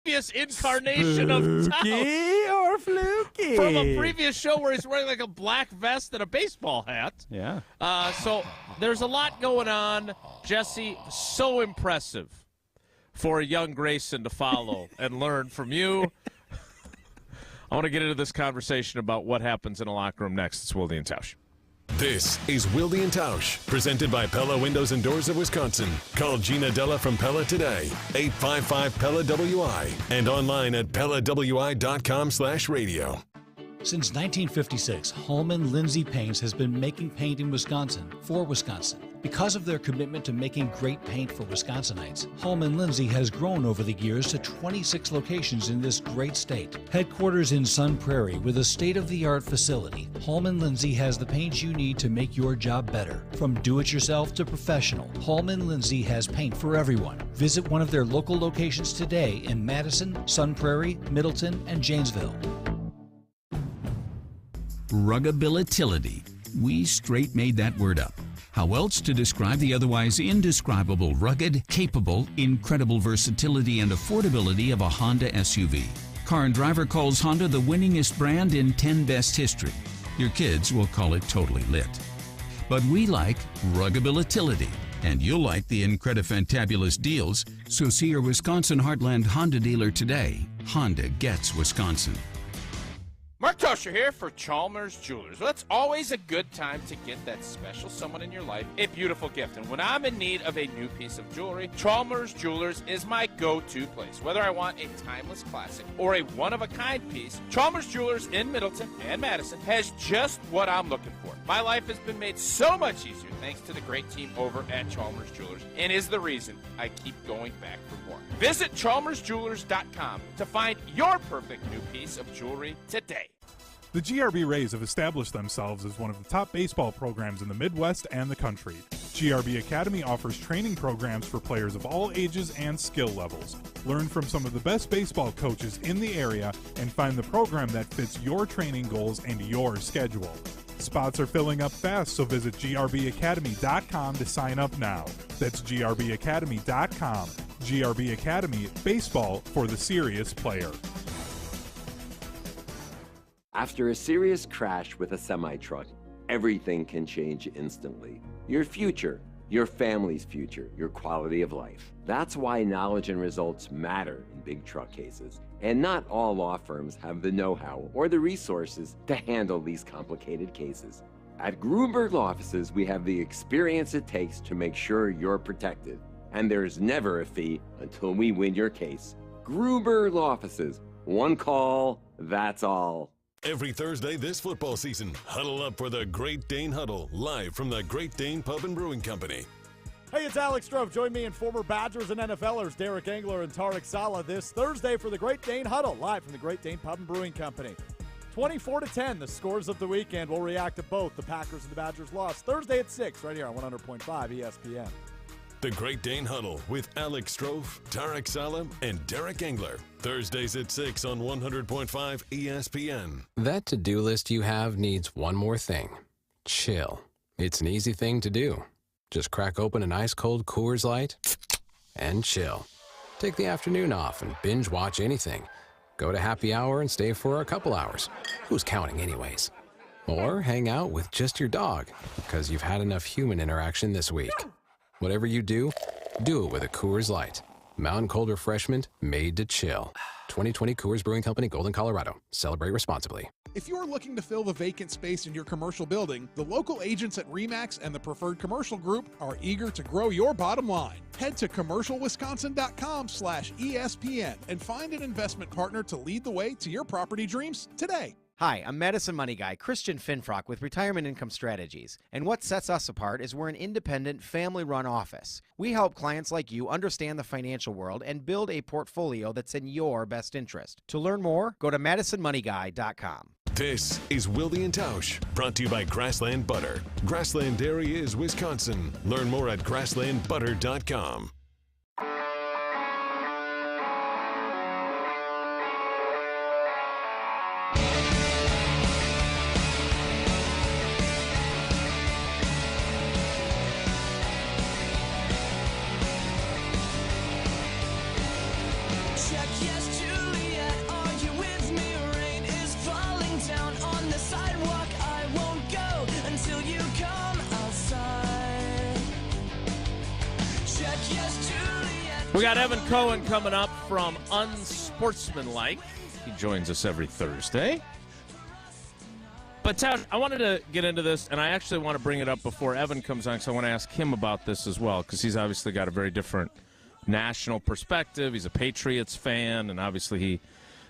previous incarnation of Tausch. Or fluky? From a previous show where he's wearing like a black vest and a baseball hat. Yeah. So there's a lot going on. Jesse, so impressive for a young Grayson to follow and learn from you. I want to get into this conversation about what happens in a locker room next. It's Wilde and Tausch. This is Wilde and Tausch, presented by Pella Windows and Doors of Wisconsin. Call Gina Della from Pella today, 855-PELLA-WI, and online at PellaWI.com/radio. Since 1956, Holman Lindsay Paints has been making paint in Wisconsin for Wisconsin. Because of their commitment to making great paint for Wisconsinites, Holman Lindsay has grown over the years to 26 locations in this great state. Headquarters in Sun Prairie with a state-of-the-art facility, Holman Lindsay has the paint you need to make your job better. From do-it-yourself to professional, Holman Lindsay has paint for everyone. Visit one of their local locations today in Madison, Sun Prairie, Middleton, and Janesville. Ruggability. We straight made that word up. How else to describe the otherwise indescribable rugged, capable, incredible versatility and affordability of a Honda SUV? Car and Driver calls Honda the winningest brand in 10 Best history. Your kids will call it totally lit. But we like ruggability, and you'll like the incredifantabulous deals, so see your Wisconsin Heartland Honda dealer today. Honda gets Wisconsin. Mark Toscher here for Chalmers Jewelers. Well, it's always a good time to get that special someone in your life a beautiful gift. And when I'm in need of a new piece of jewelry, Chalmers Jewelers is my go-to place. Whether I want a timeless classic or a one-of-a-kind piece, Chalmers Jewelers in Middleton and Madison has just what I'm looking for. My life has been made so much easier thanks to the great team over at Chalmers Jewelers, and is the reason I keep going back for more. Visit chalmersjewelers.com to find your perfect new piece of jewelry today. The GRB Rays have established themselves as one of the top baseball programs in the Midwest and the country. GRB Academy offers training programs for players of all ages and skill levels. Learn from some of the best baseball coaches in the area and find the program that fits your training goals and your schedule. Spots are filling up fast, so visit grbacademy.com to sign up now. That's grbacademy.com. GRB Academy, baseball for the serious player. After a serious crash with a semi-truck, everything can change instantly. Your future, your family's future, your quality of life. That's why knowledge and results matter in big truck cases. And not all law firms have the know-how or the resources to handle these complicated cases. At Gruberg Law Offices, we have the experience it takes to make sure you're protected. And there's never a fee until we win your case. Gruberg Law Offices. One call, that's all. Every Thursday this football season, huddle up for the Great Dane Huddle, live from the Great Dane Pub and Brewing Company. Hey, it's Alex Stroh. Join me and former Badgers and NFLers Derek Engler and Tarek Saleh this Thursday for the Great Dane Huddle, live from the Great Dane Pub and Brewing Company. 24-10, the scores of the weekend. We'll react to both. The Packers and the Badgers lost Thursday at 6, right here on 100.5 ESPN. The Great Dane Huddle with Alex Stroh, Tarek Saleh, and Derek Engler. Thursdays at 6 on 100.5 ESPN. That to-do list you have needs one more thing. Chill. It's an easy thing to do. Just crack open an ice-cold Coors Light and chill. Take the afternoon off and binge watch anything. Go to happy hour and stay for a couple hours. Who's counting anyways? Or hang out with just your dog, because you've had enough human interaction this week. Whatever you do, do it with a Coors Light. Mountain Cold Refreshment made to chill. 2020 Coors Brewing Company, Golden, Colorado. Celebrate responsibly. If you're looking to fill the vacant space in your commercial building, the local agents at RE/MAX and the Preferred Commercial Group are eager to grow your bottom line. Head to commercialwisconsin.com/ESPN and find an investment partner to lead the way to your property dreams today. Hi, I'm Madison Money Guy, Christian Finfrock with Retirement Income Strategies. And what sets us apart is we're an independent, family-run office. We help clients like you understand the financial world and build a portfolio that's in your best interest. To learn more, go to MadisonMoneyGuy.com. This is Wilde and Tausch, brought to you by Grassland Butter. Grassland Dairy is Wisconsin. Learn more at grasslandbutter.com. Check yesterday. We got Evan Cohen coming up from Unsportsmanlike. He joins us every Thursday. But, Tausch, I wanted to get into this, and I actually want to bring it up before Evan comes on, because I want to ask him about this as well, because he's obviously got a very different national perspective. He's a Patriots fan, and obviously he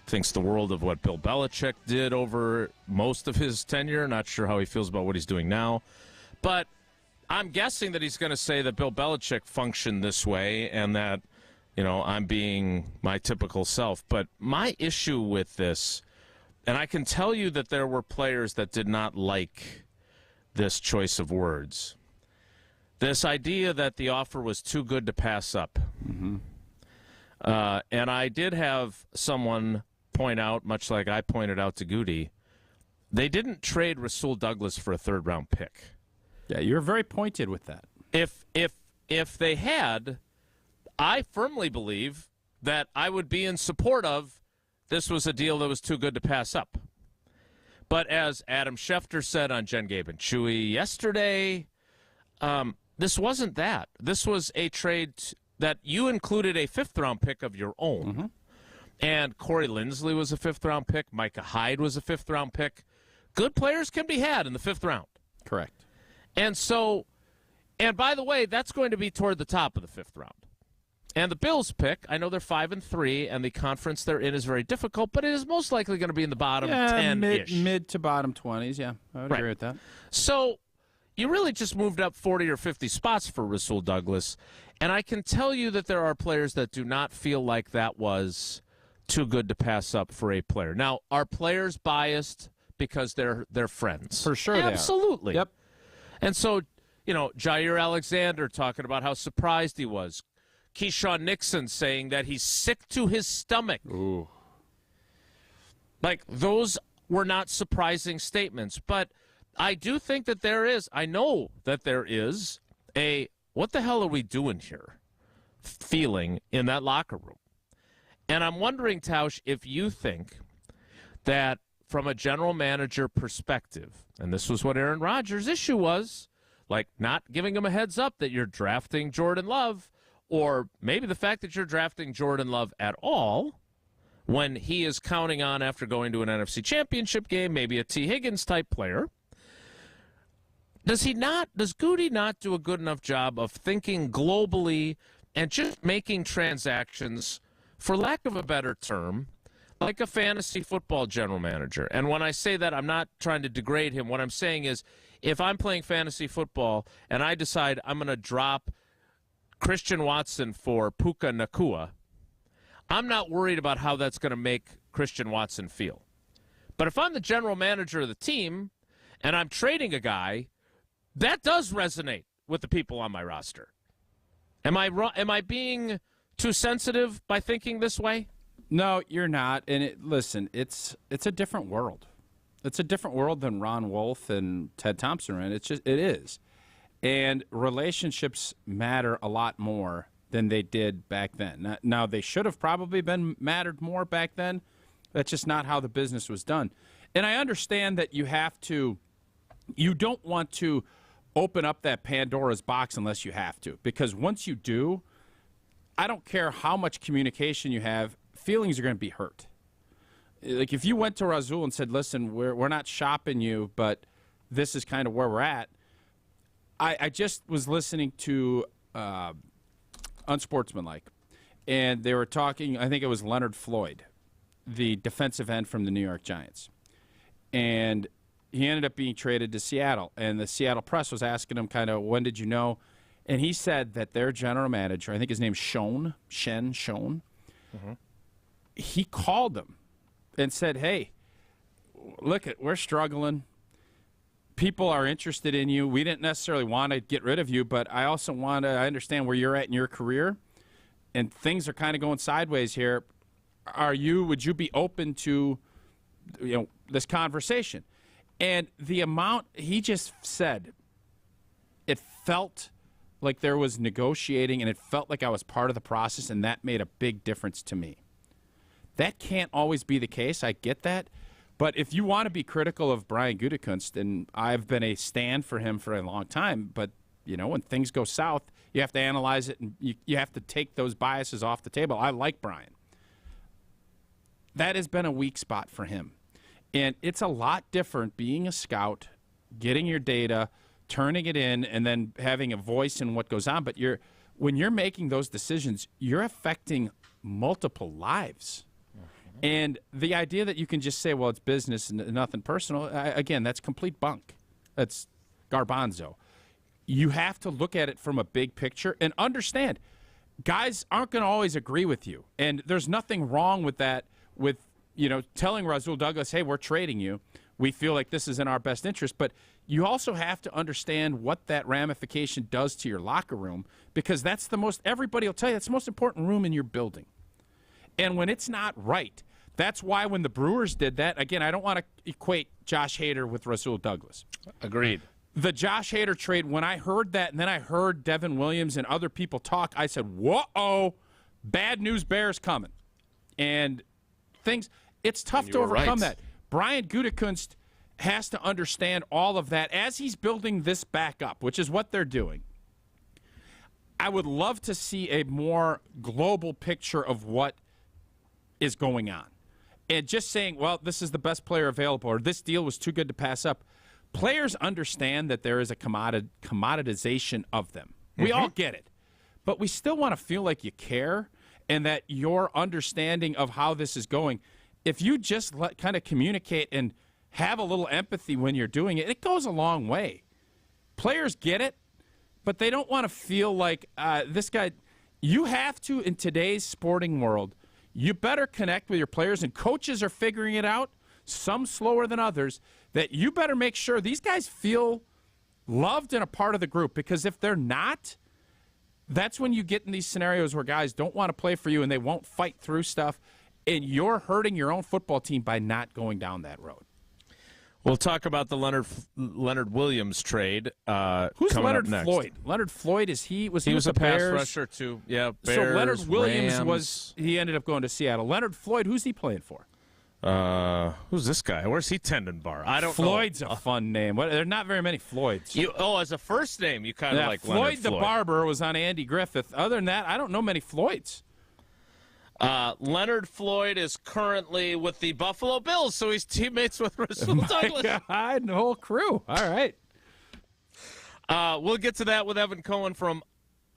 thinks the world of what Bill Belichick did over most of his tenure. Not sure how he feels about what he's doing now. But I'm guessing that he's going to say that Bill Belichick functioned this way and that, I'm being my typical self. But my issue with this, and I can tell you that there were players that did not like this choice of words. This idea that the offer was too good to pass up. Mm-hmm. And I did have someone point out, much like I pointed out to Goody, they didn't trade Rasul Douglas for a third-round pick. Yeah, you're very pointed with that. If they had, I firmly believe that I would be in support of this was a deal that was too good to pass up. But as Adam Schefter said on Jen, Gabe, and Chewy yesterday, this wasn't that. This was a trade that you included a fifth-round pick of your own. Mm-hmm. And Corey Linsley was a fifth-round pick. Micah Hyde was a fifth-round pick. Good players can be had in the fifth round. Correct. And so, and by the way, that's going to be toward the top of the fifth round. And the Bills pick, I know they're 5-3, and the conference they're in is very difficult, but it is most likely going to be in the bottom 10-ish. Mid to bottom 20s, yeah. I would agree with that. So you really just moved up 40 or 50 spots for Rasul Douglas, and I can tell you that there are players that do not feel like that was too good to pass up for a player. Now, are players biased because they're friends? For sure they are. Absolutely. Yep. And so, Jair Alexander talking about how surprised he was. Keyshawn Nixon saying that he's sick to his stomach. Ooh. Like, those were not surprising statements. But I do think that I know that there is a, what the hell are we doing here, feeling in that locker room. And I'm wondering, Tausch, if you think that from a general manager perspective, and this was what Aaron Rodgers' issue was, like not giving him a heads up that you're drafting Jordan Love, or maybe the fact that you're drafting Jordan Love at all when he is counting on, after going to an NFC Championship game, maybe a T. Higgins type player. Does Goody not do a good enough job of thinking globally and just making transactions, for lack of a better term, like a fantasy football general manager? And when I say that, I'm not trying to degrade him. What I'm saying is, if I'm playing fantasy football and I decide I'm going to drop Christian Watson for Puka Nacua, I'm not worried about how that's going to make Christian Watson feel. But if I'm the general manager of the team and I'm trading a guy, that does resonate with the people on my roster. Am I being too sensitive by thinking this way? No, you're not. And listen, it's a different world. It's a different world than Ron Wolf and Ted Thompson are in. It is. And relationships matter a lot more than they did back then. Now, they should have probably mattered more back then. That's just not how the business was done. And I understand that you don't want to open up that Pandora's box unless you have to. Because once you do, I don't care how much communication you have, feelings are going to be hurt. Like if you went to Rasul and said, listen, we're not shopping you, but this is kind of where we're at. I just was listening to Unsportsmanlike, and they were talking, I think it was Leonard Floyd, the defensive end from the New York Giants. And he ended up being traded to Seattle, and the Seattle press was asking him kind of, when did you know? And he said that their general manager, I think his name's Schoen, mm-hmm. He called him and said, hey, look, we're struggling. People are interested in you. We didn't necessarily want to get rid of you, but I also I understand where you're at in your career, and things are kind of going sideways here. Would you be open to, this conversation? And the amount he just said, it felt like there was negotiating, and it felt like I was part of the process, and that made a big difference to me. That can't always be the case. I get that. But if you want to be critical of Brian Gutekunst, and I've been a stand for him for a long time, but, when things go south, You have to analyze it, and you have to take those biases off the table. I like Brian. That has been a weak spot for him. And it's a lot different being a scout, getting your data, turning it in, and then having a voice in what goes on. But when you're making those decisions, you're affecting multiple lives. And the idea that you can just say, well, it's business and nothing personal, again, that's complete bunk. That's garbanzo. You have to look at it from a big picture and understand guys aren't going to always agree with you. And there's nothing wrong with that, with telling Rasul Douglas, hey, we're trading you. We feel like this is in our best interest. But you also have to understand what that ramification does to your locker room, because that's everybody will tell you, that's the most important room in your building. And when it's not right, that's why when the Brewers did that, again, I don't want to equate Josh Hader with Rasul Douglas. Agreed. The Josh Hader trade, when I heard that, and then I heard Devin Williams and other people talk, I said, whoa, bad news bears coming. And it's tough to overcome that. Brian Gutekunst has to understand all of that as he's building this back up, which is what they're doing. I would love to see a more global picture of what is going on. And just saying, well, this is the best player available, or this deal was too good to pass up. Players understand that there is a commoditization of them. We all get it. But we still want to feel like you care and that your understanding of how this is going, if you just kind of communicate and have a little empathy when you're doing it, it goes a long way. Players get it, but they don't want to feel like this guy. You have to, in today's sporting world, you better connect with your players, and coaches are figuring it out, some slower than others, that you better make sure these guys feel loved and a part of the group, because if they're not, that's when you get in these scenarios where guys don't want to play for you and they won't fight through stuff, and you're hurting your own football team by not going down that road. We'll talk about the Leonard Williams trade. Who's Leonard Floyd? Leonard Floyd, he was a pass Bears? rusher too. Yeah, Bears, so Leonard Williams Rams. he ended up going to Seattle. Leonard Floyd, who's he playing for? Who's this guy? Where's he tendon bar? I don't know. Floyd's a fun name. There are not very many Floyds. As a first name, you kind of like Floyd Leonard the barber was on Andy Griffith. Other than that, I don't know many Floyds. Leonard Floyd is currently with the Buffalo Bills, so he's teammates with Rasul Douglas. God, and the whole crew. All right. We'll get to that with Evan Cohen from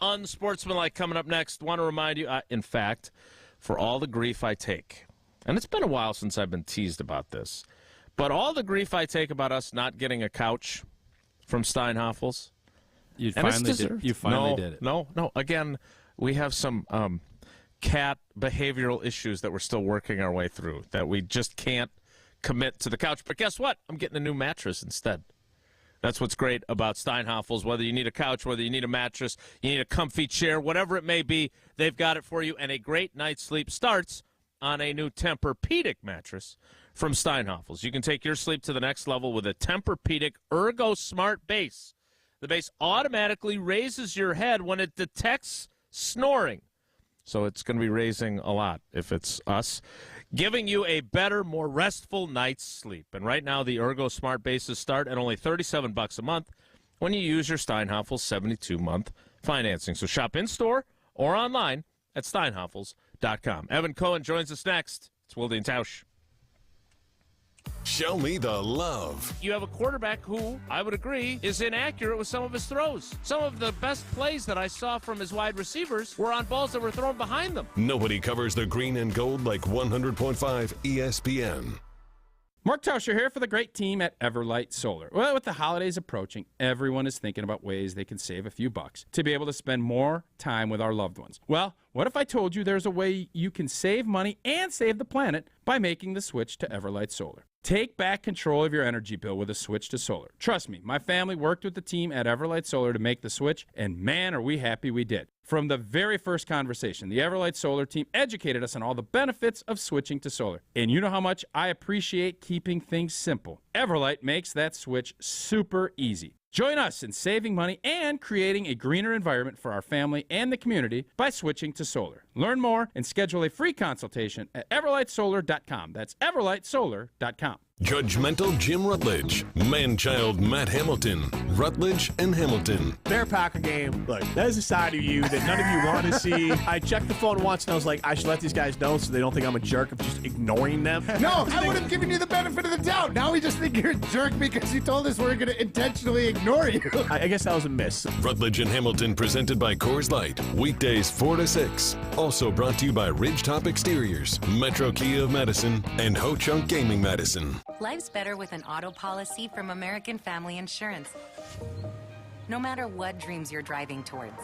Unsportsmanlike coming up next. Want to remind you, in fact, for all the grief I take, and it's been a while since I've been teased about this, but all the grief I take about us not getting a couch from Steinhoffels. You finally did it. No. Again, we have some cat behavioral issues that we're still working our way through, that we just can't commit to the couch. But guess what? I'm getting a new mattress instead. That's what's great about Steinhoffels. Whether you need a couch, whether you need a mattress, you need a comfy chair, whatever it may be, they've got it for you. And a great night's sleep starts on a new Tempur-Pedic mattress from Steinhoffels. You can take your sleep to the next level with a Tempur-Pedic Ergo Smart Base. The base automatically raises your head when it detects snoring. So it's going to be raising a lot if it's us, giving you a better, more restful night's sleep. And right now, the Ergo Smart Bases start at only $37 a month when you use your Steinhoffels 72-month financing. So shop in-store or online at steinhoffels.com. Evan Cohen joins us next. It's Wilde and Tausch. Show me the love. You have a quarterback who, I would agree, is inaccurate with some of his throws. Some of the best plays that I saw from his wide receivers were on balls that were thrown behind them. Nobody covers the green and gold like 100.5 ESPN. Mark Tauscher here for the great team at Everlight Solar. Well, with the holidays approaching, everyone is thinking about ways they can save a few bucks to be able to spend more time with our loved ones. Well, what if I told you there's a way you can save money and save the planet by making the switch to Everlight Solar? Take back control of your energy bill with a switch to solar. Trust me, my family worked with the team at Everlight Solar to make the switch, and man, are we happy we did. From the very first conversation, the Everlight Solar team educated us on all the benefits of switching to solar. And you know how much I appreciate keeping things simple. Everlight makes that switch super easy. Join us in saving money and creating a greener environment for our family and the community by switching to solar. Learn more and schedule a free consultation at everlightsolar.com. That's everlightsolar.com. Judgmental Jim Rutledge, man-child Matt Hamilton, Rutledge and Hamilton. Bear Packer game, look, that is a side of you that none of you want to see. I checked the phone once and I was like, I should let these guys know so they don't think I'm a jerk of just ignoring them. No, I would have given you the benefit of the doubt. Now we just think you're a jerk because you told us we're going to intentionally ignore you. I guess that was a miss. Rutledge and Hamilton presented by Coors Light, weekdays 4 to 6. Also brought to you by Ridgetop Exteriors, Metro Kia of Madison, and Ho Chunk Gaming Madison. Life's better with an auto policy from American Family Insurance. No matter what dreams you're driving towards.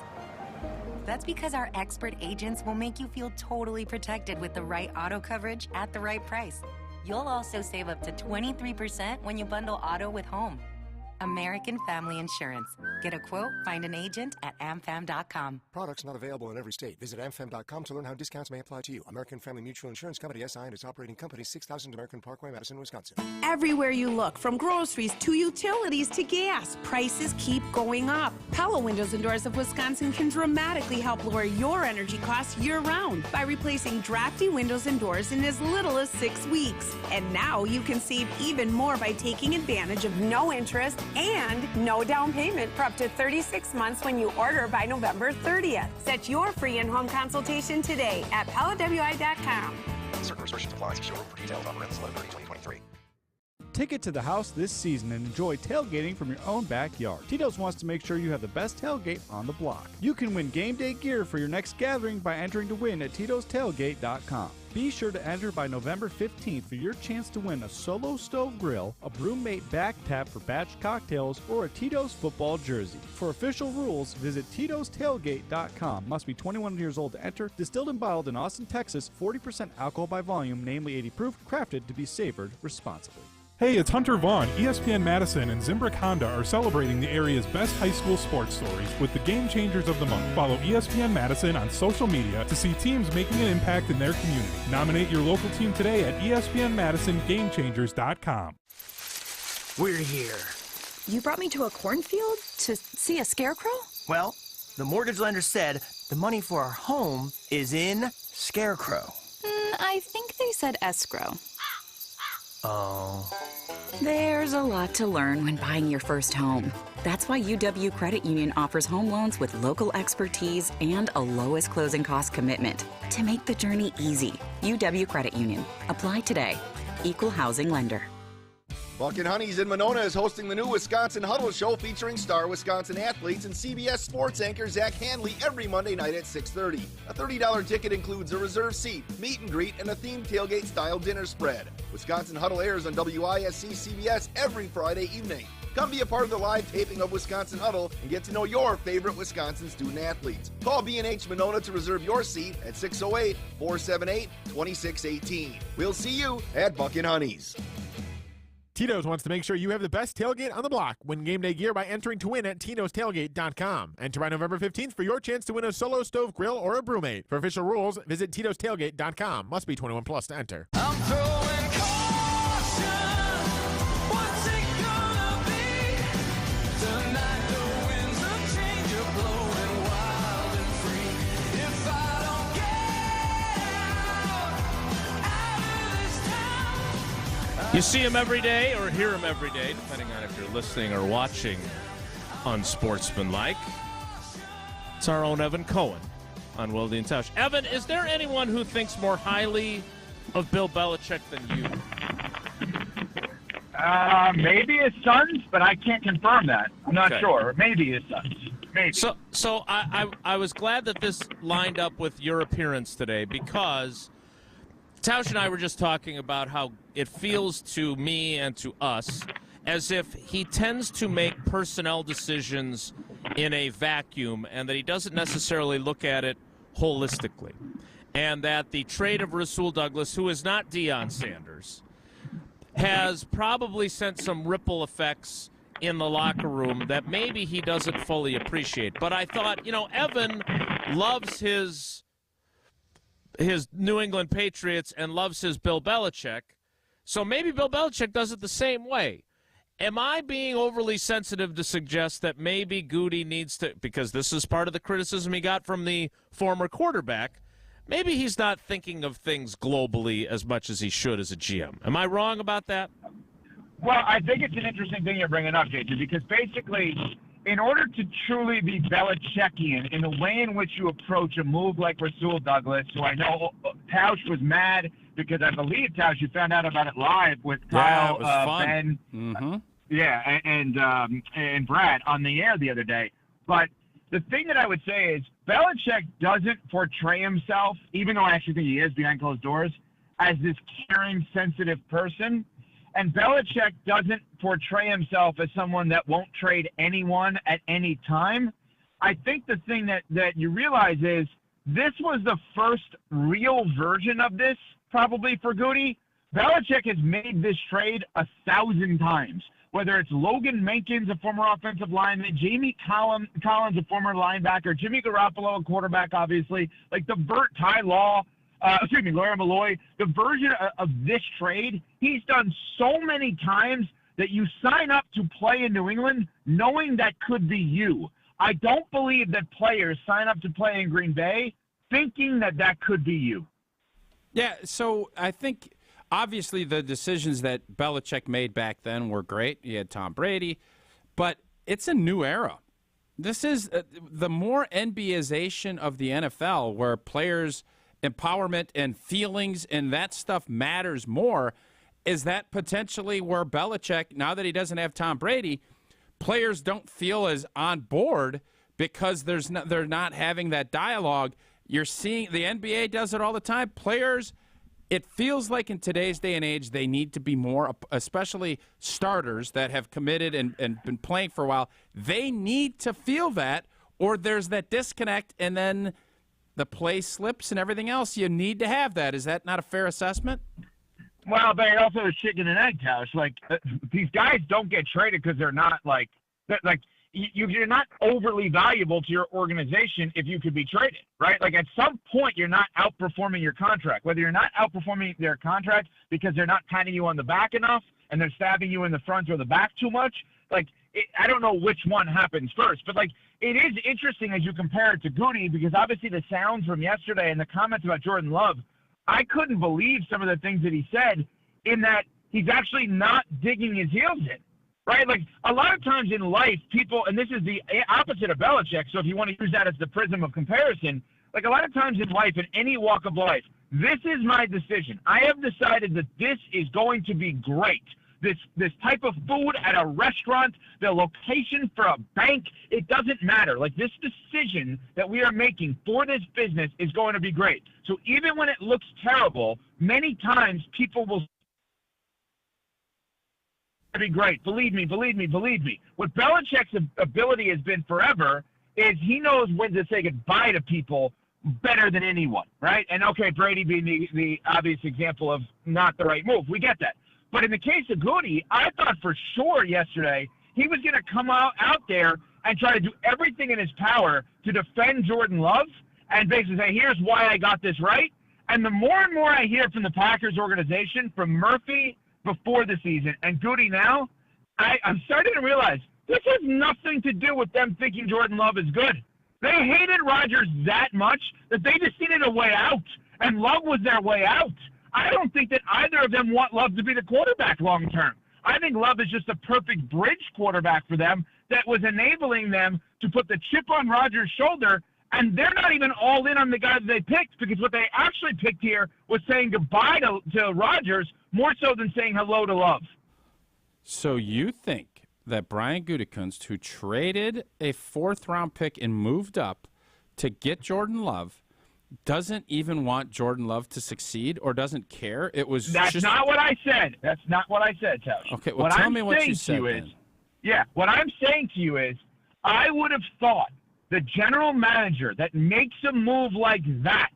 That's because our expert agents will make you feel totally protected with the right auto coverage at the right price. You'll also save up to 23% when you bundle auto with home. American Family Insurance. Get a quote, find an agent at amfam.com. Products not available in every state. Visit amfam.com to learn how discounts may apply to you. American Family Mutual Insurance Company, SI, and its operating company, 6000 American Parkway, Madison, Wisconsin. Everywhere you look, from groceries to utilities to gas, prices keep going up. Pella Windows and Doors of Wisconsin can dramatically help lower your energy costs year-round by replacing drafty windows and doors in as little as 6 weeks. And now you can save even more by taking advantage of no interest and no down payment for up to 36 months when you order by November 30th. Set your free in-home consultation today at PellaWI.com. Certain restrictions apply. See showroom for details. Offer ends 11/30/2023. Take it to the house this season and enjoy tailgating from your own backyard. Tito's wants to make sure you have the best tailgate on the block. You can win game day gear for your next gathering by entering to win at Tito'sTailgate.com. Be sure to enter by November 15th for your chance to win a Solo Stove Grill, a Brewmate back tap for batch cocktails, or a Tito's football jersey. For official rules, visit Tito'sTailgate.com. Must be 21 years old to enter. Distilled and bottled in Austin, Texas. 40% alcohol by volume, namely 80 proof. Crafted to be savored responsibly. Hey, it's Hunter Vaughn. ESPN Madison and Zimbrick Honda are celebrating the area's best high school sports stories with the Game Changers of the Month. Follow ESPN Madison on social media to see teams making an impact in their community. Nominate your local team today at ESPNMadisonGameChangers.com. We're here. You brought me to a cornfield to see a scarecrow? Well, the mortgage lender said the money for our home is in Scarecrow. I think they said escrow. Oh. There's a lot to learn when buying your first home. That's why UW Credit Union offers home loans with local expertise and a lowest closing cost commitment to make the journey easy. UW Credit Union. Apply today. Equal housing lender. Buck and Honey's in Monona is hosting the new Wisconsin Huddle Show featuring star Wisconsin athletes and CBS sports anchor Zach Hanley every Monday night at 6:30. A $30 ticket includes a reserved seat, meet and greet, and a themed tailgate-style dinner spread. Wisconsin Huddle airs on WISC CBS every Friday evening. Come be a part of the live taping of Wisconsin Huddle and get to know your favorite Wisconsin student athletes. Call B&H Monona to reserve your seat at 608-478-2618. We'll see you at Buck and Honey's. Tito's wants to make sure you have the best tailgate on the block. Win game day gear by entering to win at Tito'sTailgate.com. Enter by November 15th for your chance to win a Solo Stove Grill or a Brewmate. For official rules, visit Tito'sTailgate.com. Must be 21 plus to enter. I'm throwing caution. What's it gonna be? Tonight the winds of change are blowing wild and free. If I don't get out of this town. You see him every day or hear him every day, depending on if you're listening or watching Unsportsmanlike. It's our own Evan Cohen on Wilde and Tausch. Evan, is there anyone who thinks more highly of Bill Belichick than you? Maybe his sons, but I can't confirm that. I'm not sure. Maybe his sons. Maybe. So I was glad that this lined up with your appearance today because Tausch and I were just talking about how it feels to me and to us as if he tends to make personnel decisions in a vacuum and that he doesn't necessarily look at it holistically. And that the trade of Rasul Douglas, who is not Deion Sanders, has probably sent some ripple effects in the locker room that maybe he doesn't fully appreciate. But I thought, Evan loves his New England Patriots and loves his Bill Belichick, so maybe Bill Belichick does it the same way. Am I being overly sensitive to suggest that maybe Goody needs to, because this is part of the criticism he got from the former quarterback, maybe he's not thinking of things globally as much as he should as a GM. Am I wrong about that? Well, I think it's an interesting thing you're bringing up, Jason, because basically, in order to truly be Belichickian in the way in which you approach a move like Rasul Douglas, who I know Tausch was mad because I believe, Tausch, you found out about it live with Kyle, it was fun. Ben, Mm-hmm. and Brad on the air the other day. But the thing that I would say is Belichick doesn't portray himself, even though I actually think he is behind closed doors, as this caring, sensitive person. And Belichick doesn't portray himself as someone that won't trade anyone at any time. I think the thing that you realize is this was the first real version of this probably for Goody. Belichick has made this trade 1,000 times, whether it's Logan Mankins, a former offensive lineman, Jamie Collins, a former linebacker, Jimmy Garoppolo, a quarterback, obviously, like the Larry Malloy, the version of this trade, he's done so many times that you sign up to play in New England knowing that could be you. I don't believe that players sign up to play in Green Bay thinking that could be you. Yeah, so I think obviously the decisions that Belichick made back then were great. He had Tom Brady, but it's a new era. This is the more NBAization of the NFL where players' empowerment and feelings and that stuff matters more. Is that potentially where Belichick, now that he doesn't have Tom Brady, players don't feel as on board because they're not having that dialogue? You're seeing the NBA does it all the time. Players, it feels like in today's day and age, they need to be more, especially starters that have committed and been playing for a while. They need to feel that, or there's that disconnect, and then the play slips and everything else. You need to have that. Is that not a fair assessment? Well, but it also is chicken and egg, Tausch. Like, these guys don't get traded because they're not you're not overly valuable to your organization if you could be traded, right? Like, at some point, you're not outperforming your contract. Whether you're not outperforming their contract because they're not patting you on the back enough and they're stabbing you in the front or the back too much, I don't know which one happens first. But, it is interesting as you compare it to Goody because obviously the sounds from yesterday and the comments about Jordan Love, I couldn't believe some of the things that he said in that he's actually not digging his heels in. Right? Like, a lot of times in life, people, and this is the opposite of Belichick, so if you want to use that as the prism of comparison, like a lot of times in life, in any walk of life, this is my decision. I have decided that this is going to be great. This type of food at a restaurant, the location for a bank, it doesn't matter. Like, this decision that we are making for this business is going to be great. So even when it looks terrible, many times people will be great. Believe me. What Belichick's ability has been forever is he knows when to say goodbye to people better than anyone, right? And okay, Brady being the obvious example of not the right move. We get that. But in the case of Goody, I thought for sure yesterday he was going to come out there and try to do everything in his power to defend Jordan Love and basically say, here's why I got this right. And the more and more I hear from the Packers organization, from Murphy before the season and Goody now, I'm starting to realize this has nothing to do with them thinking Jordan Love is good. They hated Rodgers that much that they just needed a way out, and Love was their way out. I don't think that either of them want Love to be the quarterback long term. I think Love is just a perfect bridge quarterback for them that was enabling them to put the chip on Rodgers' shoulder, and they're not even all in on the guy that they picked because what they actually picked here was saying goodbye to Rodgers more so than saying hello to Love. So you think that Brian Gutekunst, who traded a fourth-round pick and moved up to get Jordan Love, doesn't even want Jordan Love to succeed or doesn't care? That's not what I said. That's not what I said, Tausch. Okay, well, tell me what you said then. Yeah, what I'm saying to you is I would have thought the general manager that makes a move like that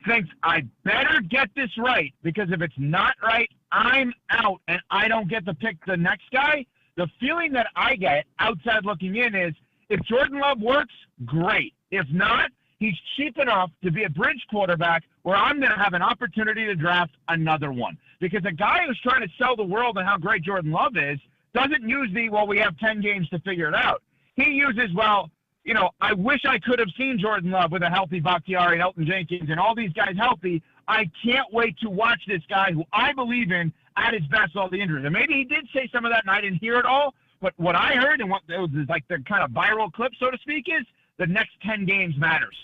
thinks I better get this right because if it's not right, I'm out and I don't get to pick the next guy. The feeling that I get outside looking in is if Jordan Love works, great. If not, he's cheap enough to be a bridge quarterback where I'm going to have an opportunity to draft another one. Because a guy who's trying to sell the world and how great Jordan Love is doesn't use we have 10 games to figure it out. He uses, I wish I could have seen Jordan Love with a healthy Bakhtiari and Elton Jenkins and all these guys healthy. I can't wait to watch this guy who I believe in at his best all the injuries. And maybe he did say some of that, and I didn't hear it all. But what I heard and what it was like the kind of viral clip, so to speak, is the next 10 games matters.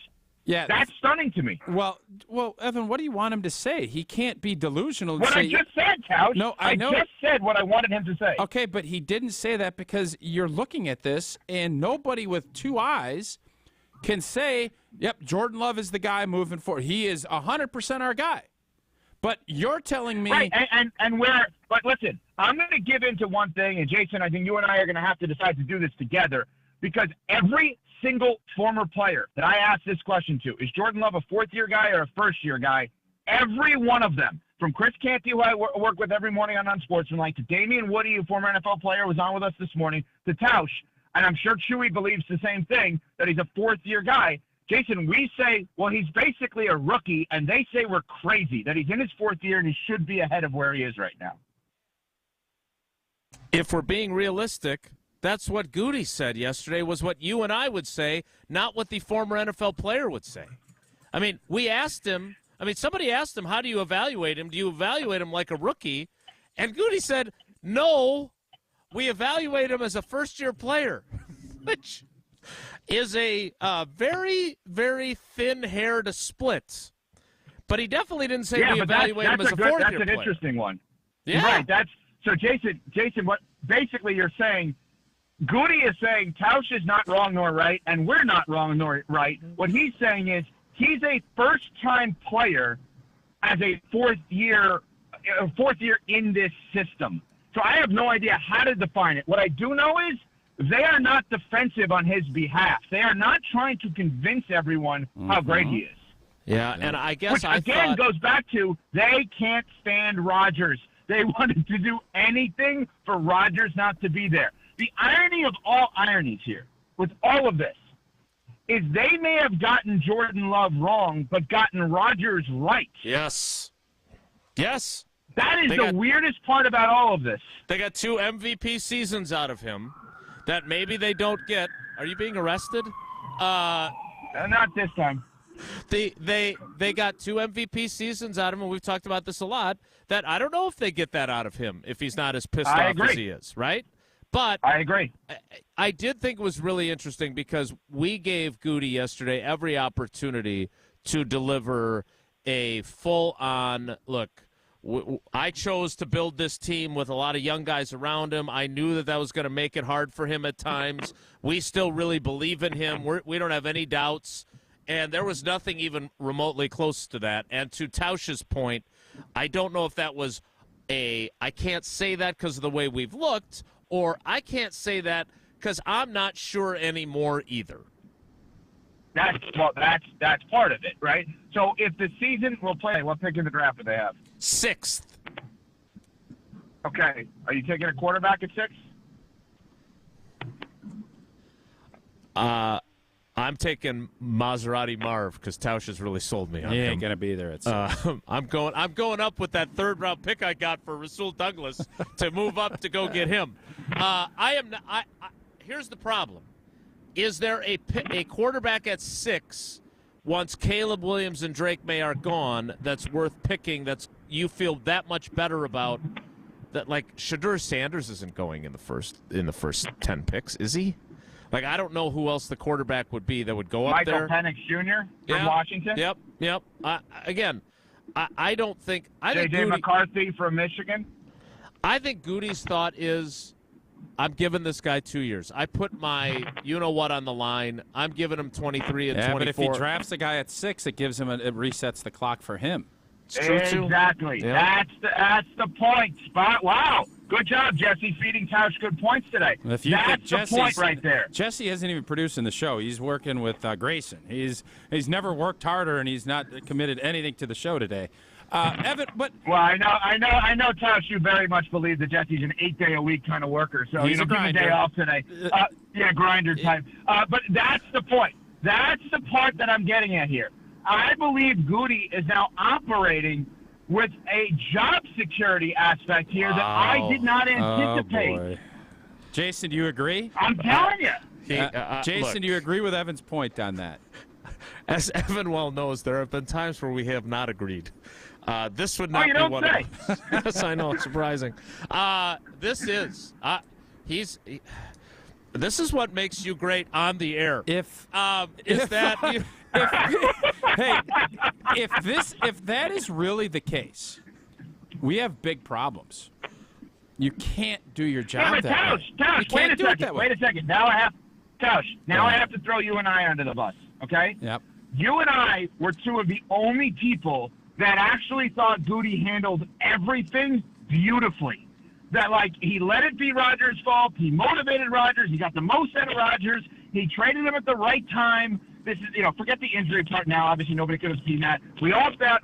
Yeah, that's stunning to me. Well, Evan, what do you want him to say? He can't be delusional. What I just said, Tausch. No, I know. just said what I wanted him to say. Okay, but he didn't say that because you're looking at this, and nobody with two eyes can say, yep, Jordan Love is the guy moving forward. He is 100% our guy. But you're telling me... Right, and but listen, I'm going to give into one thing, and Jason, I think you and I are going to have to decide to do this together, because every single former player that I asked this question to, is Jordan Love a fourth-year guy or a first-year guy? Every one of them, from Chris Canty, who I work with every morning on Unsportsmanlike, to Damian Woody, a former NFL player, was on with us this morning, to Tausch, and I'm sure Chewy believes the same thing, that he's a fourth-year guy. Jason, we say, well, he's basically a rookie, and they say we're crazy, that he's in his fourth year and he should be ahead of where he is right now. If we're being realistic, that's what Goody said yesterday, was what you and I would say, not what the former NFL player would say. I mean, somebody asked him, how do you evaluate him? Do you evaluate him like a rookie? And Goody said, no, we evaluate him as a first-year player, which is a very, very thin-haired split. But he definitely didn't say we evaluate him as a fourth-year player. That's an interesting one. Yeah. Right. So, Jason, what basically you're saying, Goody is saying Tausch is not wrong nor right, and we're not wrong nor right. What he's saying is he's a first-time player as a fourth year in this system. So I have no idea how to define it. What I do know is they are not defensive on his behalf. They are not trying to convince everyone how great he is. Yeah, and I guess Which, again, goes back to they can't stand Rodgers. They wanted to do anything for Rodgers not to be there. The irony of all ironies here, with all of this, is they may have gotten Jordan Love wrong, but gotten Rodgers right. Yes. Yes. That is the weirdest part about all of this. They got 2 MVP seasons out of him that maybe they don't get. Are you being arrested? Not this time. They got 2 MVP seasons out of him, and we've talked about this a lot, that I don't know if they get that out of him if he's not as pissed off as he is, right? But I agree. I did think it was really interesting because we gave Goody yesterday every opportunity to deliver a full-on look. I chose to build this team with a lot of young guys around him. I knew that was going to make it hard for him at times. We still really believe in him. We don't have any doubts. And there was nothing even remotely close to that. And to Tausch's point, I don't know if that was I can't say that because of the way we've looked, or I can't say that because I'm not sure anymore either. That's part of it, right? So if the season will play, what pick in the draft do they have? 6th. Okay. Are you taking a quarterback at 6? I'm taking Maserati Marv because Tausch has really sold me on him. He ain't gonna be there at 6. I'm going up with that 3rd round pick I got for Rasul Douglas to move up to go get him. Here's the problem: is there a quarterback at 6 once Caleb Williams and Drake May are gone that's worth picking? That's you feel that much better about? That like Shadur Sanders isn't going in the first 10 picks, is he? Like, I don't know who else the quarterback would be that would go up there. Michael Penix Jr. from Washington? Yep. I don't think – J.J. McCarthy from Michigan? I think Goody's thought is, I'm giving this guy 2 years. I put my you-know-what on the line. I'm giving him 23 and 24. But if he drafts a guy at 6, it gives him it resets the clock for him. It's true, too. Exactly. Yeah. That's the point. Spot. Wow. Good job, Jesse, feeding Tausch good points today. If you That's the point right there. Jesse hasn't even produced in the show. He's working with Grayson. He's never worked harder, and he's not committed anything to the show today. Evan, but well, I know, Tausch, you very much believe that Jesse's an 8-day-a-week kind of worker. So he's a give grinder. a day off today. Grinder type. But that's the point. That's the part that I'm getting at here. I believe Goody is now operating with a job security aspect here that I did not anticipate. Oh, boy. Jason, do you agree? I'm telling you. Jason, look, do you agree with Evan's point on that? As Evan well knows, there have been times where we have not agreed. This would not you be don't one say. of them. Yes, I know. It's surprising. This is this is what makes you great on the air. If that is really the case, we have big problems. You can't do your job that way. Tausch, wait a second. Now I have to throw you and I under the bus, okay? Yep. You and I were two of the only people that actually thought Goody handled everything beautifully. That, like, he let it be Rodgers' fault. He motivated Rodgers. He got the most out of Rodgers. He traded him at the right time. This is, forget the injury part now. Obviously, nobody could have seen that. We all thought,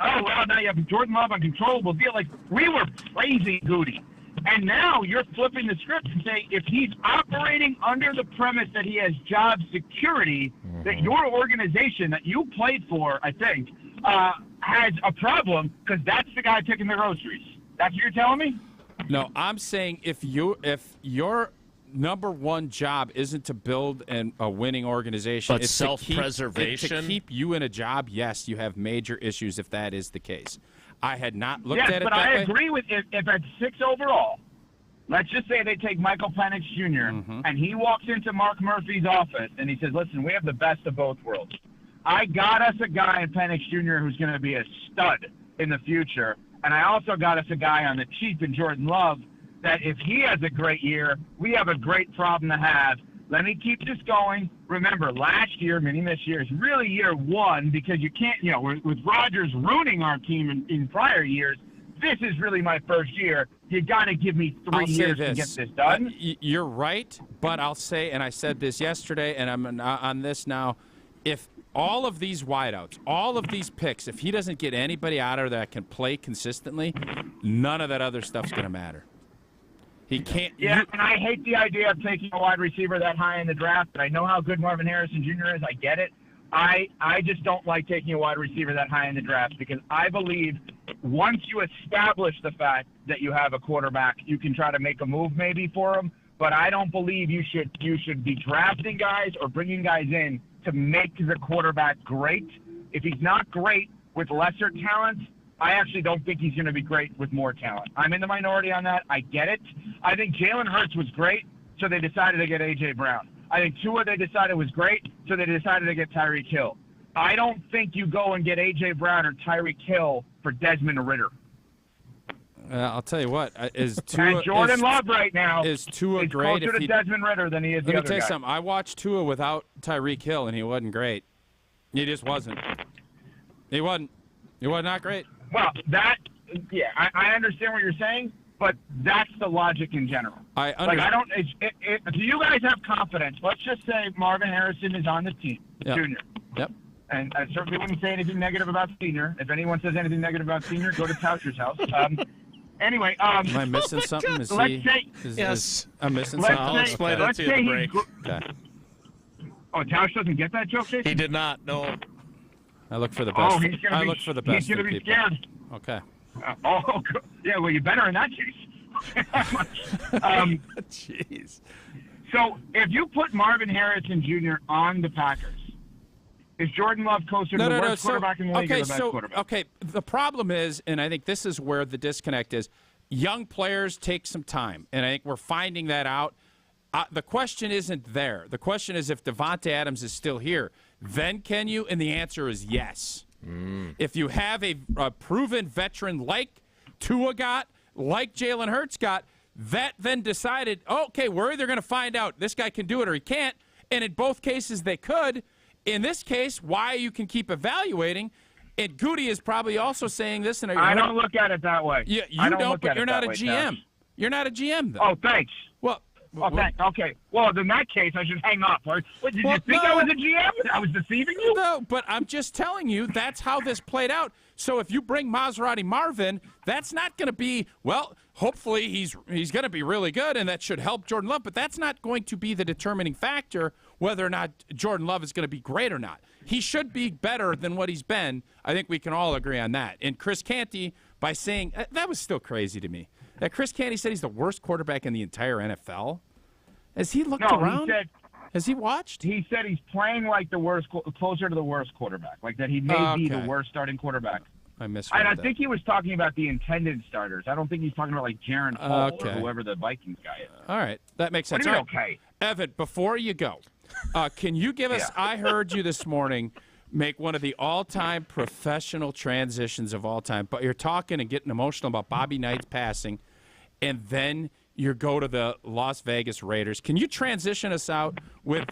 now you have Jordan Love, uncontrollable deal. Like, we were praising Goody. And now you're flipping the script and saying if he's operating under the premise that he has job security, that your organization that you played for, I think, has a problem because that's the guy picking the groceries. That's what you're telling me? No, I'm saying if your number one job isn't to build a winning organization, But it's self-preservation? to keep you in a job, yes, you have major issues if that is the case. I had not looked yes, at it but that I way. agree with if at 6 overall, let's just say they take Michael Penix Jr. And he walks into Mark Murphy's office and he says, listen, we have the best of both worlds. I got us a guy in Penix Jr. who's going to be a stud in the future, and I also got us a guy on the cheap in Jordan Love that if he has a great year, we have a great problem to have. Let me keep this going. Remember, last year, meaning this year, is really year one because you can't, with Rodgers ruining our team in prior years, this is really my first year. You got to give me 3 years to get this done. You're right, but I'll say, and I said this yesterday, and I'm on this now, if all of these wideouts, all of these picks, if he doesn't get anybody out of there that can play consistently, none of that other stuff's going to matter. He can't. Yeah, and I hate the idea of taking a wide receiver that high in the draft, but I know how good Marvin Harrison Jr. is. I get it. I just don't like taking a wide receiver that high in the draft because I believe once you establish the fact that you have a quarterback, you can try to make a move maybe for him, but I don't believe you should be drafting guys or bringing guys in to make the quarterback great. If he's not great with lesser talent, I actually don't think he's going to be great with more talent. I'm in the minority on that. I get it. I think Jalen Hurts was great, so they decided to get A.J. Brown. I think Tua they decided was great, so they decided to get Tyreek Hill. I don't think you go and get A.J. Brown or Tyreek Hill for Desmond Ridder. I'll tell you what, is Tua and Jordan Love right now is Tua great closer to Desmond Ridder than he is the other guy. Let me tell you something. I watched Tua without Tyreek Hill, and he wasn't great. He just wasn't. He wasn't. He was not great. Well, I understand what you're saying, but that's the logic in general. I understand. Do you guys have confidence? Let's just say Marvin Harrison is on the team, Junior. Yep. And I certainly wouldn't say anything negative about Senior. If anyone says anything negative about Senior, go to Tausch's house. Anyway, am I missing something? Yes. I'm missing something. I'll explain that to you at the break. Okay. Oh, Tausch doesn't get that joke, Jason? He did not. No. I look for the best. He's going to be scared. Okay. Yeah, well, you better in that case. Jeez. So if you put Marvin Harrison Jr. on the Packers, is Jordan Love closer to the worst quarterback in the league or the best quarterback? Okay, the problem is, and I think this is where the disconnect is, young players take some time, and I think we're finding that out. The question isn't there. The question is if Devontae Adams is still here, then can you? And the answer is yes. If you have a proven veteran like Tua got, like Jalen Hurts got, that then decided, okay, we're either going to find out this guy can do it or he can't, and in both cases they could. In this case, why you can keep evaluating, and Goody is probably also saying this. And I don't look at it that way. You don't, but you're not a GM. You're not a GM, though. Oh, thanks. Well, thanks. Okay. Well, in that case, I should hang up. What, did you think I was a GM? I was deceiving you? No, but I'm just telling you that's how this played out. So if you bring Maserati Marvin, that's not going to be, well, hopefully he's going to be really good, and that should help Jordan Love, but that's not going to be the determining factor whether or not Jordan Love is going to be great or not. He should be better than what he's been. I think we can all agree on that. And Chris Canty, by saying, that was still crazy to me. That Chris Canty said he's the worst quarterback in the entire NFL. Has he looked around? Has he watched? He said he's playing like the worst, closer to the worst quarterback, like that he may be the worst starting quarterback. I misread I that. think he was talking about the intended starters. I don't think he's talking about like Jaron Hall or whoever the Vikings guy is. All right, that makes sense. What do you All mean, right. okay? Evan, before you go, can you give us? I heard you this morning make one of the all-time professional transitions of all time. But you're talking and getting emotional about Bobby Knight's passing, and then you go to the Las Vegas Raiders. Can you transition us out with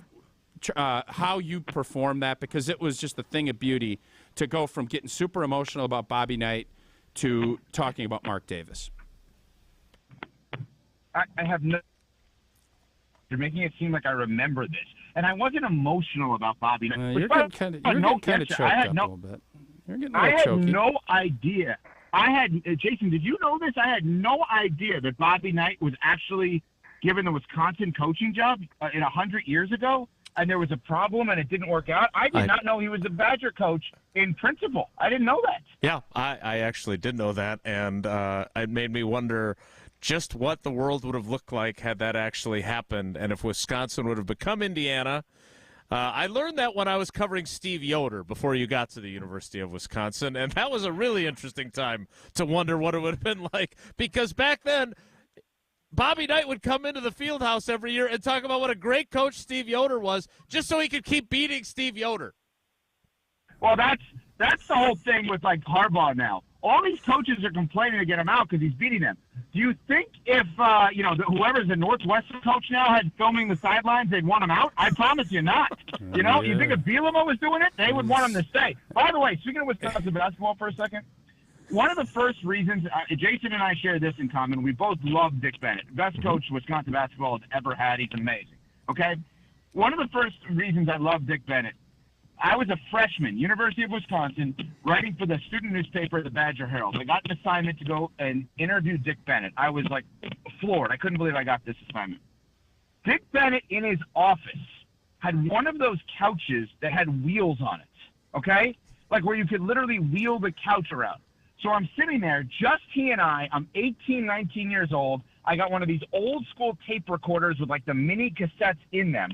how you performed that? Because it was just a thing of beauty to go from getting super emotional about Bobby Knight to talking about Mark Davis. I have no. You're making it seem like I remember this, and I wasn't emotional about Bobby Knight. You're getting kind of choked up a little bit. You're getting a little I choky. had no idea. Jason, did you know this? I had no idea that Bobby Knight was actually given the Wisconsin coaching job 100 years ago, and there was a problem and it didn't work out. I did not know he was the Badger coach in principle. I didn't know that. Yeah, I actually did know that, and it made me wonder just what the world would have looked like had that actually happened, and if Wisconsin would have become Indiana. I learned that when I was covering Steve Yoder before you got to the University of Wisconsin, and that was a really interesting time to wonder what it would have been like, because back then, Bobby Knight would come into the field house every year and talk about what a great coach Steve Yoder was, just so he could keep beating Steve Yoder. Well, that's the whole thing with like Harbaugh now. All these coaches are complaining to get him out because he's beating them. Do you think if whoever's the Northwestern coach now had filming the sidelines, they'd want him out? I promise you not. You think if Bielema was doing it, they would want him to stay. By the way, speaking of Wisconsin basketball for a second, one of the first reasons Jason and I share this in common. We both love Dick Bennett, best coach Wisconsin basketball has ever had. He's amazing. Okay, one of the first reasons I love Dick Bennett. I was a freshman, University of Wisconsin, writing for the student newspaper, the Badger Herald. I got an assignment to go and interview Dick Bennett. I was like floored. I couldn't believe I got this assignment. Dick Bennett in his office had one of those couches that had wheels on it, okay? Like where you could literally wheel the couch around. So I'm sitting there, just he and I'm 18, 19 years old. I got one of these old school tape recorders with like the mini cassettes in them.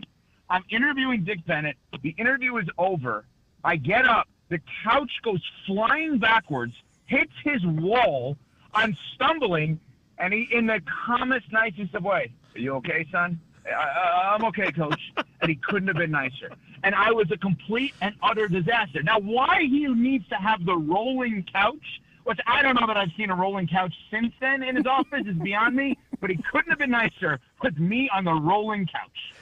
I'm interviewing Dick Bennett. The interview is over. I get up. The couch goes flying backwards, hits his wall. I'm stumbling, and he, in the calmest, nicest of ways, "Are you okay, son?" I'm okay, coach. And he couldn't have been nicer. And I was a complete and utter disaster. Now, why he needs to have the rolling couch, which I don't know that I've seen a rolling couch since then in his office, is beyond me, but he couldn't have been nicer with me on the rolling couch.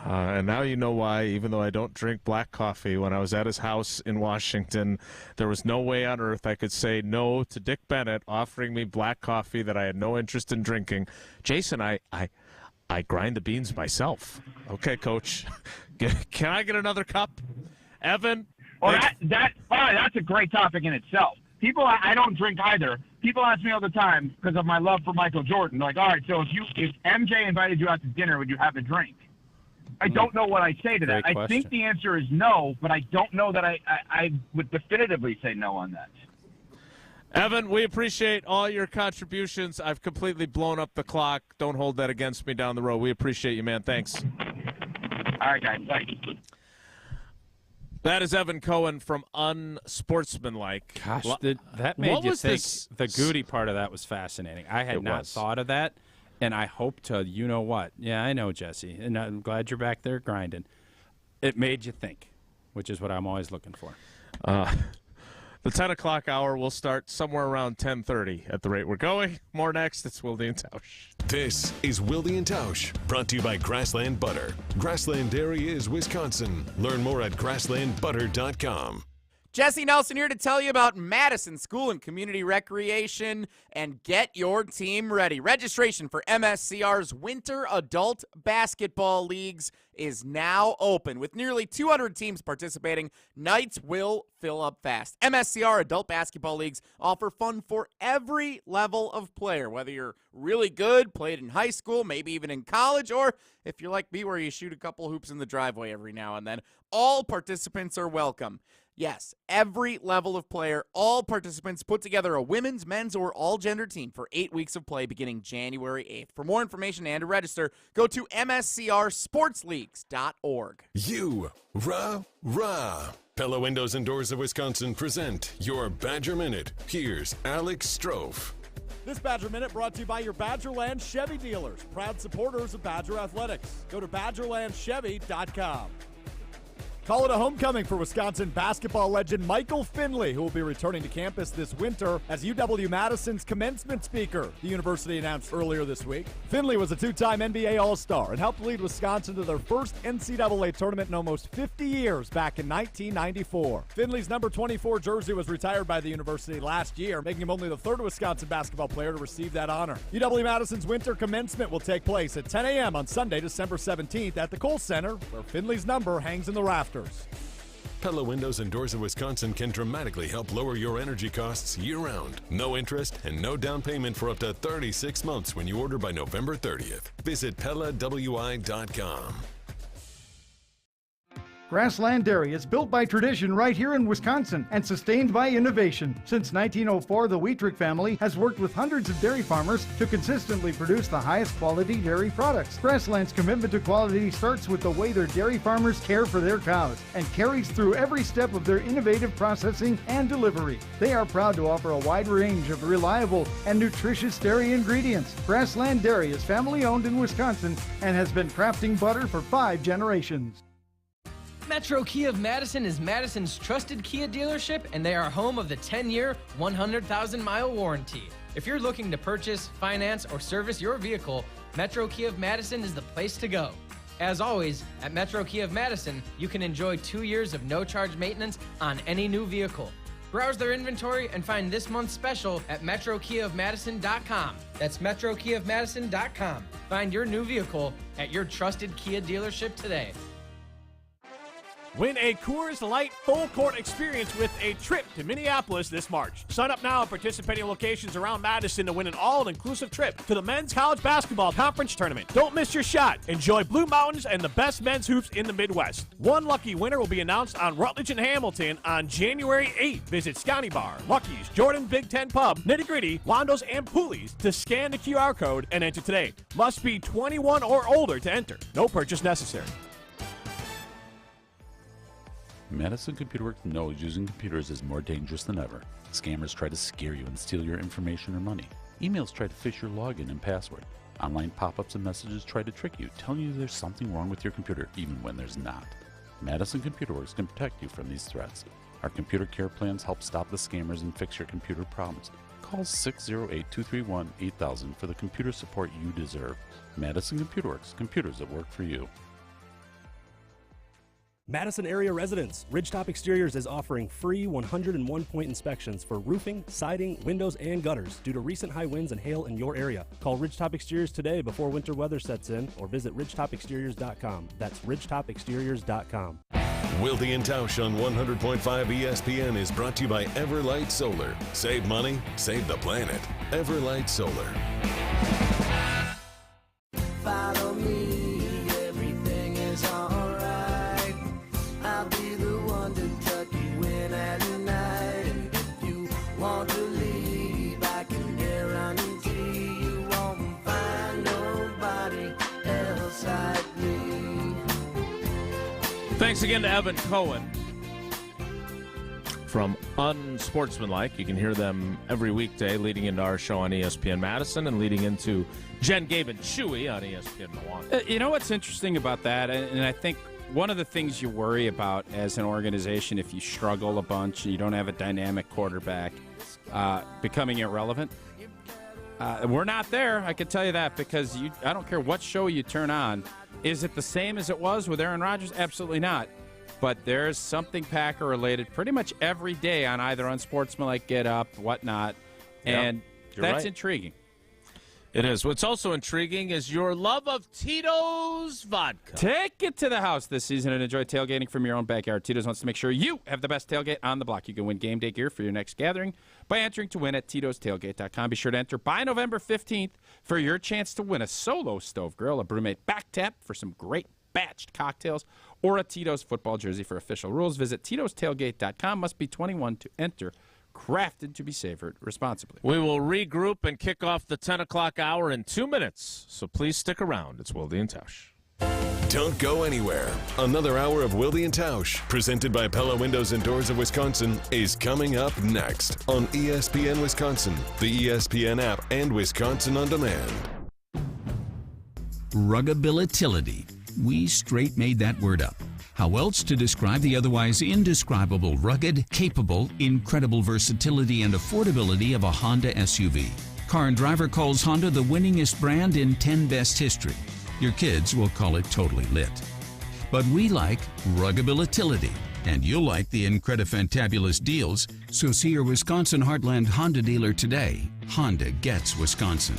And now you know why, even though I don't drink black coffee, when I was at his house in Washington, there was no way on earth I could say no to Dick Bennett offering me black coffee that I had no interest in drinking. Jason, I grind the beans myself. Okay, Coach. Can I get another cup? Evan? Well, that's a great topic in itself. People, I don't drink either. People ask me all the time because of my love for Michael Jordan. They're like, all right, so if MJ invited you out to dinner, would you have a drink? I don't know what I say to that. I think the answer is no, but I don't know that I would definitively say no on that. Evan, we appreciate all your contributions. I've completely blown up the clock. Don't hold that against me down the road. We appreciate you, man. Thanks. All right, guys. Thanks. That is Evan Cohen from Unsportsmanlike. Gosh, that made you think. The Goody part of that was fascinating. I had not thought of that. And I hope to, you know what? Yeah, I know, Jesse. And I'm glad you're back there grinding. It made you think, which is what I'm always looking for. The 10 o'clock hour will start somewhere around 10:30 at the rate we're going. More next. It's Wilde and Tausch. This is Wilde and Tausch, brought to you by Grassland Butter. Grassland Dairy is Wisconsin. Learn more at grasslandbutter.com. Jesse Nelson here to tell you about Madison School and Community Recreation and get your team ready. Registration for MSCR's Winter Adult Basketball Leagues is now open. With nearly 200 teams participating, nights will fill up fast. MSCR Adult Basketball Leagues offer fun for every level of player, whether you're really good, played in high school, maybe even in college, or if you're like me where you shoot a couple hoops in the driveway every now and then. All participants are welcome. Yes, every level of player, all participants put together a women's, men's, or all-gender team for 8 weeks of play beginning January 8th. For more information and to register, go to mscrsportsleagues.org. You, rah, rah. Pella Windows and Doors of Wisconsin present your Badger Minute. Here's Alex Strofe. This Badger Minute brought to you by your Badgerland Chevy dealers, proud supporters of Badger Athletics. Go to BadgerlandChevy.com. Call it a homecoming for Wisconsin basketball legend Michael Finley, who will be returning to campus this winter as UW-Madison's commencement speaker, the university announced earlier this week. Finley was a two-time NBA All-Star and helped lead Wisconsin to their first NCAA tournament in almost 50 years back in 1994. Finley's number 24 jersey was retired by the university last year, making him only the third Wisconsin basketball player to receive that honor. UW-Madison's winter commencement will take place at 10 a.m. on Sunday, December 17th at the Kohl Center, where Finley's number hangs in the rafters. Pella Windows and Doors of Wisconsin can dramatically help lower your energy costs year-round. No interest and no down payment for up to 36 months when you order by November 30th. Visit PellaWI.com. Grassland Dairy is built by tradition right here in Wisconsin and sustained by innovation. Since 1904, the Wheatrick family has worked with hundreds of dairy farmers to consistently produce the highest quality dairy products. Grassland's commitment to quality starts with the way their dairy farmers care for their cows and carries through every step of their innovative processing and delivery. They are proud to offer a wide range of reliable and nutritious dairy ingredients. Grassland Dairy is family owned in Wisconsin and has been crafting butter for 5 generations. Metro Kia of Madison is Madison's trusted Kia dealership, and they are home of the 10-year, 100,000-mile warranty. If you're looking to purchase, finance, or service your vehicle, Metro Kia of Madison is the place to go. As always, at Metro Kia of Madison, you can enjoy 2 years of no-charge maintenance on any new vehicle. Browse their inventory and find this month's special at MetroKiaofMadison.com. That's MetroKiaofMadison.com. Find your new vehicle at your trusted Kia dealership today. Win a Coors Light full court experience with a trip to Minneapolis this March. Sign up now at participating locations around Madison to win an all-inclusive trip to the Men's College Basketball Conference Tournament. Don't miss your shot. Enjoy Blue Mountains and the best men's hoops in the Midwest. One lucky winner will be announced on Rutledge and Hamilton on January 8th. Visit Scotty Bar, Lucky's, Jordan Big Ten Pub, Nitty Gritty, Londo's, and Pooley's to scan the QR code and enter today. Must be 21 or older to enter. No purchase necessary. Madison Computer Works knows using computers is more dangerous than ever. Scammers try to scare you and steal your information or money. Emails try to phish your login and password. Online pop-ups and messages try to trick you, telling you there's something wrong with your computer, even when there's not. Madison Computer Works can protect you from these threats. Our computer care plans help stop the scammers and fix your computer problems. Call 608-231-8000 for the computer support you deserve. Madison Computer Works, computers that work for you. Madison area residents, Ridgetop Exteriors is offering free 101-point inspections for roofing, siding, windows, and gutters due to recent high winds and hail in your area. Call Ridgetop Exteriors today before winter weather sets in or visit ridgetopexteriors.com. That's ridgetopexteriors.com. Wilde and Tausch on 100.5 ESPN is brought to you by Everlight Solar. Save money, save the planet. Everlight Solar. Follow me, everything is alright. I'll be the one to tuck you in at night. And if you want to leave, I can guarantee you won't find nobody else like me. Thanks again to Evan Cohen from Unsportsmanlike. You can hear them every weekday leading into our show on ESPN Madison and leading into Jen, Gabe, and Chewy on ESPN Milwaukee. You know what's interesting about that, and I think one of the things you worry about as an organization if you struggle a bunch and you don't have a dynamic quarterback, becoming irrelevant. We're not there, I can tell you that, because I don't care what show you turn on. Is it the same as it was with Aaron Rodgers? Absolutely not. But there's something Packer-related pretty much every day on either Unsportsmanlike, Get Up, whatnot, and that's right. Intriguing. It is. What's also intriguing is your love of Tito's vodka. Take it to the house this season and enjoy tailgating from your own backyard. Tito's wants to make sure you have the best tailgate on the block. You can win game day gear for your next gathering by entering to win at Tito'sTailgate.com. Be sure to enter by November 15th for your chance to win a Solo Stove Grill, a Brewmate back tap for some great batched cocktails, or a Tito's football jersey. For official rules, visit Tito'sTailgate.com. Must be 21 to enter. Crafted to be savored responsibly. We will regroup and kick off the 10 o'clock hour in 2 minutes, so please stick around. It's Wilde and Tausch. Don't go anywhere. Another hour of Wilde and Tausch, presented by Pella Windows and Doors of Wisconsin, is coming up next on ESPN Wisconsin, the ESPN app, and Wisconsin On Demand. Ruggability. We straight made that word up. How else to describe the otherwise indescribable rugged, capable, incredible versatility and affordability of a Honda SUV? Car and Driver calls Honda the winningest brand in 10 Best history. Your kids will call it totally lit. But we like ruggability, and you'll like the Incredifantabulous deals, so see your Wisconsin Heartland Honda dealer today. Honda gets Wisconsin.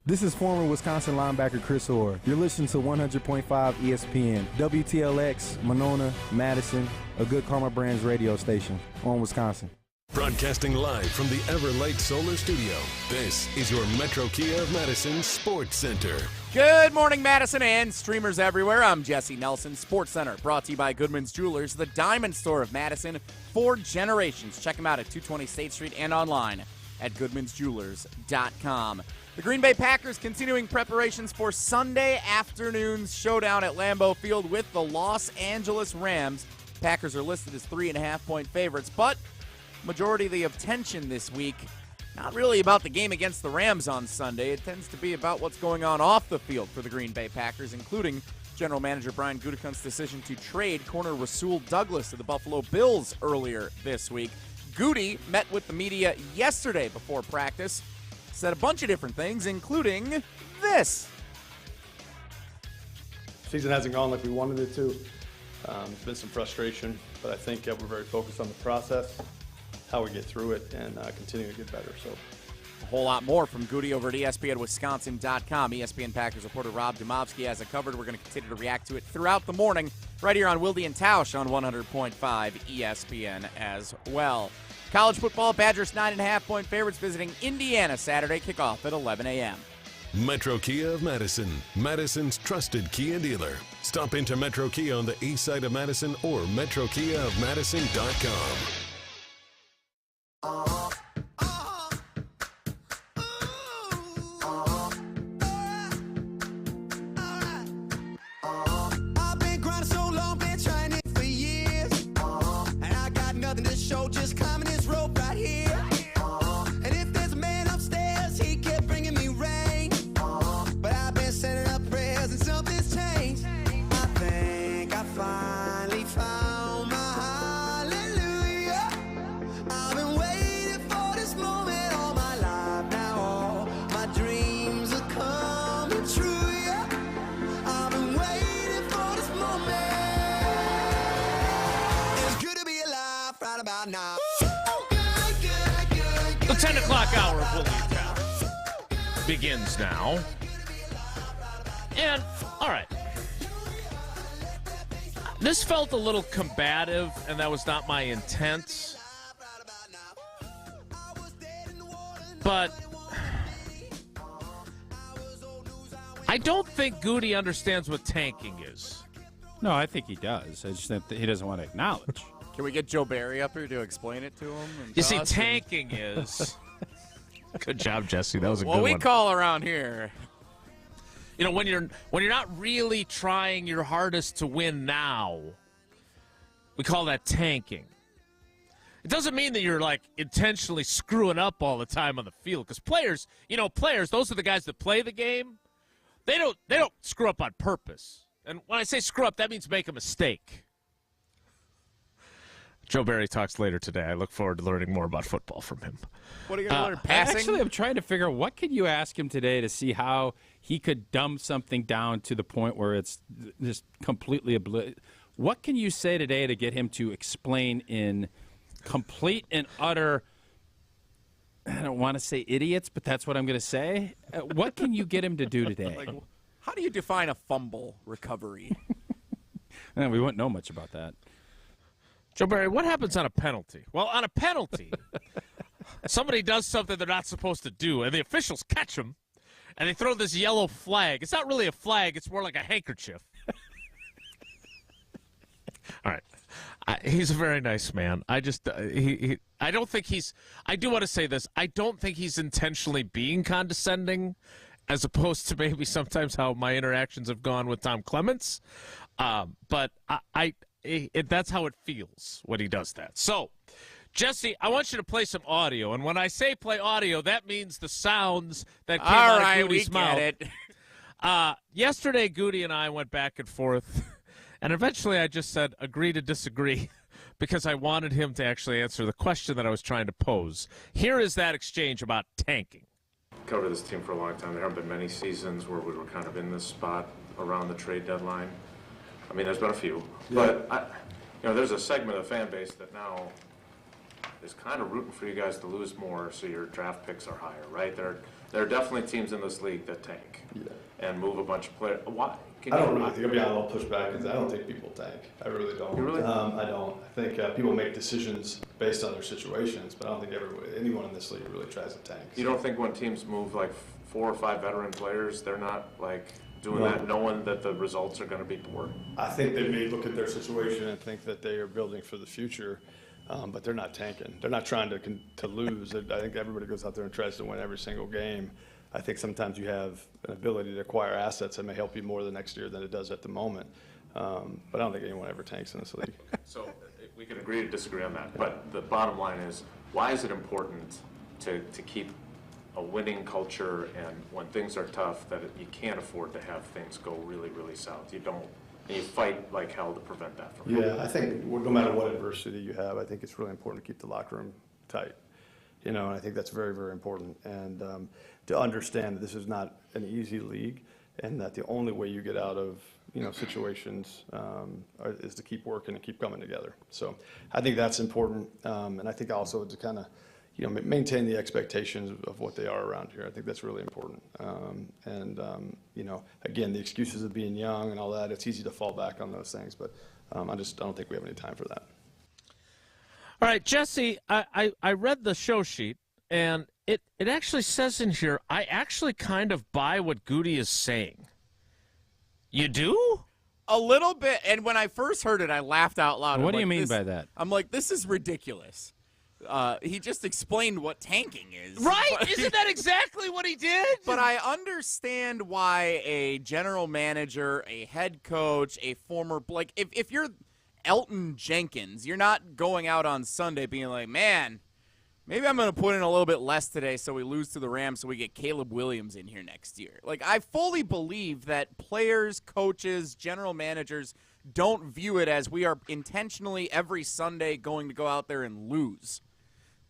This is former Wisconsin linebacker Chris Orr. You're listening to 100.5 ESPN, WTLX, Monona, Madison, a Good Karma Brands radio station on Wisconsin. Broadcasting live from the Everlight Solar Studio, this is your Metro Kia of Madison Sports Center. Good morning, Madison and streamers everywhere. I'm Jesse Nelson, Sports Center, brought to you by Goodman's Jewelers, the diamond store of Madison for generations. Check them out at 220 State Street and online at goodmansjewelers.com. The Green Bay Packers continuing preparations for Sunday afternoon's showdown at Lambeau Field with the Los Angeles Rams. Packers are listed as 3.5-point favorites, but majority of the attention this week, not really about the game against the Rams on Sunday. It tends to be about what's going on off the field for the Green Bay Packers, including General Manager Brian Gutekunst's decision to trade corner Rasul Douglas to the Buffalo Bills earlier this week. Goody met with the media yesterday before practice, said a bunch of different things, including this. Season hasn't gone like we wanted it to. There's been some frustration, but I think we're very focused on the process, how we get through it, and continue to get better. So, a whole lot more from Goody over at ESPNWisconsin.com. ESPN Packers reporter Rob Demovsky has it covered. We're going to continue to react to it throughout the morning right here on Wilde and Tausch on 100.5 ESPN as well. College football, Badgers 9.5-point favorites visiting Indiana Saturday, kickoff at 11 a.m. Metro Kia of Madison, Madison's trusted Kia dealer. Stop into Metro Kia on the east side of Madison or metrokiaofmadison.com. I've been grinding so long, been trying it for years. And I got nothing to show, just climbing this rope right here. And if there's a man upstairs, he kept bringing me rain. But I've been sending up prayers and something's changed. I think I finally found my hallelujah. I've been waiting for this moment all my life now. All my dreams are coming true, yeah. I've been waiting for this moment. It's good to be alive right about now. The 10 o'clock hour of Wilde and Tausch begins now. And, all right. This felt a little combative, and that was not my intent. But I don't think Goody understands what tanking is. No, I think he does. I just think that he doesn't want to acknowledge. Can we get Joe Barry up here to explain it to him? You see, tanking is... Good job, Jesse. That was a good what one. we call around here. You know, when you're not really trying your hardest to win now, we call that tanking. It doesn't mean that you're like intentionally screwing up all the time on the field, because players, those are the guys that play the game. They don't screw up on purpose. And when I say screw up, that means make a mistake. Joe Barry talks later today. I look forward to learning more about football from him. What are you going to learn? Passing? Actually, I'm trying to figure out what could you ask him today to see how he could dumb something down to the point where it's just completely What can you say today to get him to explain in complete and utter, I don't want to say idiots, but that's what I'm going to say. What can you get him to do today? Like, how do you define a fumble recovery? We wouldn't know much about that. Joe Barry, what happens on a penalty? Well, on a penalty, somebody does something they're not supposed to do, and the officials catch them, and they throw this yellow flag. It's not really a flag. It's more like a handkerchief. All right. He's a very nice man. I just I don't think he's – I do want to say this. I don't think he's intentionally being condescending, as opposed to maybe sometimes how my interactions have gone with Tom Clements. But that's how it feels when he does that. So, Jesse, I want you to play some audio. And when I say play audio, that means the sounds that came out of Goody's mouth. Get it. Yesterday, Goody and I went back and forth, and eventually I just said, agree to disagree, because I wanted him to actually answer the question that I was trying to pose. Here is that exchange about tanking. Covered this team for a long time. There haven't been many seasons where we were kind of in this spot around the trade deadline. I mean, there's been a few, but there's a segment of the fan base that now is kind of rooting for you guys to lose more so your draft picks are higher, right? There are definitely teams in this league that tank and move a bunch of players. Why? I don't really think, I'll push back because I don't think people tank. I really don't. You really? I don't. I think people make decisions based on their situations, but I don't think anyone in this league really tries to tank. You don't think when teams move like 4 or 5 veteran players, they're not like doing that knowing that the results are going to be poor? I think they may look at their situation and think that they are building for the future, but they're not tanking. They're not trying to lose. I think everybody goes out there and tries to win every single game. I think sometimes you have an ability to acquire assets that may help you more the next year than it does at the moment. But I don't think anyone ever tanks in this league. So we can agree to disagree on that. But the bottom line is, why is it important to keep a winning culture, and when things are tough, that you can't afford to have things go really, really south? You don't. And you fight like hell to prevent that from happening. Yeah, I think no matter what adversity you have, I think it's really important to keep the locker room tight. And I think that's very, very important. And to understand that this is not an easy league, and that the only way you get out of situations is to keep working and keep coming together. So I think that's important, and I think also to kind of maintain the expectations of what they are around here. I think that's really important. Again, the excuses of being young and all that, it's easy to fall back on those things, but I don't think we have any time for that. All right, Jesse, I read the show sheet, and it actually says in here, I actually kind of buy what Goody is saying. You do? A little bit. And when I first heard it, I laughed out loud. What do you mean by that? I'm like, this is ridiculous. He just explained what tanking is. Right? Isn't that exactly what he did? But I understand why a general manager, a head coach, a former, like, if you're Elton Jenkins, you're not going out on Sunday being like, man, maybe I'm going to put in a little bit less today so we lose to the Rams so we get Caleb Williams in here next year. Like, I fully believe that players, coaches, general managers don't view it as we are intentionally every Sunday going to go out there and lose.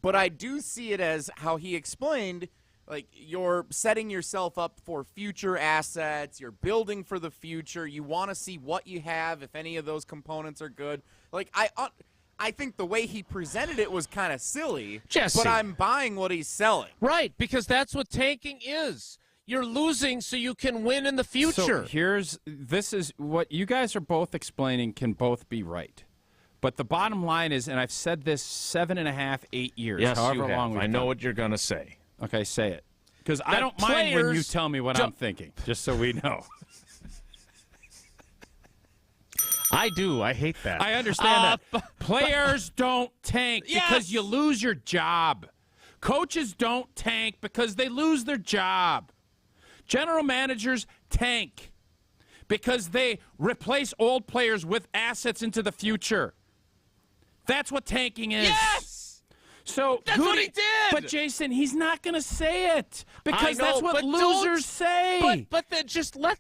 But I do see it as how he explained, like, you're setting yourself up for future assets. You're building for the future. You want to see what you have, if any of those components are good. Like, I think the way he presented it was kind of silly, Jesse. But I'm buying what he's selling. Right, because that's what tanking is. You're losing so you can win in the future. So this is what you guys are both explaining can both be right. But the bottom line is, and I've said this 7.5, 8 years, yes, however you have. long we've I know done. what you're going to say. Okay, say it. Because I don't mind when you tell me what I'm thinking, just so we know. I do. I hate that. I understand that. Players don't tank because you lose your job. Coaches don't tank because they lose their job. General managers tank because they replace old players with assets into the future. That's what tanking is. Yes! So that's what he did! But, Jason, he's not going to say it because that's what losers say. But then just let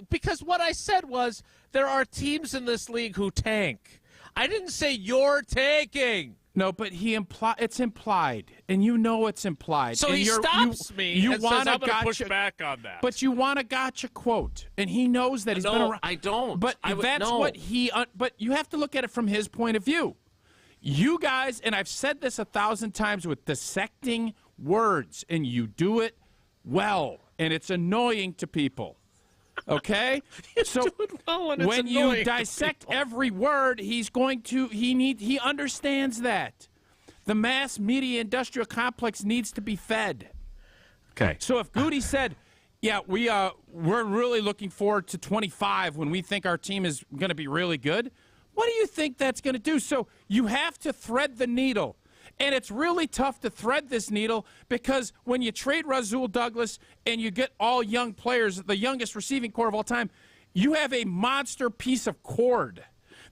because what I said was there are teams in this league who tank. I didn't say you're tanking. No, but it's implied, and you know it's implied. So and he stops me and says, I'm going to push back on that. But you want a gotcha quote, and he knows that he's been around. I don't. But what he but you have to look at it from his point of view. You guys, and I've said this 1,000 times with dissecting words, and you do it well, and it's annoying to people. Okay? So when you dissect every word, he understands that. The mass media industrial complex needs to be fed. Okay. So if Goody said, yeah, we're really looking forward to 25 when we think our team is going to be really good, what do you think that's going to do? So you have to thread the needle. And it's really tough to thread this needle because when you trade Rasul Douglas and you get all young players, the youngest receiving core of all time, you have a monster piece of cord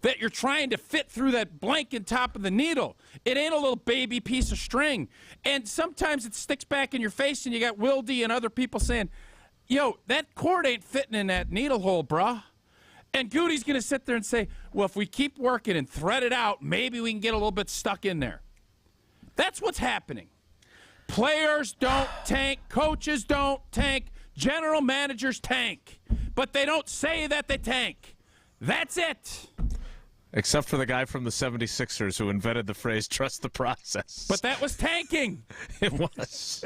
that you're trying to fit through that blank in top of the needle. It ain't a little baby piece of string. And sometimes it sticks back in your face and you got Wilde and other people saying, yo, that cord ain't fitting in that needle hole, bruh. And Goody's going to sit there and say, well, if we keep working and thread it out, maybe we can get a little bit stuck in there. That's what's happening. Players don't tank. Coaches don't tank. General managers tank. But they don't say that they tank. That's it. Except for the guy from the 76ers who invented the phrase, trust the process. But that was tanking. It was.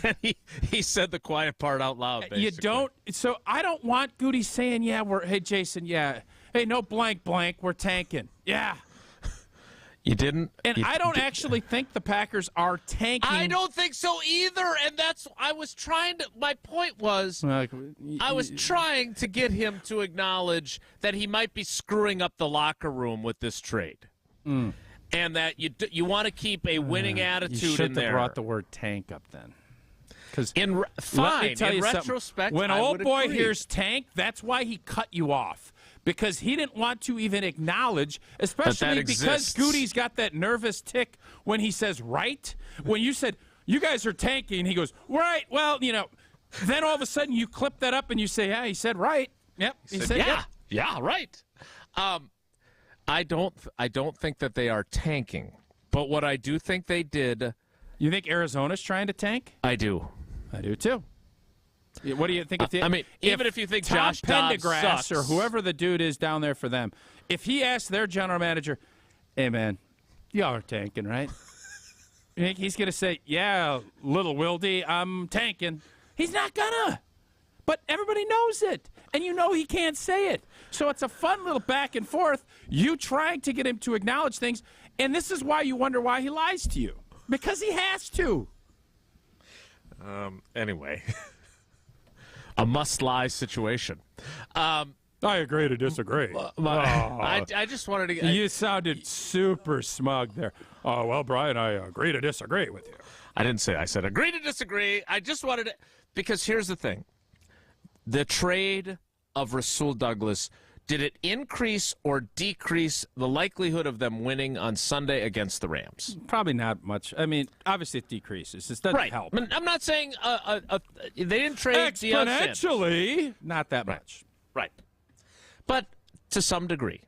And he said the quiet part out loud, basically. You don't. So I don't want Goody saying, hey, Jason, hey, no blank, we're tanking. Yeah. You didn't? And I don't actually think the Packers are tanking. I don't think so either. And my point was, I was trying to get him to acknowledge that he might be screwing up the locker room with this trade. And that you want to keep a winning attitude in there. You should have brought the word tank up then. Because let me tell you retrospect, when old boy hears tank, that's why he cut you off. Because he didn't want to even acknowledge, especially because Goody's got that nervous tick when he says right. When you said, you guys are tanking, he goes, right, well, then all of a sudden you clip that up and you say, yeah, he said right. Yep. He said yeah, right. I don't think that they are tanking. But what I do think they did. You think Arizona's trying to tank? I do. I do too. What do you think? Even if you think Tom Josh Dobbs Pendergrass sucks, or whoever the dude is down there for them, if he asks their general manager, hey, man, y'all are tanking, right? You think he's going to say, yeah, little Wilde, I'm tanking? He's not going to. But everybody knows it, and he can't say it. So it's a fun little back and forth, you trying to get him to acknowledge things, and this is why you wonder why he lies to you. Because he has to. Anyway. A must-lie situation. I agree to disagree. I just wanted to get... You sounded super smug there. Oh, well, Brian, I agree to disagree with you. I didn't say I said agree to disagree. I just wanted to... Because here's the thing. The trade of Rasul Douglas, did it increase or decrease the likelihood of them winning on Sunday against the Rams? Probably not much. I mean, obviously it decreases. It doesn't help. I'm not saying they didn't trade exponentially. Not that much. Right. But to some degree.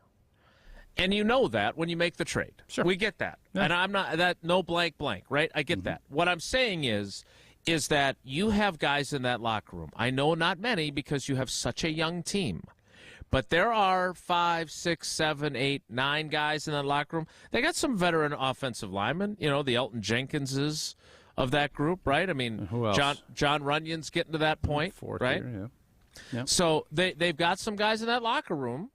And you know that when you make the trade. Sure. We get that. Yeah. And I'm not that no blank, right? I get that. What I'm saying is that you have guys in that locker room. I know not many because you have such a young team. But there are 5, 6, 7, 8, 9 guys in that locker room. They got some veteran offensive linemen, the Elton Jenkinses of that group, right? I mean, who else? John Runyon's getting to that point, right? Year, yeah. Yep. So they've got some guys in that locker room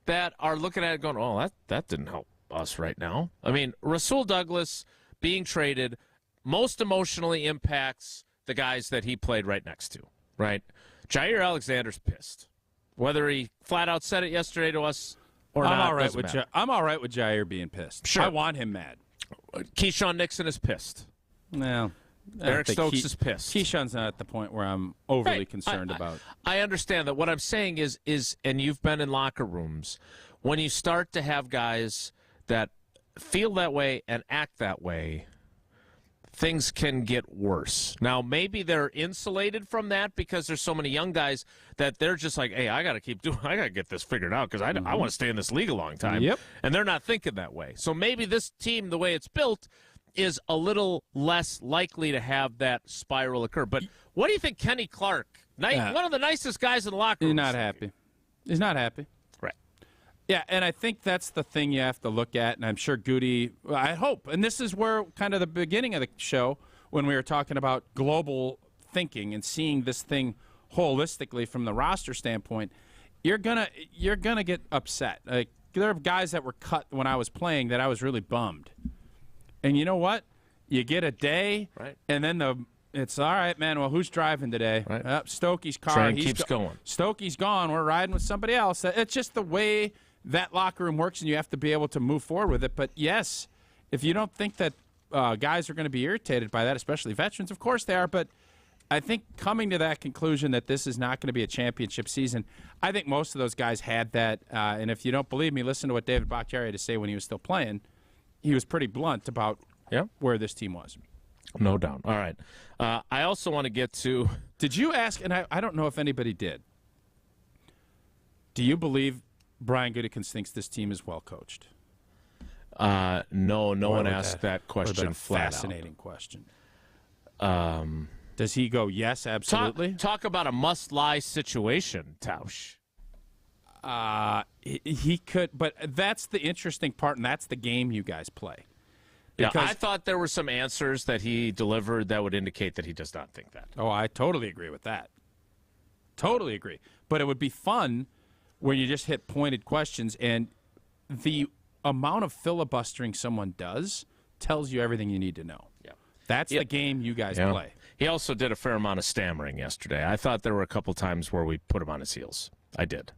that are looking at it going, oh, that didn't help us right now. I mean, Rasul Douglas being traded most emotionally impacts the guys that he played right next to, right? Jair Alexander's pissed. Whether he flat out said it yesterday to us or not, I'm all right with Jair being pissed. Sure. I want him mad. Keyshawn Nixon is pissed. No. Eric Stokes is pissed. Keyshawn's not at the point where I'm overly concerned about. I understand that. What I'm saying is, and you've been in locker rooms, when you start to have guys that feel that way and act that way, things can get worse. Now, maybe they're insulated from that because there's so many young guys that they're just like, hey, I got to get this figured out because I want to stay in this league a long time. Yep. And they're not thinking that way. So maybe this team, the way it's built, is a little less likely to have that spiral occur. But what do you think Kenny Clark, one of the nicest guys in the locker room? He's not happy. He's not happy. Right. Yeah, and I think that's the thing you have to look at, and I'm sure Goody, I hope, and this is where kind of the beginning of the show when we were talking about global thinking and seeing this thing holistically from the roster standpoint, you're gonna get upset. Like, there are guys that were cut when I was playing that I was really bummed. And you know what? You get a day, right, and then it's all right, man. Well, who's driving today? Right. Stokey's car. Train keeps going. Stokey's gone. We're riding with somebody else. It's just the way that locker room works, and you have to be able to move forward with it. But, yes, if you don't think that guys are going to be irritated by that, especially veterans. Of course they are, but I think coming to that conclusion that this is not going to be a championship season, I think most of those guys had that. And if you don't believe me, listen to what David Bakhtiari had to say when he was still playing. He was pretty blunt about where this team was. No doubt. All right. I also want to get to... Did you ask, and I don't know if anybody did, do you believe Brian Gutekunst thinks this team is well coached? No one asked that question flat out. Fascinating question. Does he go, yes, absolutely? Talk about a must-lie situation, Tausch. He could, but that's the interesting part, and that's the game you guys play. Yeah, I thought there were some answers that he delivered that would indicate that he does not think that. Oh, I totally agree with that. Totally agree. But it would be fun when you just hit pointed questions, and the amount of filibustering someone does tells you everything you need to know. Yeah. That's the game you guys play. He also did a fair amount of stammering yesterday. I thought there were a couple times where we put him on his heels. I did,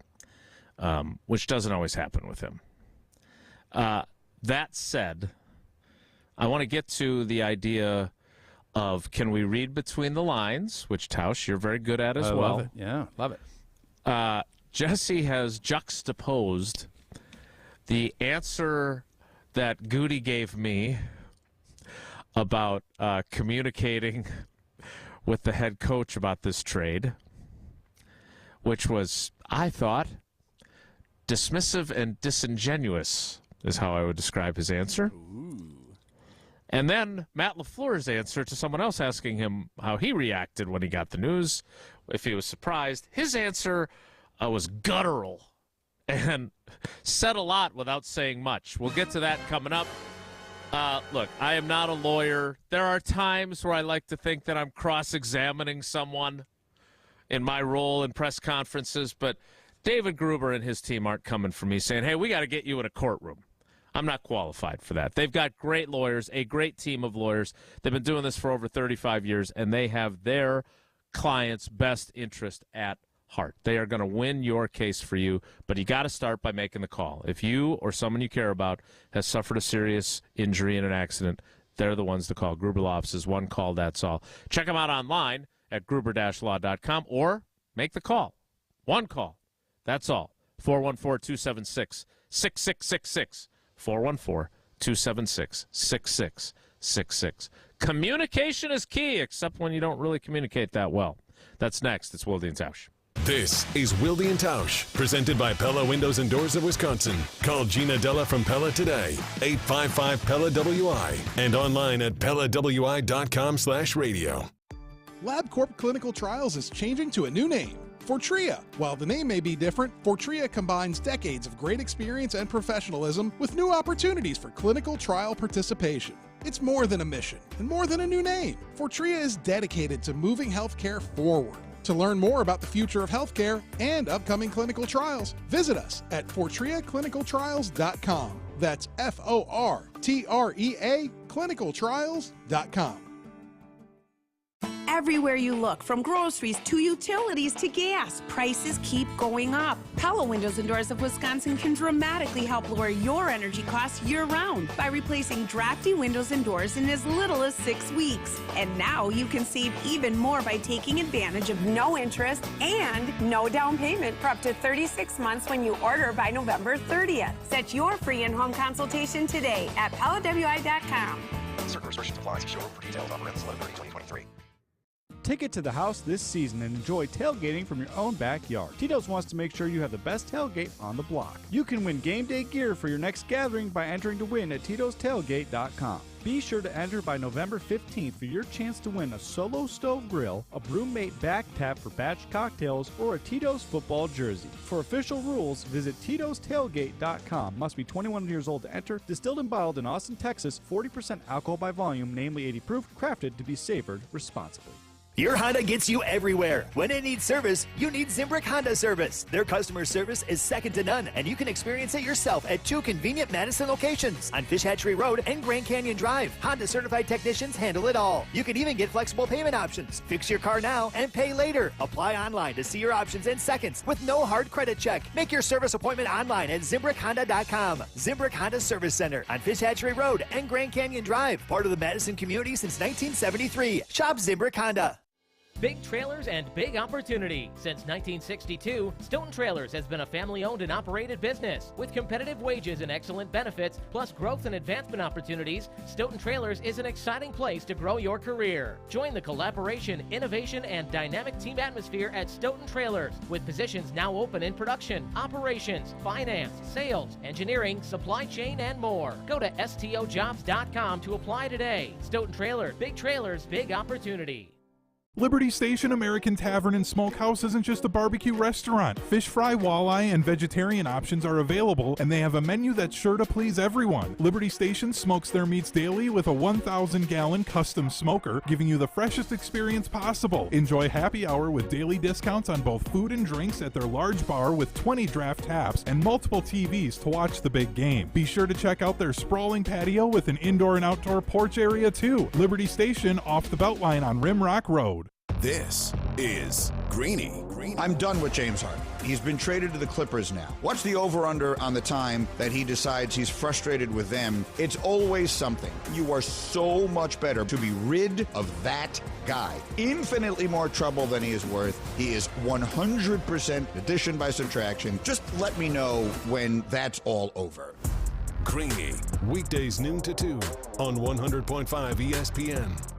which doesn't always happen with him. That said, I want to get to the idea of can we read between the lines, which, Tausch, you're very good at as well. Love it. Yeah, love it. Jesse has juxtaposed the answer that Goody gave me about communicating with the head coach about this trade, which was, I thought, dismissive and disingenuous is how I would describe his answer. Ooh. And then Matt LaFleur's answer to someone else asking him how he reacted when he got the news, if he was surprised. His answer was guttural and said a lot without saying much. We'll get to that coming up. Look, I am not a lawyer. There are times where I like to think that I'm cross-examining someone in my role in press conferences, but David Gruber and his team aren't coming for me saying, hey, we got to get you in a courtroom. I'm not qualified for that. They've got great lawyers, a great team of lawyers. They've been doing this for over 35 years, and they have their client's best interest at heart. They are going to win your case for you, but you got to start by making the call. If you or someone you care about has suffered a serious injury in an accident, they're the ones to call. Gruber Law Offices, one call, that's all. Check them out online at gruber-law.com or make the call. One call, that's all. 414-276-6666. 414-276-6666. Communication is key, except when you don't really communicate that well. That's next. It's Wilde and Tausch. This is Wilde and Tausch, presented by Pella Windows and Doors of Wisconsin. Call Gina Della from Pella today, 855-PELLA-WI, and online at PellaWI.com/radio. LabCorp Clinical Trials is changing to a new name, Fortrea. While the name may be different, Fortrea combines decades of great experience and professionalism with new opportunities for clinical trial participation. It's more than a mission and more than a new name. Fortrea is dedicated to moving healthcare forward. To learn more about the future of healthcare and upcoming clinical trials, visit us at FortreaClinicalTrials.com. That's FORTREA clinicaltrials.com. Everywhere you look, from groceries to utilities to gas, prices keep going up. Pella Windows and Doors of Wisconsin can dramatically help lower your energy costs year-round by replacing drafty windows and doors in as little as 6 weeks. And now you can save even more by taking advantage of no interest and no down payment for up to 36 months when you order by November 30th. Set your free in-home consultation today at PellaWI.com. Certain restrictions apply. See showroom for details. Offer ends 11/30/2023. Take it to the house this season and enjoy tailgating from your own backyard. Tito's wants to make sure you have the best tailgate on the block. You can win game day gear for your next gathering by entering to win at Tito'sTailgate.com. Be sure to enter by November 15th for your chance to win a Solo Stove Grill, a Brewmate back tap for batch cocktails, or a Tito's football jersey. For official rules, visit Tito'sTailgate.com. Must be 21 years old to enter. Distilled and bottled in Austin, Texas. 40% alcohol by volume, namely 80 proof. Crafted to be savored responsibly. Your Honda gets you everywhere. When it needs service, you need Zimbrick Honda service. Their customer service is second to none, and you can experience it yourself at 2 convenient Madison locations on Fish Hatchery Road and Grand Canyon Drive. Honda certified technicians handle it all. You can even get flexible payment options. Fix your car now and pay later. Apply online to see your options in seconds with no hard credit check. Make your service appointment online at ZimbrickHonda.com. Zimbrick Honda Service Center on Fish Hatchery Road and Grand Canyon Drive. Part of the Madison community since 1973. Shop Zimbrick Honda. Big trailers and big opportunity. Since 1962, Stoughton Trailers has been a family-owned and operated business. With competitive wages and excellent benefits, plus growth and advancement opportunities, Stoughton Trailers is an exciting place to grow your career. Join the collaboration, innovation, and dynamic team atmosphere at Stoughton Trailers, with positions now open in production, operations, finance, sales, engineering, supply chain, and more. Go to stojobs.com to apply today. Stoughton Trailers, big opportunity. Liberty Station American Tavern and Smokehouse isn't just a barbecue restaurant. Fish fry, walleye, and vegetarian options are available, and they have a menu that's sure to please everyone. Liberty Station smokes their meats daily with a 1,000-gallon custom smoker, giving you the freshest experience possible. Enjoy happy hour with daily discounts on both food and drinks at their large bar with 20 draft taps and multiple TVs to watch the big game. Be sure to check out their sprawling patio with an indoor and outdoor porch area too. Liberty Station off the Beltline on Rimrock Road. This is Greeny. I'm done with James Harden. He's been traded to the Clippers now. What's the over-under on the time that he decides he's frustrated with them? It's always something. You are so much better to be rid of that guy. Infinitely more trouble than he is worth. He is 100% addition by subtraction. Just let me know when that's all over. Greeny, weekdays noon to 2 on 100.5 ESPN.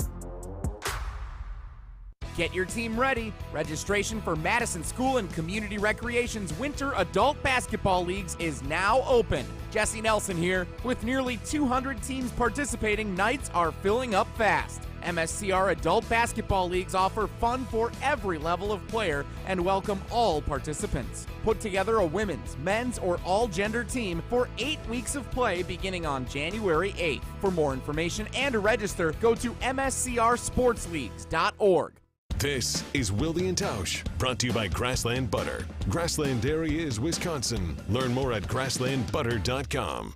Get your team ready. Registration for Madison School and Community Recreation's Winter Adult Basketball Leagues is now open. Jesse Nelson here. With nearly 200 teams participating, nights are filling up fast. MSCR Adult Basketball Leagues offer fun for every level of player and welcome all participants. Put together a women's, men's, or all-gender team for 8 weeks of play beginning on January 8th. For more information and to register, go to mscrsportsleagues.org. This is Wilde and Tausch, brought to you by Grassland Butter. Grassland Dairy is Wisconsin. Learn more at grasslandbutter.com.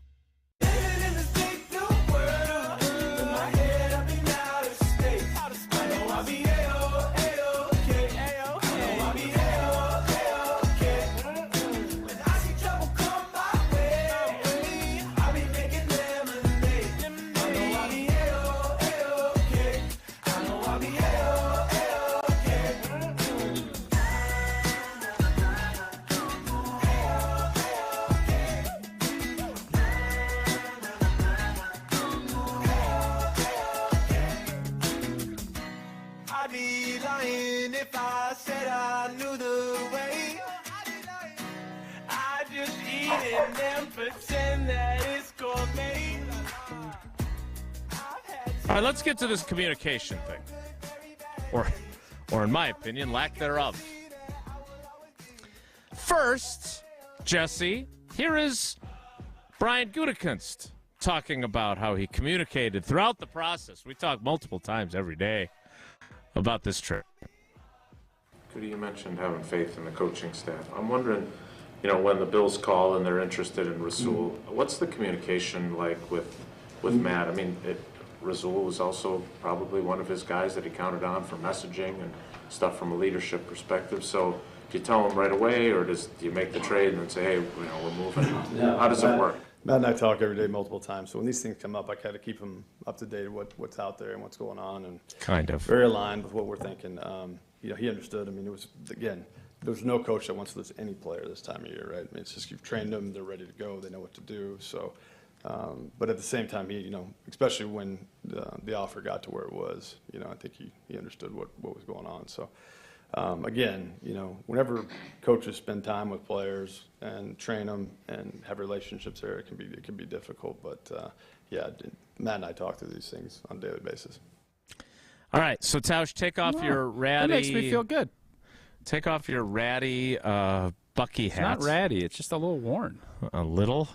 All right, let's get to this communication thing, or in my opinion, lack thereof. First, Jesse, here is Brian Gutekunst talking about how he communicated throughout the process. We talk multiple times every day about this trip. You mentioned having faith in the coaching staff. I'm wondering, when the Bills call and they're interested in Rasul, what's the communication like with Matt? I mean, Rasul was also probably one of his guys that he counted on for messaging and stuff from a leadership perspective. So do you tell him right away, or do you make the trade and then say, hey, we're moving? How does it work? Matt and I talk every day multiple times, so when these things come up, I kind of keep him up to date with what's out there and what's going on, and kind of very aligned with what we're thinking. He understood. I mean, it was, again, there's no coach that wants to lose any player this time of year, right? I mean, it's just you've trained them, they're ready to go, they know what to do. So, but at the same time, he, especially when the offer got to where it was, I think he understood what was going on. So, again, whenever coaches spend time with players and train them and have relationships there, it can be difficult. But Matt and I talk through these things on a daily basis. All right, so Tausch, take off your ratty. That makes me feel good. Take off your ratty Bucky hat. It's not ratty. It's just a little worn. A little.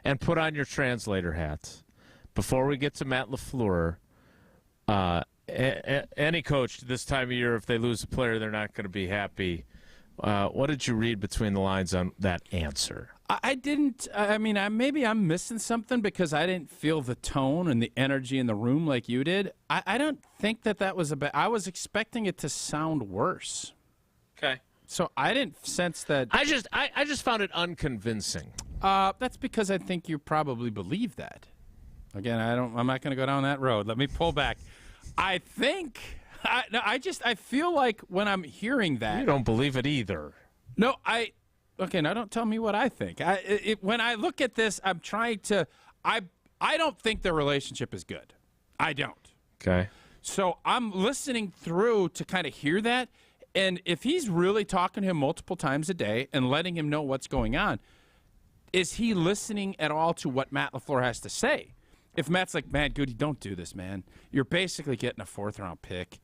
And put on your translator hat. Before we get to Matt LaFleur, Any coach this time of year, if they lose a player, they're not going to be happy. What did you read between the lines on that answer? I didn't. I mean, maybe I'm missing something because I didn't feel the tone and the energy in the room like you did. I don't think that was I was expecting it to sound worse. Okay. So I didn't sense that. I just found it unconvincing. That's because I think you probably believe that. Again, I'm not going to go down that road. Let me pull back. I think. I feel like when I'm hearing that. You don't believe it either. No, Okay, now don't tell me what I think. When I look at this, I'm trying to. I don't think the relationship is good. I don't. Okay. So I'm listening through to kind of hear that, and if he's really talking to him multiple times a day and letting him know what's going on, is he listening at all to what Matt LaFleur has to say? If Matt's like, man, Goody, don't do this, man. You're basically getting a 4th-round pick.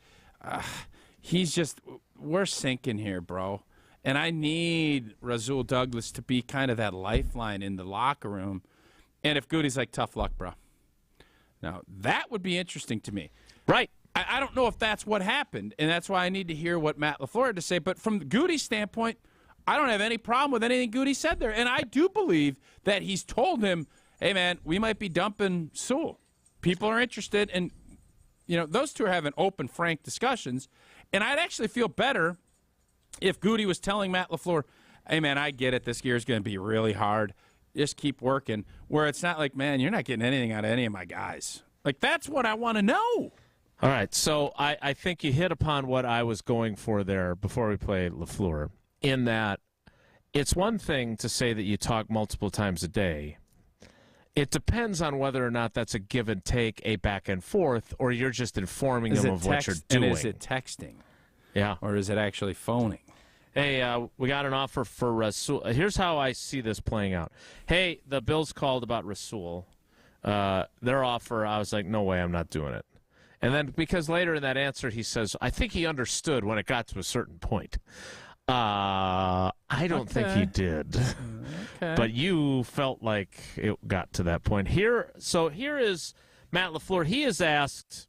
We're sinking here, bro. And I need Rasul Douglas to be kind of that lifeline in the locker room. And if Goody's like, tough luck, bro. Now, that would be interesting to me. Right. I don't know if that's what happened, and that's why I need to hear what Matt LaFleur had to say. But from Goody's standpoint, I don't have any problem with anything Goody said there. And I do believe that he's told him, hey, man, we might be dumping Sewell. People are interested. And, those two are having open, frank discussions. And I'd actually feel better if Goody was telling Matt LaFleur, hey, man, I get it. This year is going to be really hard. Just keep working. Where it's not like, man, you're not getting anything out of any of my guys. Like, that's what I want to know. All right, so I think you hit upon what I was going for there before we play LaFleur, in that it's one thing to say that you talk multiple times a day. It depends on whether or not that's a give and take, a back and forth, or you're just informing them of what you're doing. And is it texting? Yeah. Or is it actually phoning? Hey, we got an offer for Rasul. Here's how I see this playing out. Hey, the Bills called about Rasul. Their offer, I was like, no way, I'm not doing it. And then because later in that answer he says, I think he understood when it got to a certain point. I don't think he did. Okay. But you felt like it got to that point. Here is Matt LaFleur. He is asked,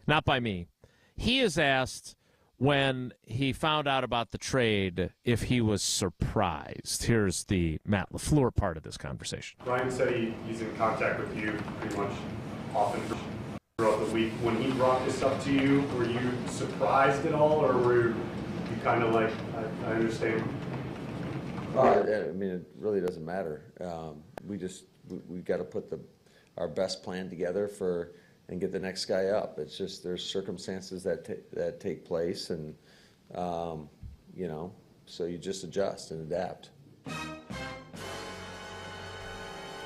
not by me, he is asked when he found out about the trade if he was surprised. Here's the Matt LaFleur part of this conversation. Ryan said he's in contact with you pretty much often throughout the week. When he brought this up to you, were you surprised at all, or were you kind of like, I understand? I mean, it really doesn't matter. We've got to put our best plan together and get the next guy up. It's just there's circumstances that take place, and so you just adjust and adapt.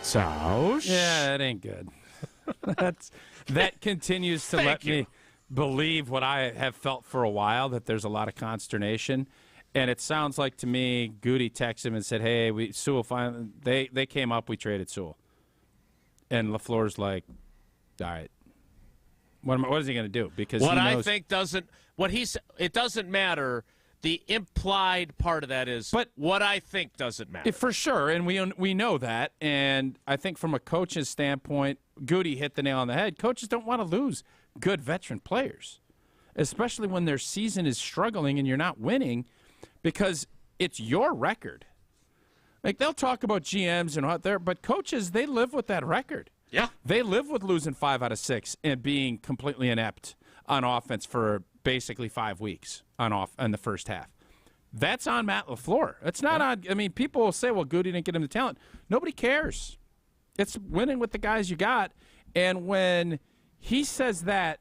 Tausch? Yeah, that ain't good. That continues to let me believe what I have felt for a while, that there's a lot of consternation. And it sounds like to me, Goody texted him and said, hey, Sewell finally, they came up, we traded Sewell. And LaFleur's like, all right. What is he going to do? Because what he knows, I think it doesn't matter. The implied part of that is, but what I think doesn't matter. For sure, and we know that. And I think from a coach's standpoint, Goody hit the nail on the head. Coaches don't want to lose good veteran players, especially when their season is struggling and you're not winning, because it's your record. Like, they'll talk about GMs and what they're, but coaches, they live with that record. Yeah. They live with losing 5 out of 6 and being completely inept on offense for basically 5 weeks in the first half. That's on Matt LaFleur. It's not on, I mean, people will say, well, Goody didn't get him the talent. Nobody cares. It's winning with the guys you got. And when he says that,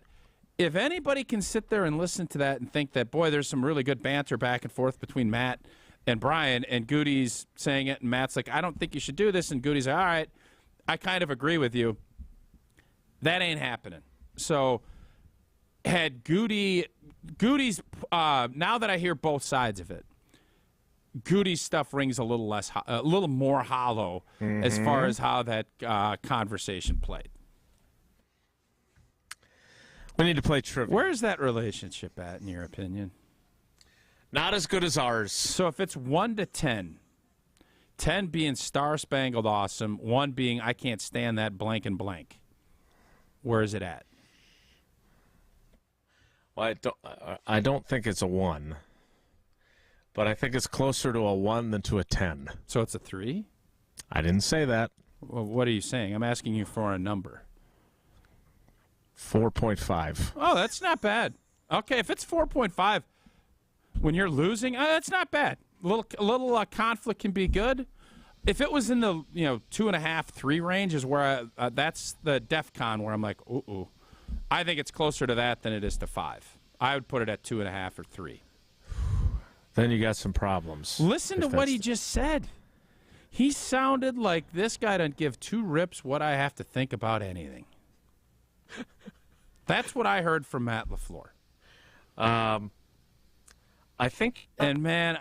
if anybody can sit there and listen to that and think that, boy, there's some really good banter back and forth between Matt and Brian, and Goody's saying it, and Matt's like, I don't think you should do this, and Goody's like, all right, I kind of agree with you. That ain't happening. So had Goody's, now that I hear both sides of it, Goody's stuff rings a little more hollow as far as how that conversation played. We need to play trivia. Where's that relationship at, in your opinion? Not as good as ours. So if it's 1 to 10, 10 being star-spangled awesome, 1 being I can't stand that blank and blank, where is it at? Well, I don't think it's a 1, but I think it's closer to a 1 than to a 10. So it's a 3? I didn't say that. Well, what are you saying? I'm asking you for a number. 4.5. Oh, that's not bad. Okay, if it's 4.5 when you're losing, that's not bad. A little conflict can be good. If it was in the 2.5, 3 range is where that's the DEF CON where I'm like, ooh. I think it's closer to that than it is to 5. I would put it at 2.5 or 3. Then you got some problems. Listen to what he just said. He sounded like this guy doesn't give 2 rips what I have to think about anything. That's what I heard from Matt LaFleur. I think, and man,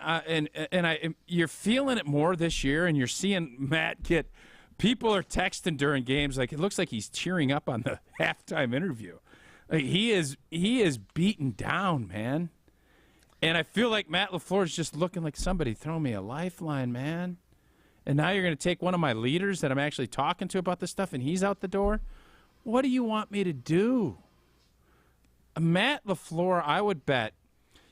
you're feeling it more this year, and you're seeing Matt get. People are texting during games like it looks like he's cheering up on the halftime interview. Like, he is beaten down, man. And I feel like Matt LaFleur is just looking like somebody throw me a lifeline, man. And now you're going to take one of my leaders that I'm actually talking to about this stuff, and he's out the door. What do you want me to do? Matt LaFleur, I would bet.